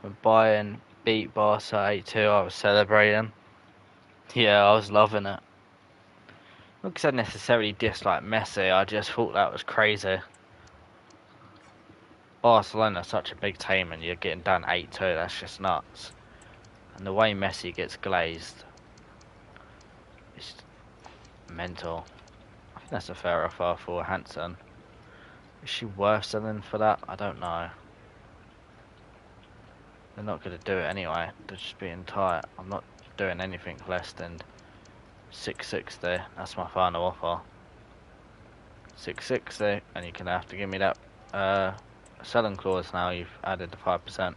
When Bayern beat Barca 8-2, I was celebrating. Yeah, I was loving it. Not because I necessarily disliked Messi, I just thought that was crazy. Barcelona's such a big team and you're getting done 8-2, that's just nuts. And the way Messi gets glazed, it's mental. I think that's a fair offer for Hansen. Is she worth selling for that? I don't know. They're not going to do it anyway. They're just being tight. I'm not doing anything less than 660. That's my final offer. 660, and you're going to have to give me that selling clause now. You've added the 5%.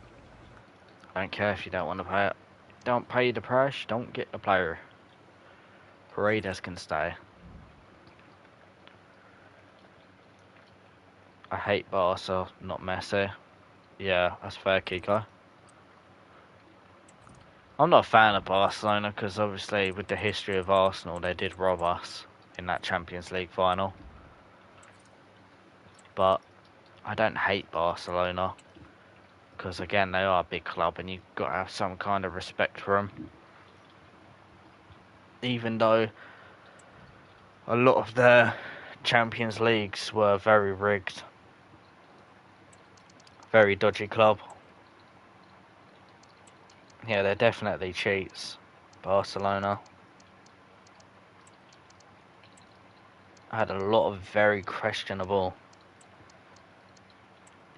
I don't care if you don't want to pay it. Don't pay the price, you don't get the player. Paredes can stay. I hate Barca, not Messi. Yeah, that's fair, Kiko. I'm not a fan of Barcelona because obviously with the history of Arsenal, they did rob us in that Champions League final. But I don't hate Barcelona because again, they are a big club and you've got to have some kind of respect for them. Even though a lot of their Champions Leagues were very rigged. Very dodgy club. Yeah, they're definitely cheats. Barcelona. I had a lot of very questionable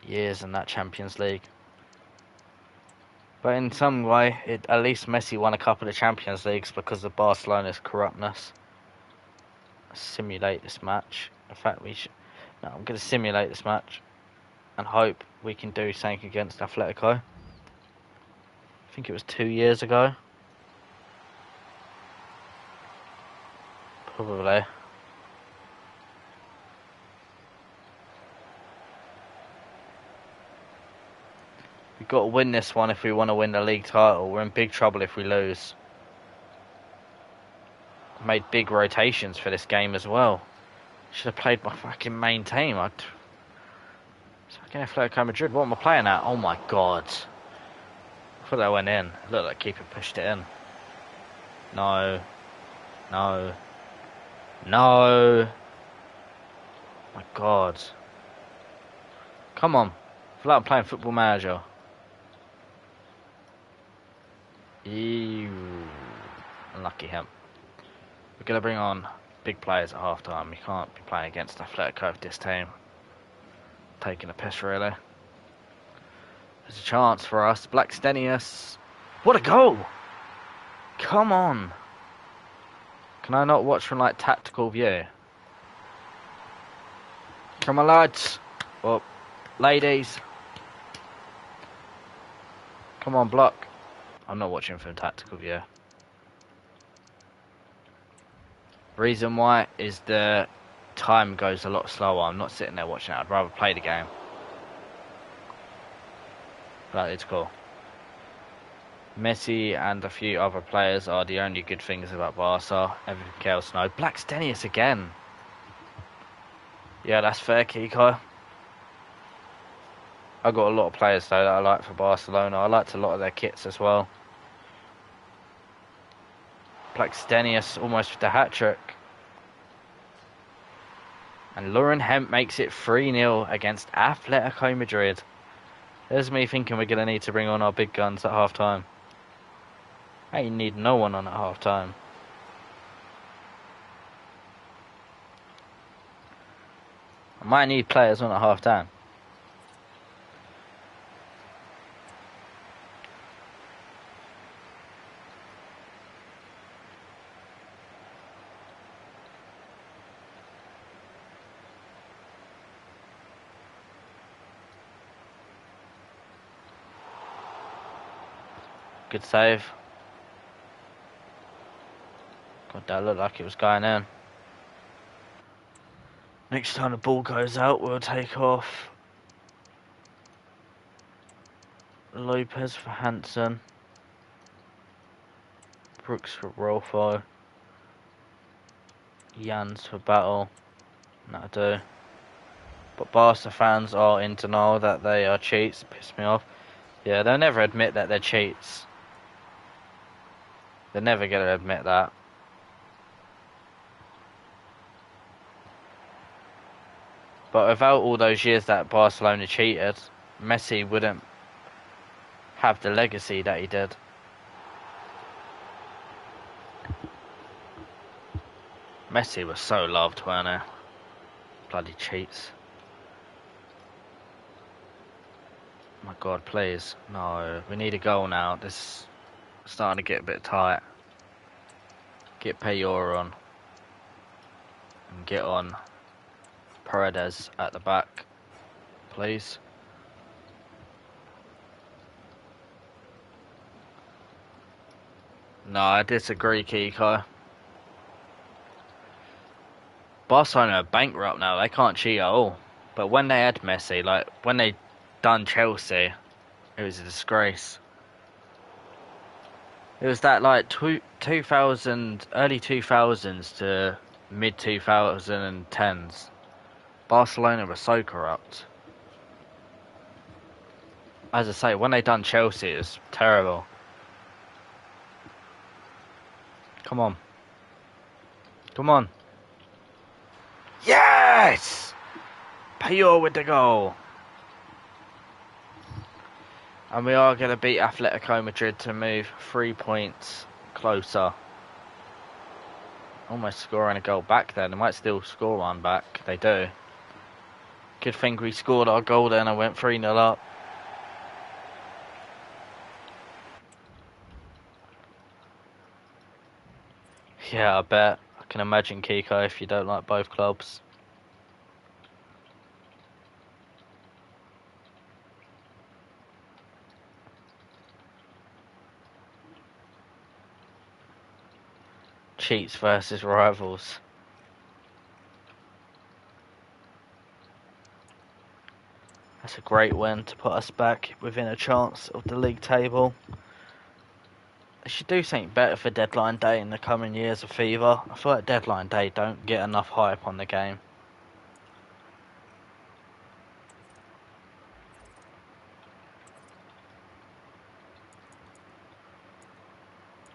years in that Champions League. But in some way, at least Messi won a couple of Champions Leagues because of Barcelona's corruptness. Simulate this match. In fact, no, I'm going to simulate this match and hope we can do something against Atletico. I think it was 2 years ago. Probably. We've got to win this one if we want to win the league title. We're in big trouble if we lose. I made big rotations for this game as well. Should have played my fucking main team. Fucking Atletico Madrid. What am I playing at? Oh my god. I thought that went in. It looked like keeper pushed it in. No. No. No. My god. Come on. I feel like I'm playing Football Manager. Ew. Unlucky him. We're going to bring on big players at half time. You can't be playing against Atletico with this team. Taking a piss, really. There's a chance for us. Blackstenius. What a goal! Come on. Can I not watch from, like, tactical view? Come on, lads. Well, ladies. Come on, block. I'm not watching from tactical view. Reason why is the time goes a lot slower. I'm not sitting there watching it. I'd rather play the game. But it's cool. Messi and a few other players are the only good things about Barca. Everything else, no. Black Stenius again. Yeah, that's fair, Kiko. I got a lot of players though that I like for Barcelona. I liked a lot of their kits as well. Black Stenius almost with the hat-trick. And Lauren Hemp makes it 3-0 against Atletico Madrid. There's me thinking we're going to need to bring on our big guns at half-time. I ain't need no one on at half-time. I might need players on at half-time. Good save. God, that looked like it was going in. Next time the ball goes out, we'll take off Lopez for Hansen. Brooks for Rolfo. Jans for Battle. That'll do. But Barca fans are in denial that they are cheats. Piss me off. Yeah, they'll never admit that they're cheats. They're never going to admit that. But without all those years that Barcelona cheated, Messi wouldn't have the legacy that he did. Messi was so loved, weren't he? Bloody cheats. My God, please. No, we need a goal now. This is starting to get a bit tight. Get Payor on. And get on Paredes at the back, please. No, I disagree, Kiko. Barcelona are bankrupt now. They can't cheat at all. But when they had Messi, like when they done Chelsea, it was a disgrace. It was that like 2000, early 2000s to mid 2010s. Barcelona were so corrupt. As I say, when they done Chelsea, it was terrible. Come on. Come on. Yes! Payor with the goal. And we are going to beat Atletico Madrid to move 3 points closer. Almost scoring a goal back then. They might still score one back. They do. Good thing we scored our goal then and went 3-0 up. Yeah, I bet. I can imagine, Kiko, if you don't like both clubs. Cheats versus rivals. That's a great win to put us back within a chance of the league table. They should do something better for deadline day in the coming years of FIFA. I feel like deadline day don't get enough hype on the game.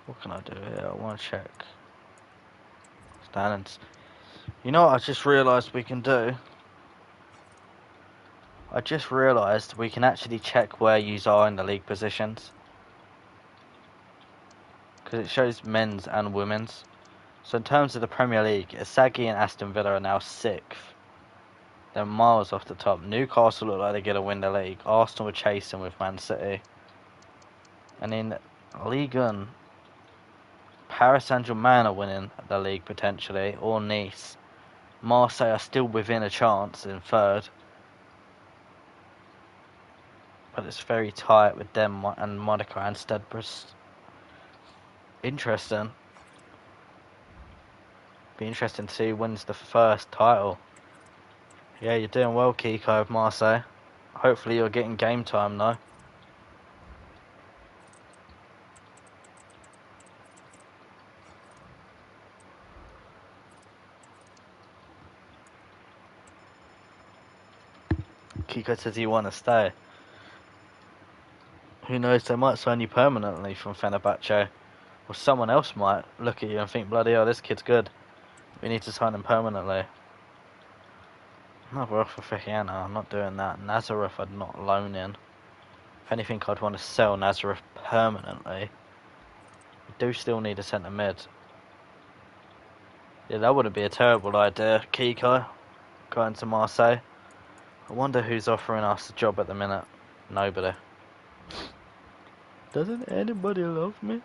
What can I do here? I want to check standings. You know what I just realised we can do? I just realised we can actually check where you are in the league positions. Because it shows men's and women's. So in terms of the Premier League, Asagi and Aston Villa are now 6th. They're miles off the top. Newcastle look like they're going to win the league. Arsenal are chasing with Man City. And in Ligue 1, Paris Saint-Germain are winning the league potentially, or Nice. Marseille are still within a chance in third. But it's very tight with them and Monaco and Stade Brest. Interesting. Be interesting to see who wins the first title. Yeah, you're doing well, Kiko of Marseille. Hopefully you're getting game time though. Kiko says he want to stay. Who knows, they might sign you permanently from Fenerbahce. Or someone else might look at you and think, bloody hell, this kid's good. We need to sign him permanently. Another offer for Hiena, I'm not doing that. Nazareth I'd not loan in. If anything, I'd want to sell Nazareth permanently. We do still need a centre mid. Yeah, that wouldn't be a terrible idea. Kiko going to Marseille. I wonder who's offering us a job at the minute. Nobody. Doesn't anybody love me?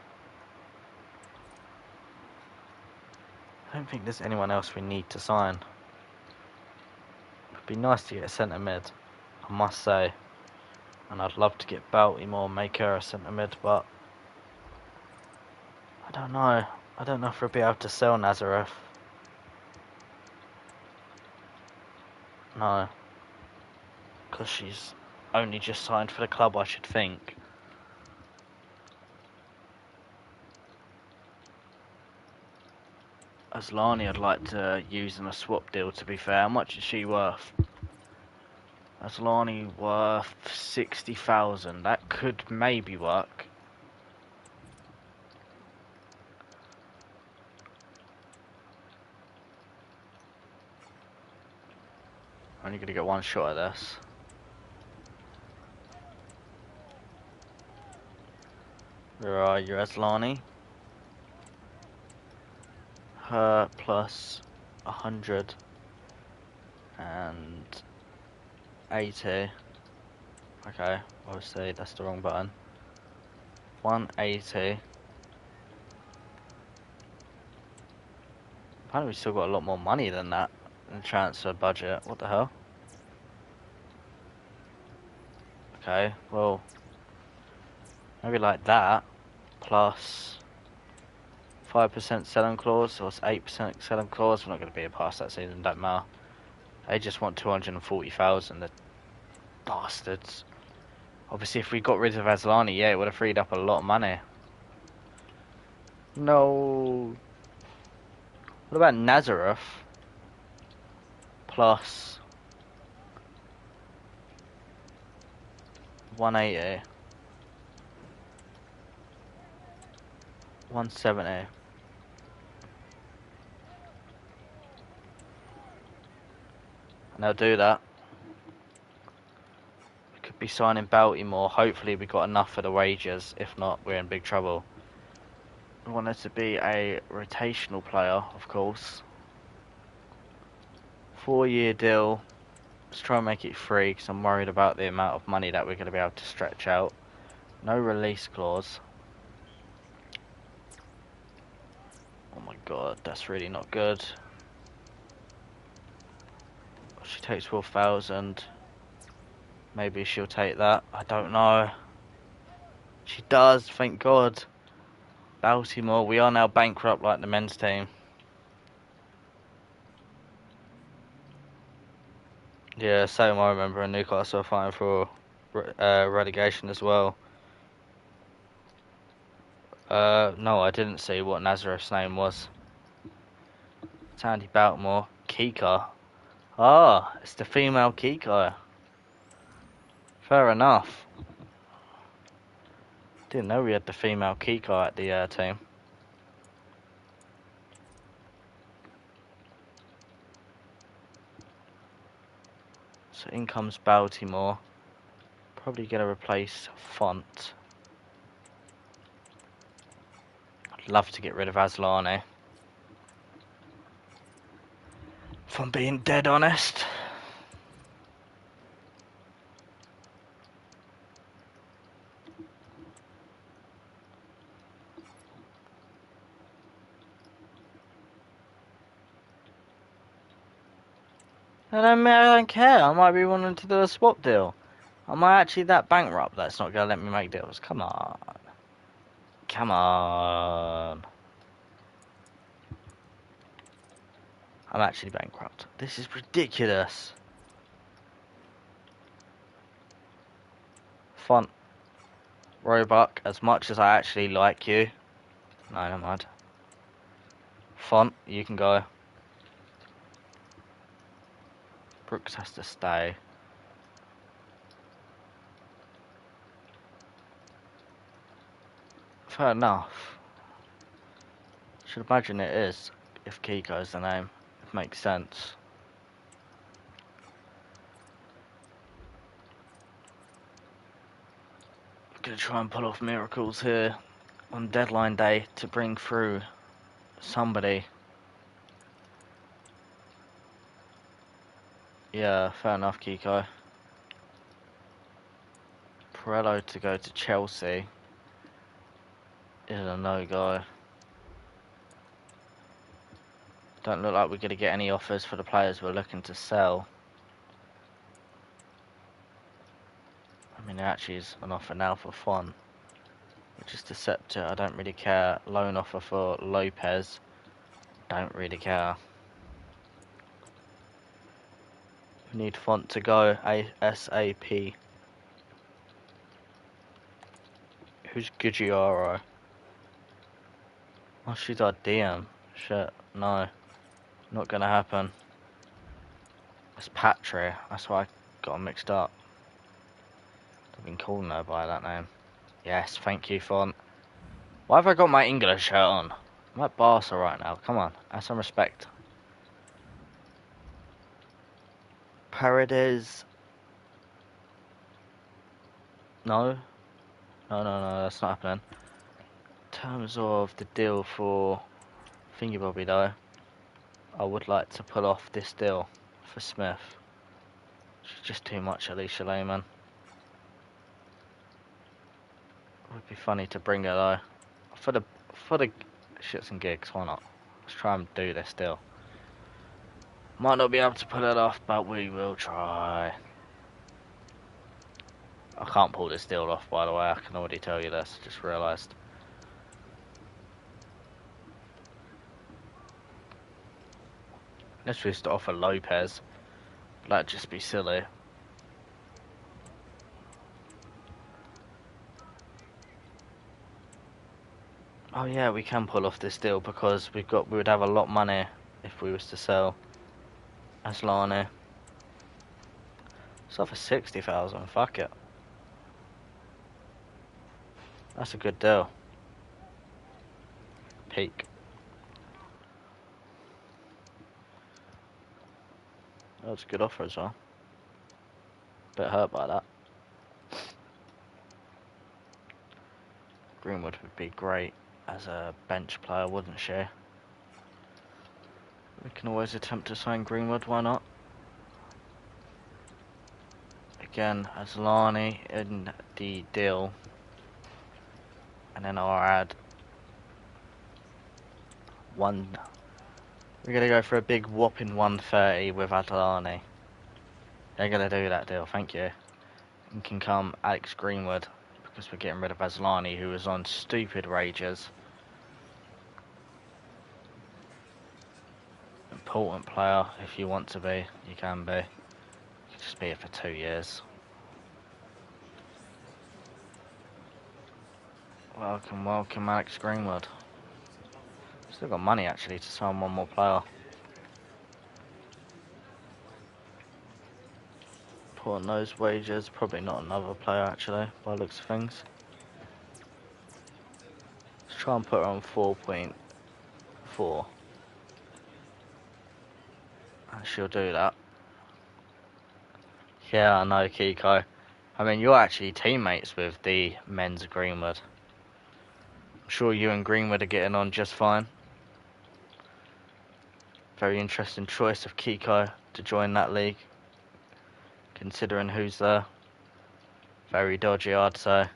I don't think there's anyone else we need to sign. It'd be nice to get a centre mid, I must say. And I'd love to get Baltimore and make her a centre mid, but I don't know. I don't know if we'll be able to sell Nazareth. No. Because she's only just signed for the club, I should think. Aslani I'd like to use in a swap deal, to be fair. How much is she worth? Aslani worth 60,000. That could maybe work. Only gonna get one shot at this. Where are you, Aslani? Her plus 180. Okay, obviously that's the wrong button. 180. Apparently we still got a lot more money than that in the transfer budget. What the hell? Okay, well, maybe like that, plus 5% selling clause, or 8% selling clause. We're not going to be a past that season, don't matter. They just want 240,000, the bastards. Obviously, if we got rid of Aslani, yeah, it would have freed up a lot of money. No. What about Nazareth? Plus 180. 170. And they'll do that. We could be signing Baltimore. Hopefully we got enough for the wages. If not, we're in big trouble. We want it to be a rotational player, of course. 4-year deal. Let's try and make it free because I'm worried about the amount of money that we're going to be able to stretch out. No release clause. Oh my god, that's really not good. She takes 12,000. Maybe she'll take that. I don't know. She does, thank god. Baltimore, we are now bankrupt like the men's team. Yeah, same. I remember in Newcastle fighting for relegation as well. No, I didn't see what Nazareth's name was. Sandy Baltimore. Kika. Ah, it's the female Kika. Fair enough. Didn't know we had the female Kika at the team. So in comes Baltimore. Probably going to replace Font. I'd love to get rid of Aslani. If I'm being dead honest. I don't care. I might be wanting to do a swap deal. Am I actually that bankrupt that's not going to let me make deals? Come on. Come on. I'm actually bankrupt. This is ridiculous. Font. Roebuck, as much as I actually like you. No, never mind. Font, you can go. Brooks has to stay. Fair enough. Should imagine it is, if Kiko's the name. It makes sense. Gonna try and pull off miracles here on deadline day to bring through somebody. Yeah, fair enough, Kiko. Pirello to go to Chelsea is a no-go. Don't look like we're going to get any offers for the players we're looking to sell. I mean, there actually is an offer now for Fon, which is Deceptor. I don't really care. Loan offer for Lopez. Don't really care. We need Font to go ASAP. Who's Gugiaro? Oh, she's our DM. Shit, no. Not gonna happen. It's Patry. That's why I got them mixed up. I've been called now by that name. Yes, thank you, Font. Why have I got my English shirt on? I'm at Barca right now. Come on, have some respect. Paredes. No. No, that's not happening. In terms of the deal for Thingy Bobby, though, I would like to pull off this deal for Smith. She's just too much, Alicia Lehman. It would be funny to bring her though. For the shits and gigs, why not? Let's try and do this deal. Might not be able to pull it off, but we will try. I can't pull this deal off, by the way. I can already tell you this. Just realised. Let's just offer Lopez. That'd just be silly. Oh yeah, we can pull off this deal because we would have a lot of money if we was to sell Aslani. Sell for 60,000. Fuck it. That's a good deal. Peak. That was a good offer as well. Bit hurt by that. Greenwood would be great as a bench player, wouldn't she? We can always attempt to sign Greenwood, why not? Again, Aslani in the deal. And then I'll add one. We're going to go for a big whopping 130 with Aslani. They're going to do that deal, thank you. And can come Alex Greenwood because we're getting rid of Aslani, who was on stupid wages. Important player, if you want to be, you can be. You can just be here for 2 years. Welcome, Alex Greenwood. Still got money actually to sign one more player. Put on those wages, probably not another player actually, by the looks of things. Let's try and put her on 4.4. And she'll do that. Yeah, I know, Kiko. I mean, you're actually teammates with the men's Greenwood. I'm sure you and Greenwood are getting on just fine. Very interesting choice of Kiko to join that league, considering who's there. Very dodgy, I'd say.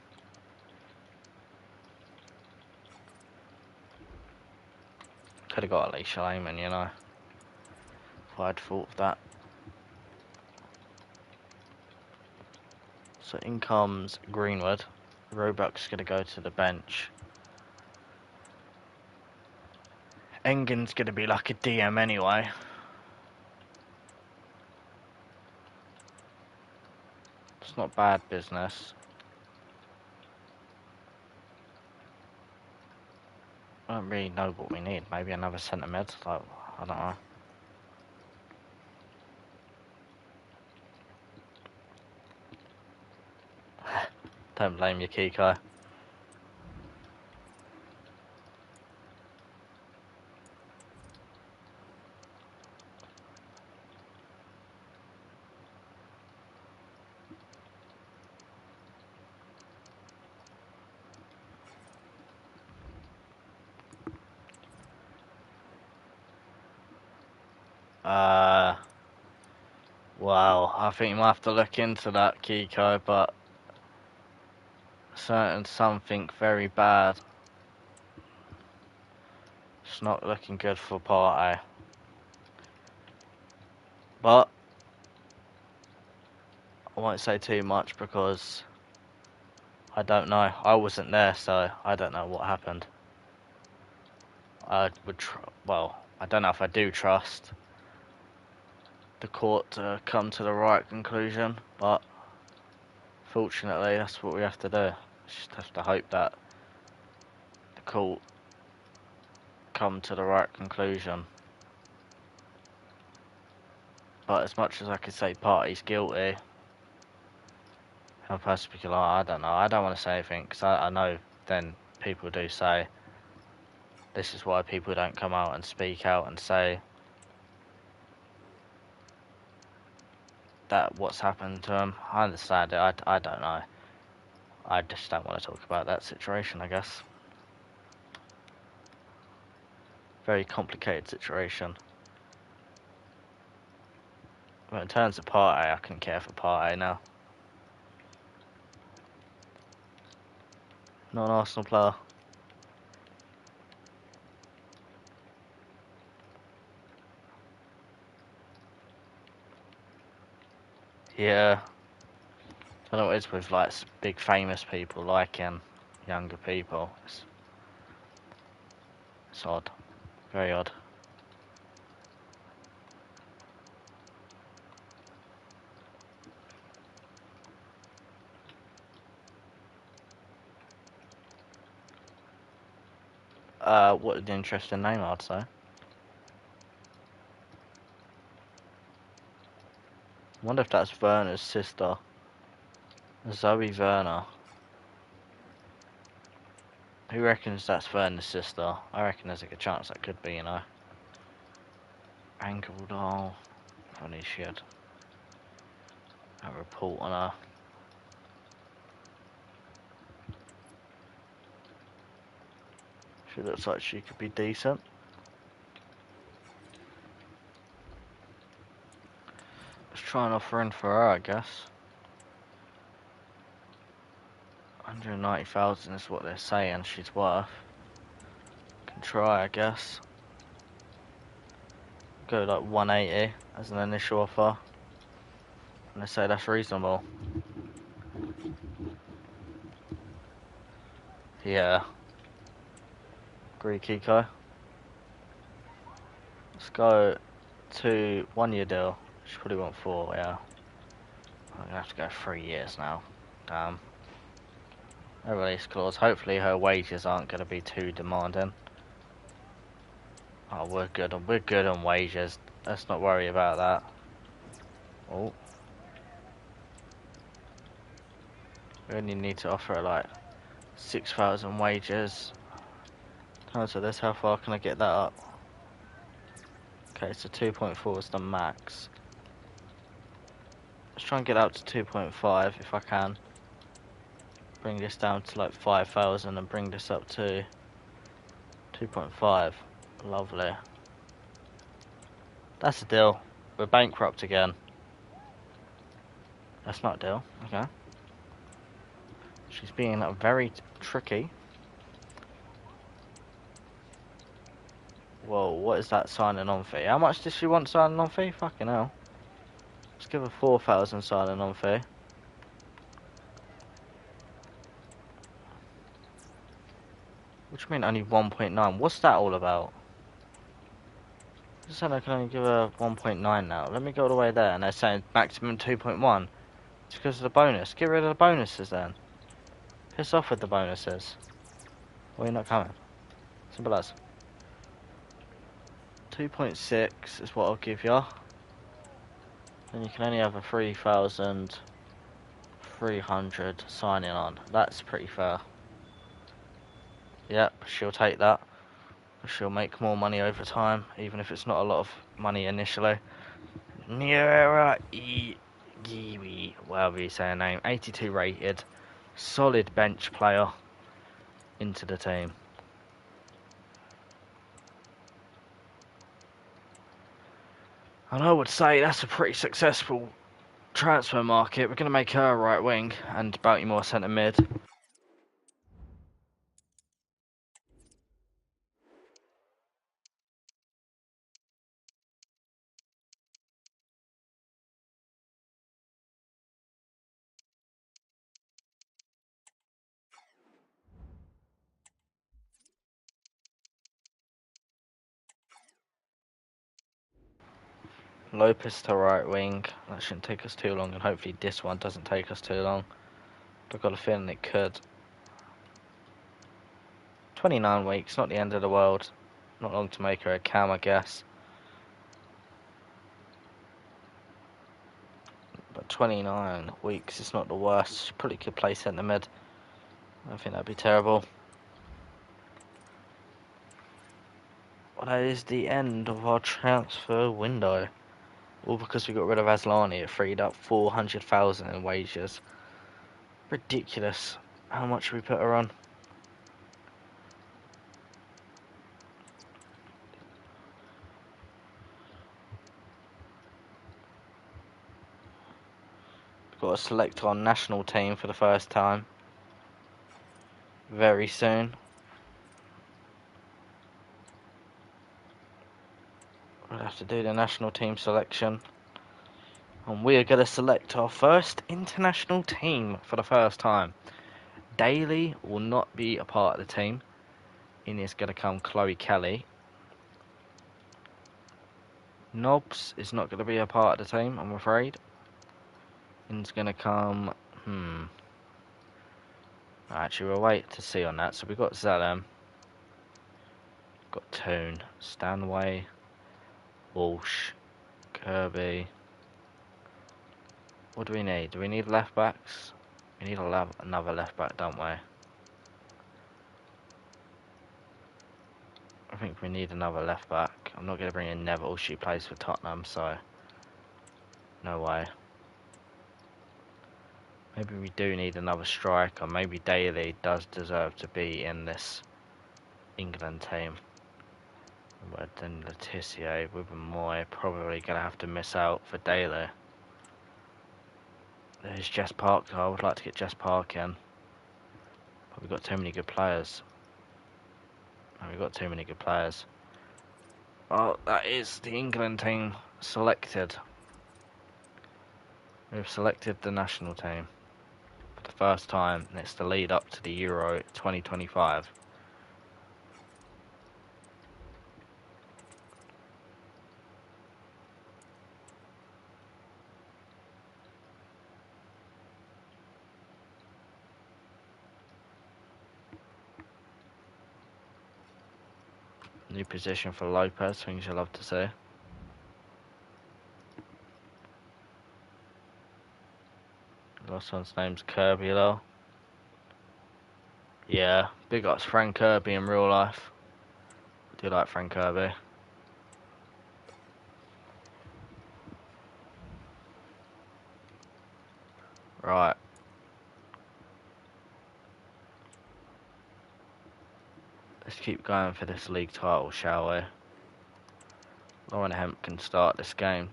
Could have got Alicia Lehman, you know. If I'd thought of that. So in comes Greenwood. Roebuck's going to go to the bench. Engen's going to be like a DM anyway. It's not bad business. I don't really know what we need. Maybe another centre mid. Like, I don't know. Don't blame you, Kiko. Well, I think you might have to look into that, Kiko, but something very bad. It's not looking good for Partey. But I won't say too much because I don't know. I wasn't there, so I don't know what happened. I would well, I don't know if I do trust the court to come to the right conclusion, but fortunately that's what we have to do. Just have to hope that the court come to the right conclusion. But as much as I could say Partey's guilty, if I speak like, I don't know. I don't want to say anything because I know then people do say this is why people don't come out and speak out and say that what's happened to him. I understand it. I don't know. I just don't want to talk about that situation, I guess. Very complicated situation. But in terms of Partey, I couldn't care for Partey now. Not an Arsenal player. Yeah. I don't know what it is with like big famous people liking younger people. It's odd. Very odd. What an interesting name, I'd say. I wonder if that's Werner's sister. Zoe Werner. Who reckons that's Werner's sister? I reckon there's like a chance that could be, you know. Ankle doll. Funny shit. A report on her. She looks like she could be decent. Let's try and offer in for her, I guess. 190,000 is what they're saying she's worth. Can try, I guess. Go like 180 as an initial offer. And they say that's reasonable. Yeah. Agree, Kiko. Let's go to 1 year deal. She probably want 4, yeah. I'm gonna have to go 3 years now. Damn. No release clause. Hopefully her wages aren't gonna be too demanding. Oh, we're good on wages. Let's not worry about that. Oh. We only need to offer her like 6,000 wages. So this, how far can I get that up? Okay, so 2.4 is the max. Let's try and get up to 2.5 if I can. Bring this down to like 5,000 and bring this up to 2.5. Lovely. That's a deal. We're bankrupt again. That's not a deal. Okay. She's being very tricky. Whoa, what is that signing on fee? How much does she want signing on fee? Fucking hell. Let's give her 4,000 signing on fee. do you mean only 1.9? What's that all about? They're saying I can only give a 1.9 now. Let me go all the way there, and they're saying maximum 2.1. It's because of the bonus. Get rid of the bonuses then. Piss off with the bonuses. Or you're not coming. Simple as. 2.6 is what I'll give you. Then you can only have a 3,300 signing on. That's pretty fair. Yep, she'll take that. She'll make more money over time, even if it's not a lot of money initially. Whatever you say her name. 82 rated. Solid bench player into the team. And I would say that's a pretty successful transfer market. We're going to make her right wing and Baltimore centre mid. Lopez to right wing. That shouldn't take us too long, and hopefully this one doesn't take us too long. I've got a feeling it could. 29 weeks, not the end of the world. Not long to make her a cam, I guess. But 29 weeks is not the worst. She probably could play centre mid. I don't think that'd be terrible. Well, that is the end of our transfer window. All because we got rid of Aslani. It freed up 400,000 in wages. Ridiculous. How much we put her on? Got to select our national team for the first time. Very soon. We'll have to do the national team selection. And we are going to select our first international team for the first time. Daly will not be a part of the team. In is going to come Chloe Kelly. Nobbs is not going to be a part of the team, I'm afraid. In's going to come... Actually, we'll wait to see on that. So we've got Zalem. Got Toon. Stanway. Walsh. Kirby. What do we need? Do we need left backs? We need another left back, don't we? I think we need another left back. I'm not going to bring in Neville. She plays for Tottenham, so no way. Maybe we do need another striker. Maybe Daly does deserve to be in this England team. But then Letitia with Moy probably going to have to miss out for Daly. There's Jess Park. I would like to get Jess Park in. But we've got too many good players. We've got too many good players. Well, that is the England team selected. We've selected the national team for the first time, and it's the lead up to the Euro 2025. New position for Lopez, things you'll love to see. Last one's name's Kirby though. Yeah, big ups Frank Kirby in real life. I do like Frank Kirby. Right. Let's keep going for this league title, shall we? Lauren Hemp can start this game.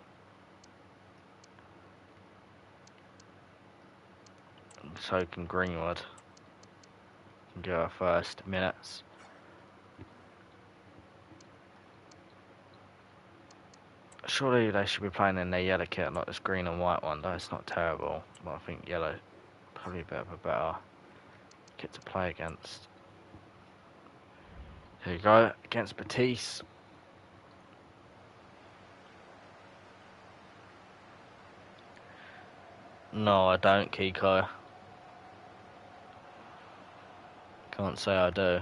So can Greenwood. Can get our first minutes. Surely they should be playing in their yellow kit, not this green and white one. Though it's not terrible, but I think yellow probably a bit of a better kit to play against. Here you go, against Batiste. No, I don't, Kiko. Can't say I do.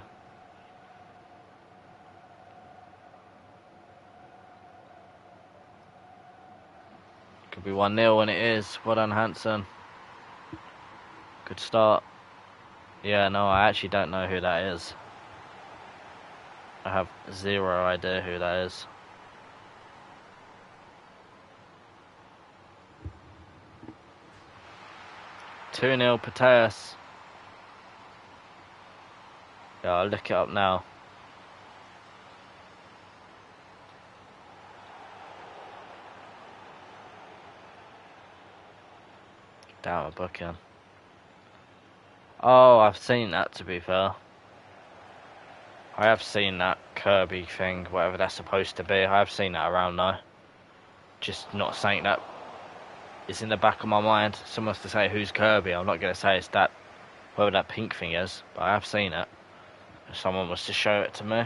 Could be 1-0 and it is. Well done, Hansen. Good start. Yeah, no, I actually don't know who that is. I have zero idea who that is. Two 0 Pateas. Yeah, I'll look it up now. Damn, a booking. Oh, I've seen that, to be fair. I have seen that Kirby thing, whatever that's supposed to be. I have seen that around though. Just not saying that is in the back of my mind. Someone's to say who's Kirby. I'm not going to say it's that, whoever that pink thing is, but I have seen it. If someone was to show it to me.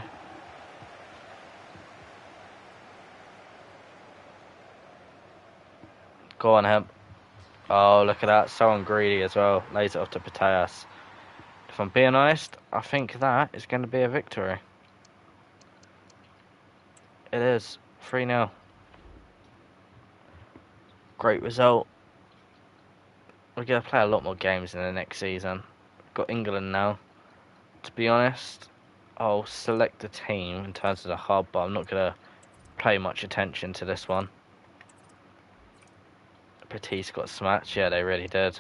Go on, Hemp. Oh, look at that. So greedy as well. Lays it off to Pateas. If I'm being honest, I think that is going to be a victory. It is. 3-0. Great result. We're going to play a lot more games in the next season. Got England now. To be honest, I'll select a team in terms of the hub, but I'm not going to pay much attention to this one. Batiste got smacked. Yeah, they really did.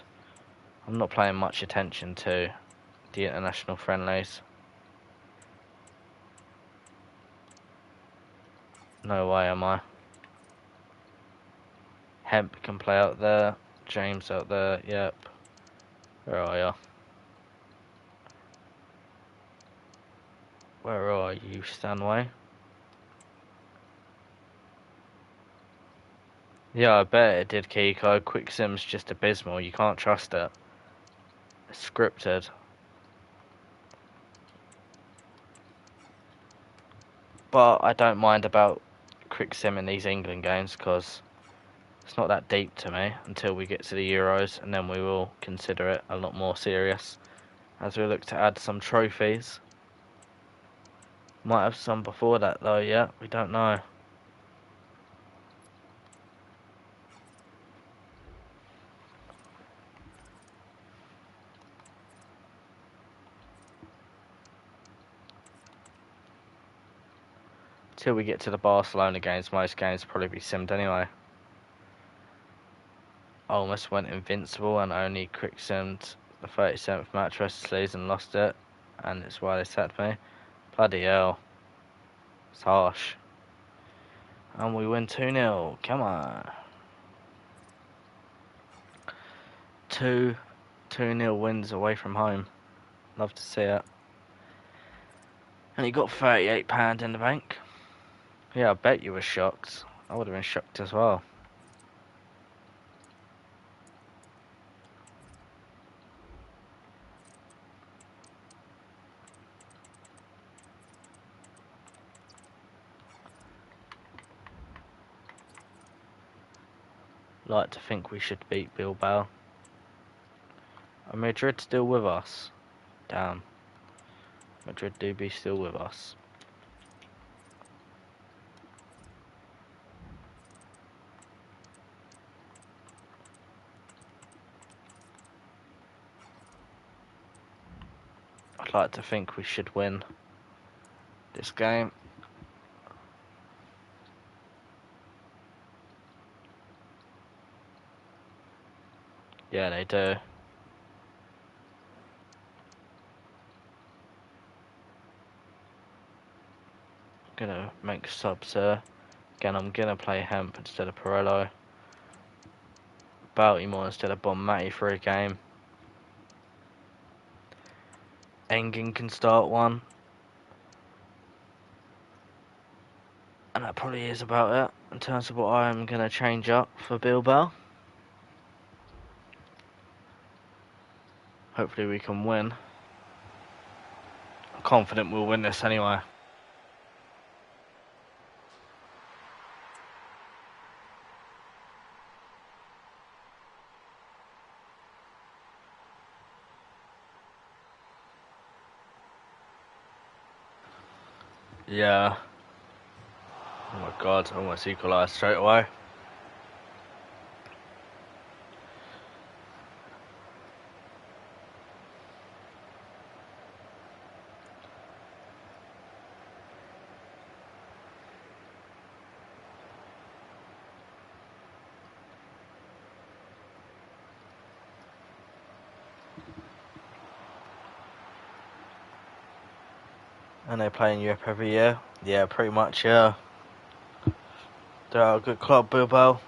I'm not paying much attention to the international friendlies. No way am I. Hemp can play out there. James out there. Yep. Where are you? Where are you, Stanway? Yeah, I bet it did, Kiko. Quick Sim's just abysmal. You can't trust it. It's scripted. But I don't mind about Quick Sim in these England games because it's not that deep to me until we get to the Euros, and then we will consider it a lot more serious as we look to add some trophies. Might have some before that though, yeah, we don't know. Till we get to the Barcelona games, most games will probably be simmed anyway. Almost went invincible and only quick simmed the 37th match rest of the season, lost it, and it's why they sacked me. Bloody hell. It's harsh. And we win 2-0. Come on. 2-0 wins away from home. Love to see it. And he got £38 in the bank. Yeah, I bet you were shocked. I would have been shocked as well. Like to think we should beat Bilbao. Are Madrid still with us? Damn. Madrid do be still with us. I'd like to think we should win this game. Yeah, they do. Gonna make subs here. Again, I'm gonna play Hemp instead of Pirello. Baltimore instead of Bonmati for a game. Engin can start one. And that probably is about it in terms of what I'm gonna change up for Bilbao. Hopefully we can win. I'm confident we'll win this anyway. Yeah. Oh my god, almost equalised straight away. And they play in Europe every year? Yeah, pretty much, yeah. They're a good club, Bilbao.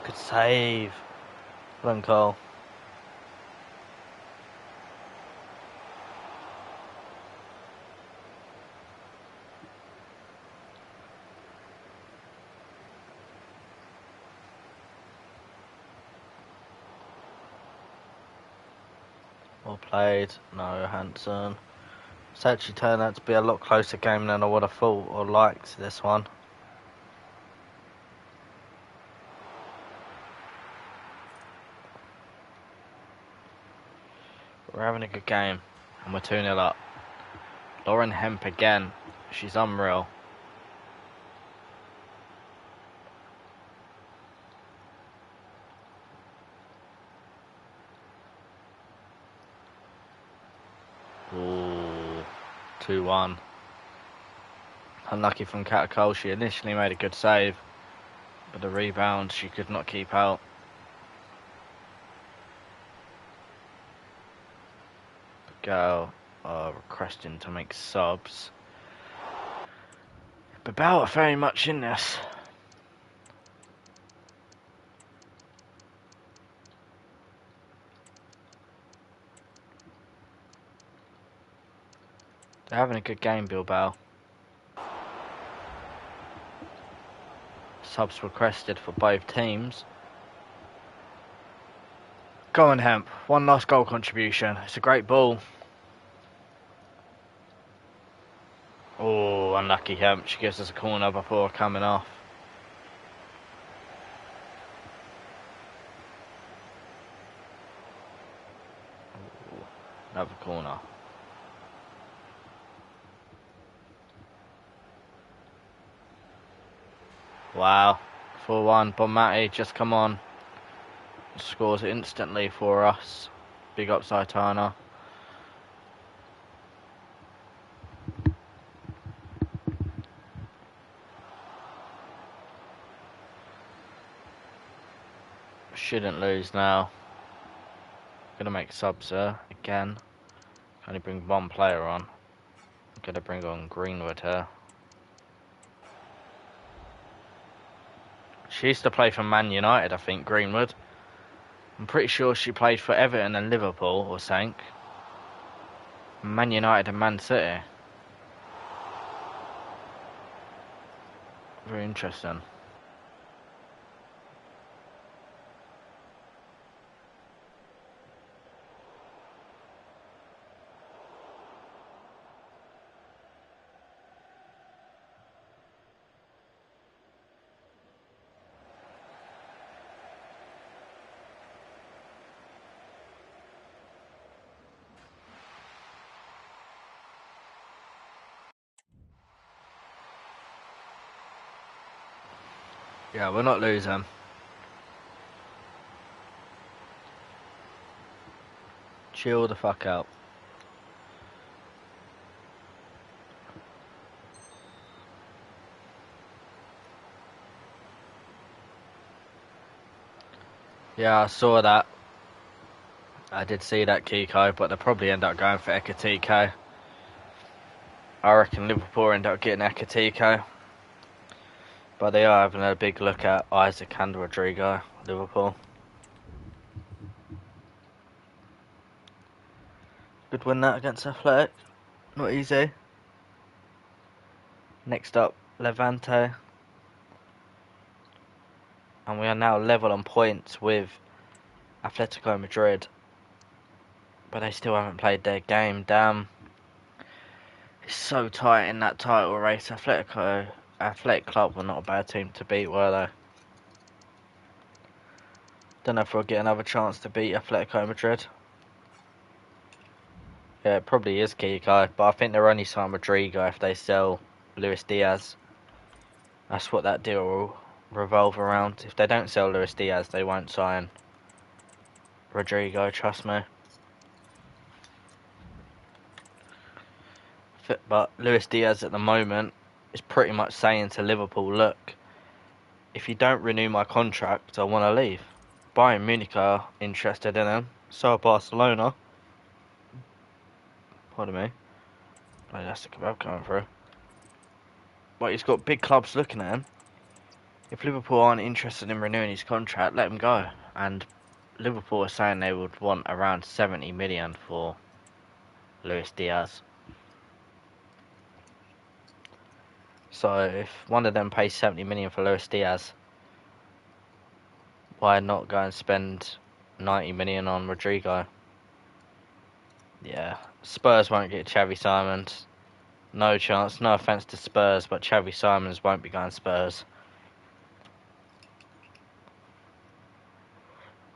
Good save. Well done, Cole. Well played. No, Hansen. It's actually turned out to be a lot closer game than I would have thought or liked this one. We're having a good game, and we're 2-0 up. Lauren Hemp again. She's unreal. Ooh, 2-1. Unlucky from Catacol. She initially made a good save, but the rebound she could not keep out. Girl requesting to make subs. Bilbao are very much in this. They're having a good game, Bilbao. Subs requested for both teams. Go on, Hemp. One last goal contribution. It's a great ball. Oh, unlucky Hemp. She gives us a corner before coming off. Ooh, another corner. Wow. 4-1. Bonmati just come on. Scores instantly for us. Big up Saitana. Shouldn't lose now. Gonna make subs there again. Can only bring one player on. Gonna bring on Greenwood here. She used to play for Man United, I think, Greenwood. I'm pretty sure she played for Everton and Liverpool or something. Man United and Man City. Very interesting. Yeah, we're not losing. Chill the fuck out. Yeah, I saw that. I did see that Kiko, but they'll probably end up going for Ekatiko. I reckon Liverpool end up getting Ekatiko. But they are having a big look at Isaac and Rodrigo, Liverpool. Good win that against Athletic. Not easy. Next up, Levante. And we are now level on points with Atletico Madrid. But they still haven't played their game. Damn. It's so tight in that title race. Athletic Club were not a bad team to beat, were they? Don't know if we'll get another chance to beat Atletico Madrid. Yeah, it probably is Kiko, but I think they're only signing Rodrigo if they sell Luis Diaz. That's what that deal will revolve around. If they don't sell Luis Diaz, they won't sign Rodrigo, trust me. But Luis Diaz at the moment is pretty much saying to Liverpool, look, if you don't renew my contract, I want to leave. Bayern Munich are interested in him. So are Barcelona. Pardon me. Oh, that's the kebab coming through. But he's got big clubs looking at him. If Liverpool aren't interested in renewing his contract, let him go. And Liverpool are saying they would want around 70 million for Luis Diaz. So if one of them pays 70 million for Luis Diaz, why not go and spend 90 million on Rodrigo? Yeah, Spurs won't get Xavi Simons. No chance. No offence to Spurs, but Xavi Simons won't be going Spurs.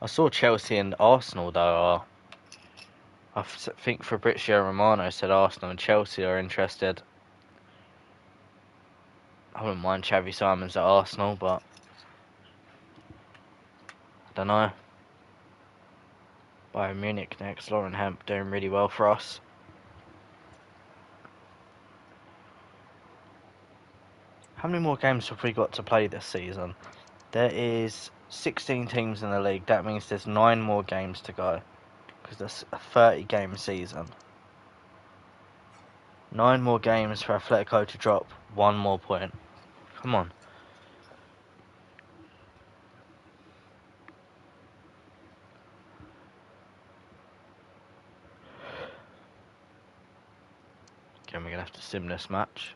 I saw Chelsea and Arsenal though. I think Fabrizio Romano said Arsenal and Chelsea are interested. I wouldn't mind Xavi Simons at Arsenal, but I don't know. Bayern Munich next. Lauren Hemp doing really well for us. How many more games have we got to play this season? There is 16 teams in the league. That means there's 9 more games to go. Because that's a 30-game season. 9 more games for Atletico to drop 1 more point. Come on. Again, we're going to have to sim this match.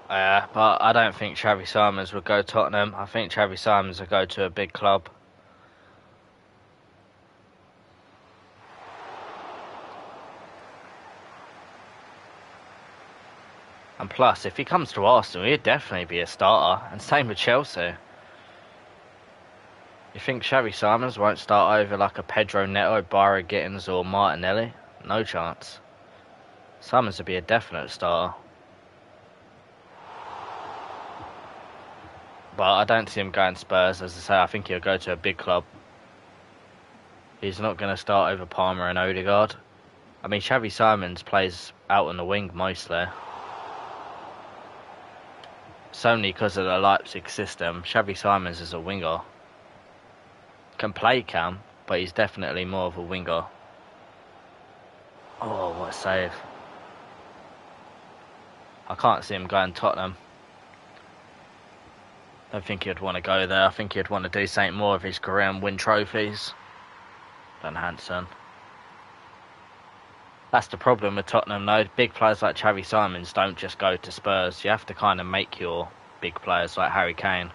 Yeah, but I don't think Xavi Simons would go Tottenham. I think Xavi Simons would go to a big club. And plus, if he comes to Arsenal, he'd definitely be a starter. And same with Chelsea. You think Xavi Simons won't start over like a Pedro Neto, Byron Gittins or Martinelli? No chance. Simons would be a definite starter. But I don't see him going Spurs. As I say, I think he'll go to a big club. He's not going to start over Palmer and Odegaard. I mean, Xavi Simons plays out on the wing mostly. It's only because of the Leipzig system. Xavi Simons is a winger. Can play cam, but he's definitely more of a winger. Oh, what a save. I can't see him going Tottenham. Don't think he'd want to go there. I think he'd want to do something more of his career and win trophies than Hansen. That's the problem with Tottenham though. Big players like Xavi Simons don't just go to Spurs. You have to kind of make your big players like Harry Kane.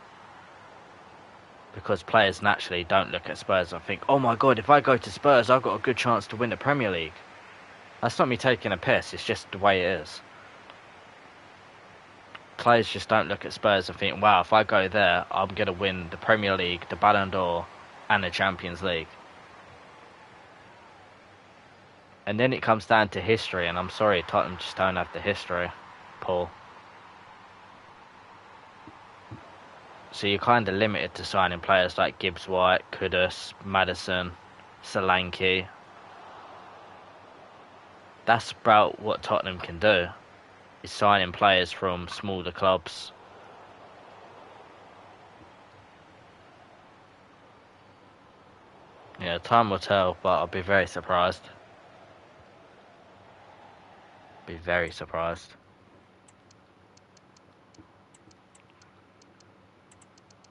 Because players naturally don't look at Spurs and think, oh my god, if I go to Spurs, I've got a good chance to win the Premier League. That's not me taking a piss, it's just the way it is. Players just don't look at Spurs and think, wow, if I go there, I'm going to win the Premier League, the Ballon d'Or, and the Champions League. And then it comes down to history, and I'm sorry, Tottenham just don't have the history, Paul. So you're kind of limited to signing players like Gibbs White, Kudus, Maddison, Solanke. That's about what Tottenham can do, is signing players from smaller clubs. Yeah, time will tell, but I'll be very surprised. Be very surprised.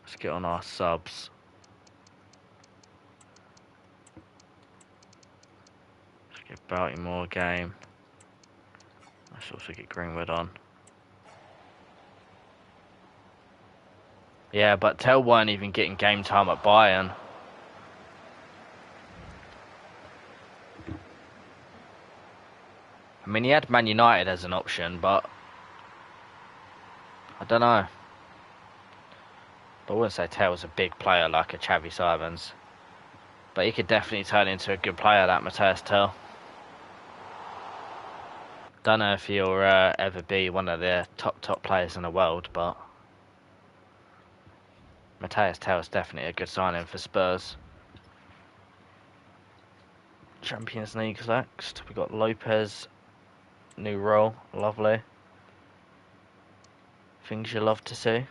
Let's get on our subs. Get Baltimore game. Let's also get Greenwood on. Yeah, but Tell weren't even getting game time at Bayern. I mean, he had Man United as an option, but I don't know. But I wouldn't say Tell's a big player like a Xavi Simons. But he could definitely turn into a good player, that Matthias Tell. Don't know if he'll ever be one of the top players in the world, but Matthias Tell is definitely a good signing for Spurs. Champions League next. We got Lopez, new role, lovely. Things you love to see.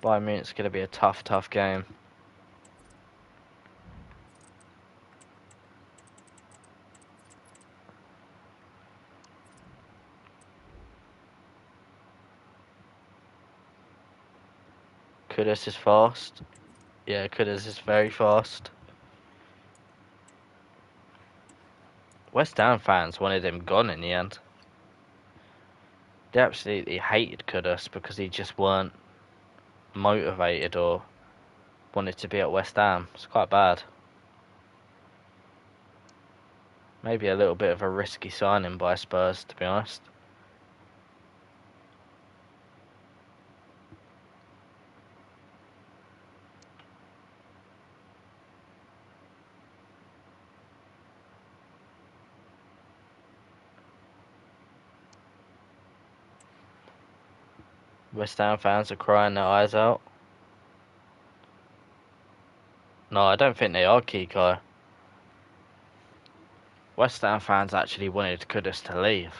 Bayern Munich's going to be a tough game. Kudus is fast. Yeah, Kudus is very fast. West Ham fans wanted him gone in the end. They absolutely hated Kudus because he just weren't motivated or wanted to be at West Ham. It's quite bad. Maybe a little bit of a risky signing by Spurs, to be honest. West Ham fans are crying their eyes out. No, I don't think they are, Kiko. West Ham fans actually wanted Kudus to leave.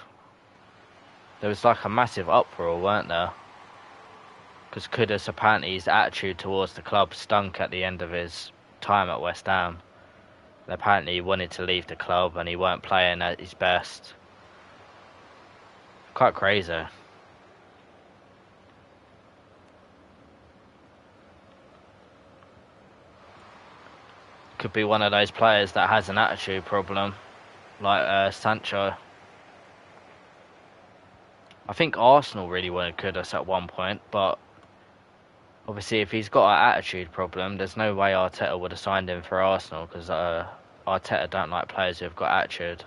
There was like a massive uproar, weren't there? Because Kudus, apparently his attitude towards the club stunk at the end of his time at West Ham. Apparently he wanted to leave the club and he weren't playing at his best. Quite crazy. Could be one of those players that has an attitude problem, like Sancho. I think Arsenal really wanted Kudus at one point, but obviously if he's got an attitude problem, there's no way Arteta would have signed him for Arsenal, because Arteta don't like players who've got attitude.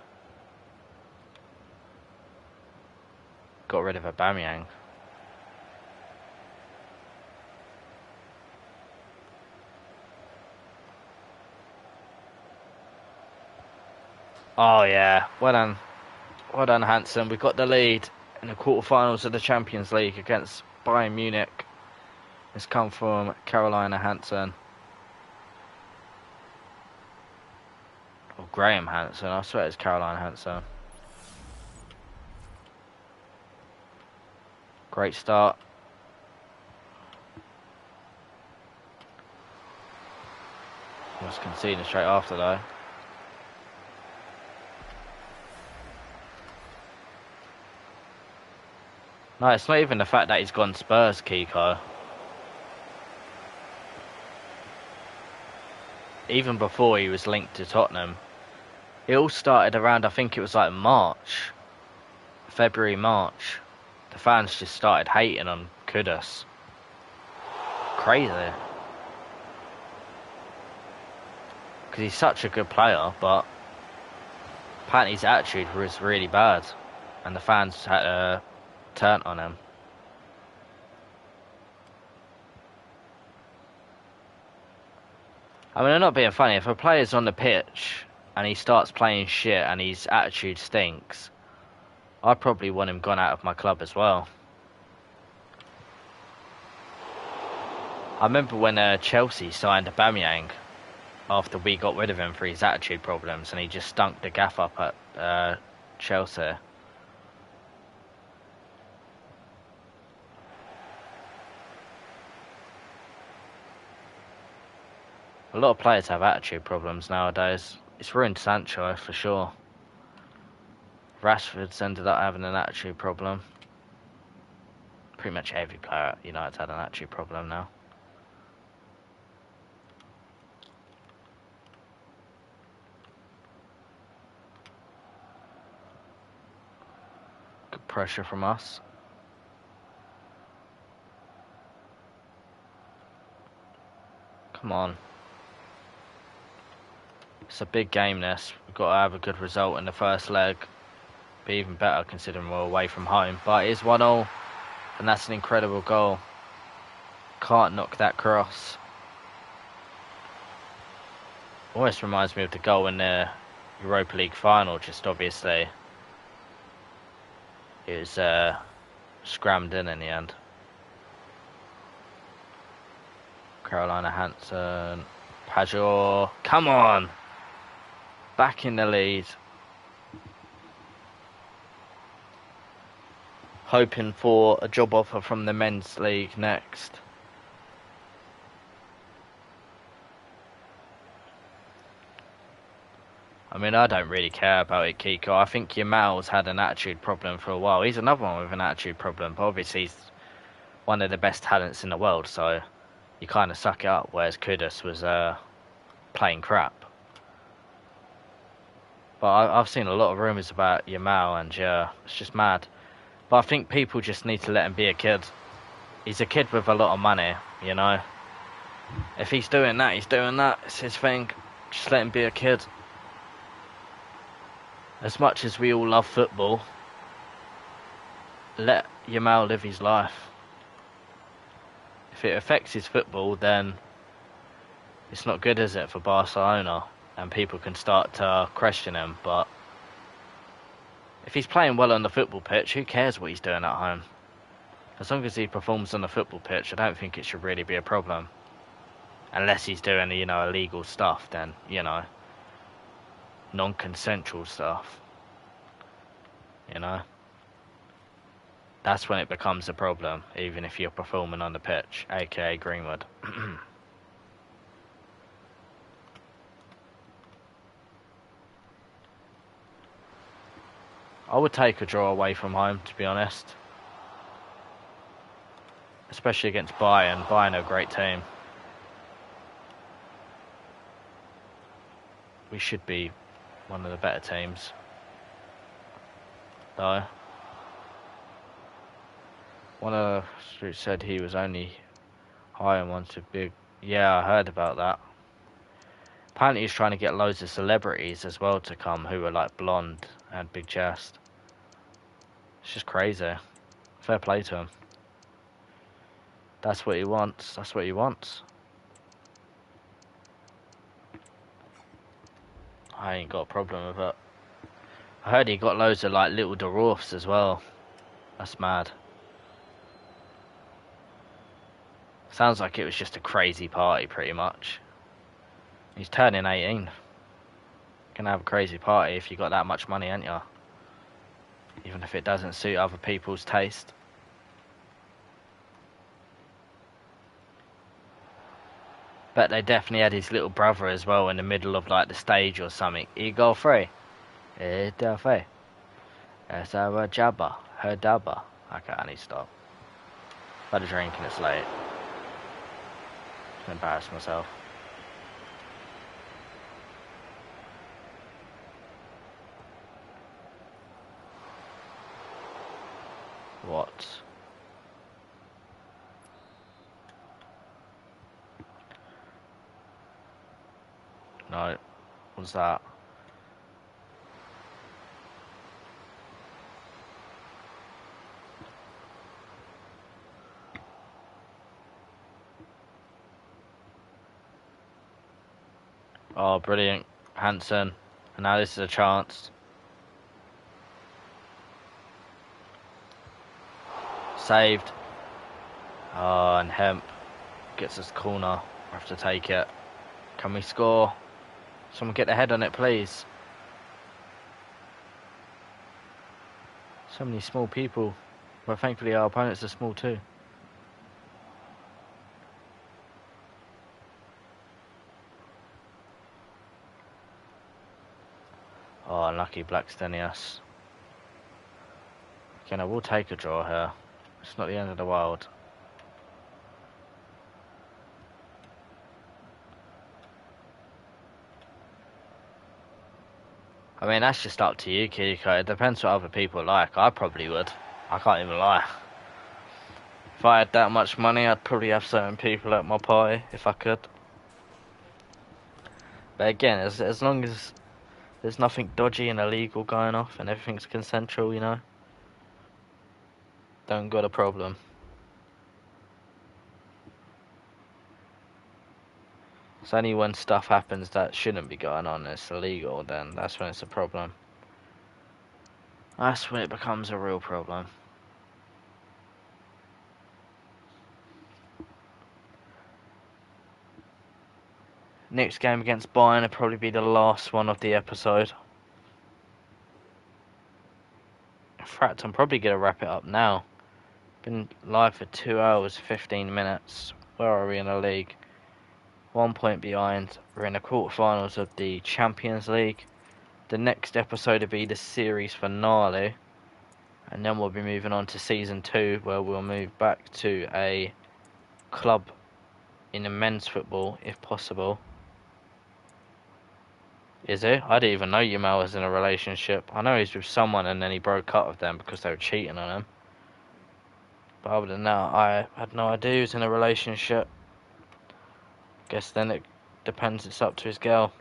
Got rid of Aubameyang. Oh yeah, well done Hansen. We got the lead in the quarterfinals of the Champions League against Bayern Munich. It's come from Carolina Hansen. Or Graham Hansen, I swear it's Caroline Hansen. Great start. Was conceding straight after though. No, it's not even the fact that he's gone Spurs, Kiko. Even before he was linked to Tottenham, it all started around, I think it was like March. February, March. The fans just started hating on Kudus. Crazy. Because he's such a good player, but apparently his attitude was really bad. And the fans had turned on him. I mean, I'm not being funny. If a player's on the pitch and he starts playing shit and his attitude stinks, I'd probably want him gone out of my club as well. I remember when Chelsea signed Aubameyang after we got rid of him for his attitude problems, and he just stunk the gaff up at Chelsea. A lot of players have attitude problems nowadays. It's ruined Sancho for sure. Rashford's ended up having an attitude problem. Pretty much every player at United's had an attitude problem now. Good pressure from us. Come on. It's a big game this. We've got to have a good result in the first leg. Be even better considering we're away from home. But it is 1-0. And that's an incredible goal. Can't knock that cross. Almost reminds me of the goal in the Europa League final, just obviously. It was scrammed in the end. Carolina Hansen. Pajor. Come on! Back in the lead. Hoping for a job offer from the men's league next. I mean, I don't really care about it, Kiko. I think Yamal's had an attitude problem for a while. He's another one with an attitude problem, but obviously he's one of the best talents in the world, so you kind of suck it up, whereas Kudus was playing crap. But I've seen a lot of rumours about Yamal, and yeah, it's just mad. But I think people just need to let him be a kid. He's a kid with a lot of money, you know. If he's doing that, he's doing that. It's his thing. Just let him be a kid. As much as we all love football, let Yamal live his life. If it affects his football, then it's not good, is it, for Barcelona? And people can start to question him, but if he's playing well on the football pitch, who cares what he's doing at home? As long as he performs on the football pitch, I don't think it should really be a problem. Unless he's doing, you know, illegal stuff, then, you know, non-consensual stuff. You know? That's when it becomes a problem, even if you're performing on the pitch, aka Greenwood. I would take a draw away from home, to be honest. Especially against Bayern. Bayern are a great team. We should be one of the better teams, though. One of the said he was only high and wanted big. Yeah, I heard about that. Apparently he's trying to get loads of celebrities as well to come who are like blonde and big chest. It's just crazy. Fair play to him. That's what he wants. That's what he wants. I ain't got a problem with it. I heard he got loads of like little dwarfs as well. That's mad. Sounds like it was just a crazy party, pretty much. He's turning 18. Gonna have a crazy party if you got that much money, ain't ya? Even if it doesn't suit other people's taste. Bet they definitely had his little brother as well in the middle of like the stage or something. Eagle free. It's free. It's a jabba. Her dabba. Okay, I need to stop. I've had a drink and it's late. I'm embarrassed myself. What? No. What's that? Oh, brilliant. Hansen. And now this is a chance. Saved. Oh, and Hemp gets us corner. We have to take it. Can we score? Someone get their head on it, please. So many small people. But thankfully our opponents are small too. Oh, unlucky Blackstenius. Okay, now we'll take a draw here. It's not the end of the world. I mean, that's just up to you, Kiko. It depends what other people like. I probably would. I can't even lie. If I had that much money, I'd probably have certain people at my party if I could. But again, as long as there's nothing dodgy and illegal going off and everything's consensual, you know, don't got a problem. It's only when stuff happens that shouldn't be going on, it's illegal, then that's when it's a problem. That's when it becomes a real problem. Next game against Bayern will probably be the last one of the episode. In fact, I'm probably going to wrap it up now. Been live for 2 hours, 15 minutes. Where are we in the league? 1 point behind. We're in the quarterfinals of the Champions League. The next episode will be the series finale. And then we'll be moving on to season 2, where we'll move back to a club in the men's football, if possible. Is he? I didn't even know Yamal was in a relationship. I know he's with someone and then he broke up with them because they were cheating on him. But other than that, I had no idea he was in a relationship. Guess then it depends, it's up to his girl.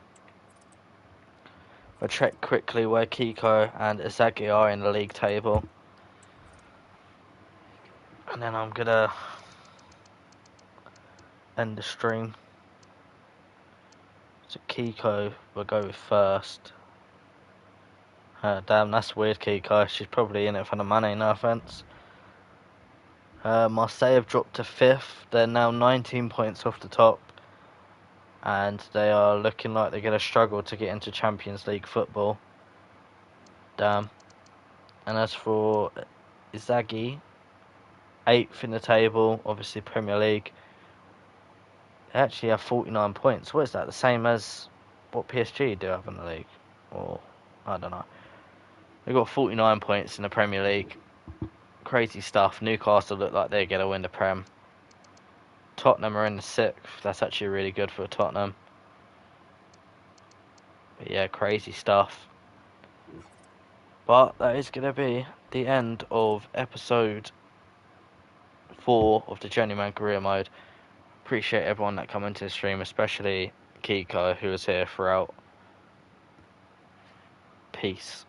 I'll check quickly where Kiko and Izagi are in the league table. And then I'm gonna end the stream. So Kiko will go first. Damn, that's weird, Kiko. She's probably in it for the money, no offence. Marseille have dropped to 5th. They're now 19 points off the top. And they are looking like they're going to struggle to get into Champions League football. Damn. And as for Izagi, 8th in the table, obviously Premier League. They actually have 49 points. What is that? The same as what PSG do have in the league? Or, I don't know. They've got 49 points in the Premier League. Crazy stuff. Newcastle look like they're going to win the Prem. Tottenham are in the 6th. That's actually really good for Tottenham. But yeah, crazy stuff. But that is going to be the end of episode 4 of the Journeyman career mode. Appreciate everyone that come into the stream, especially Kiko, who was here throughout. Peace.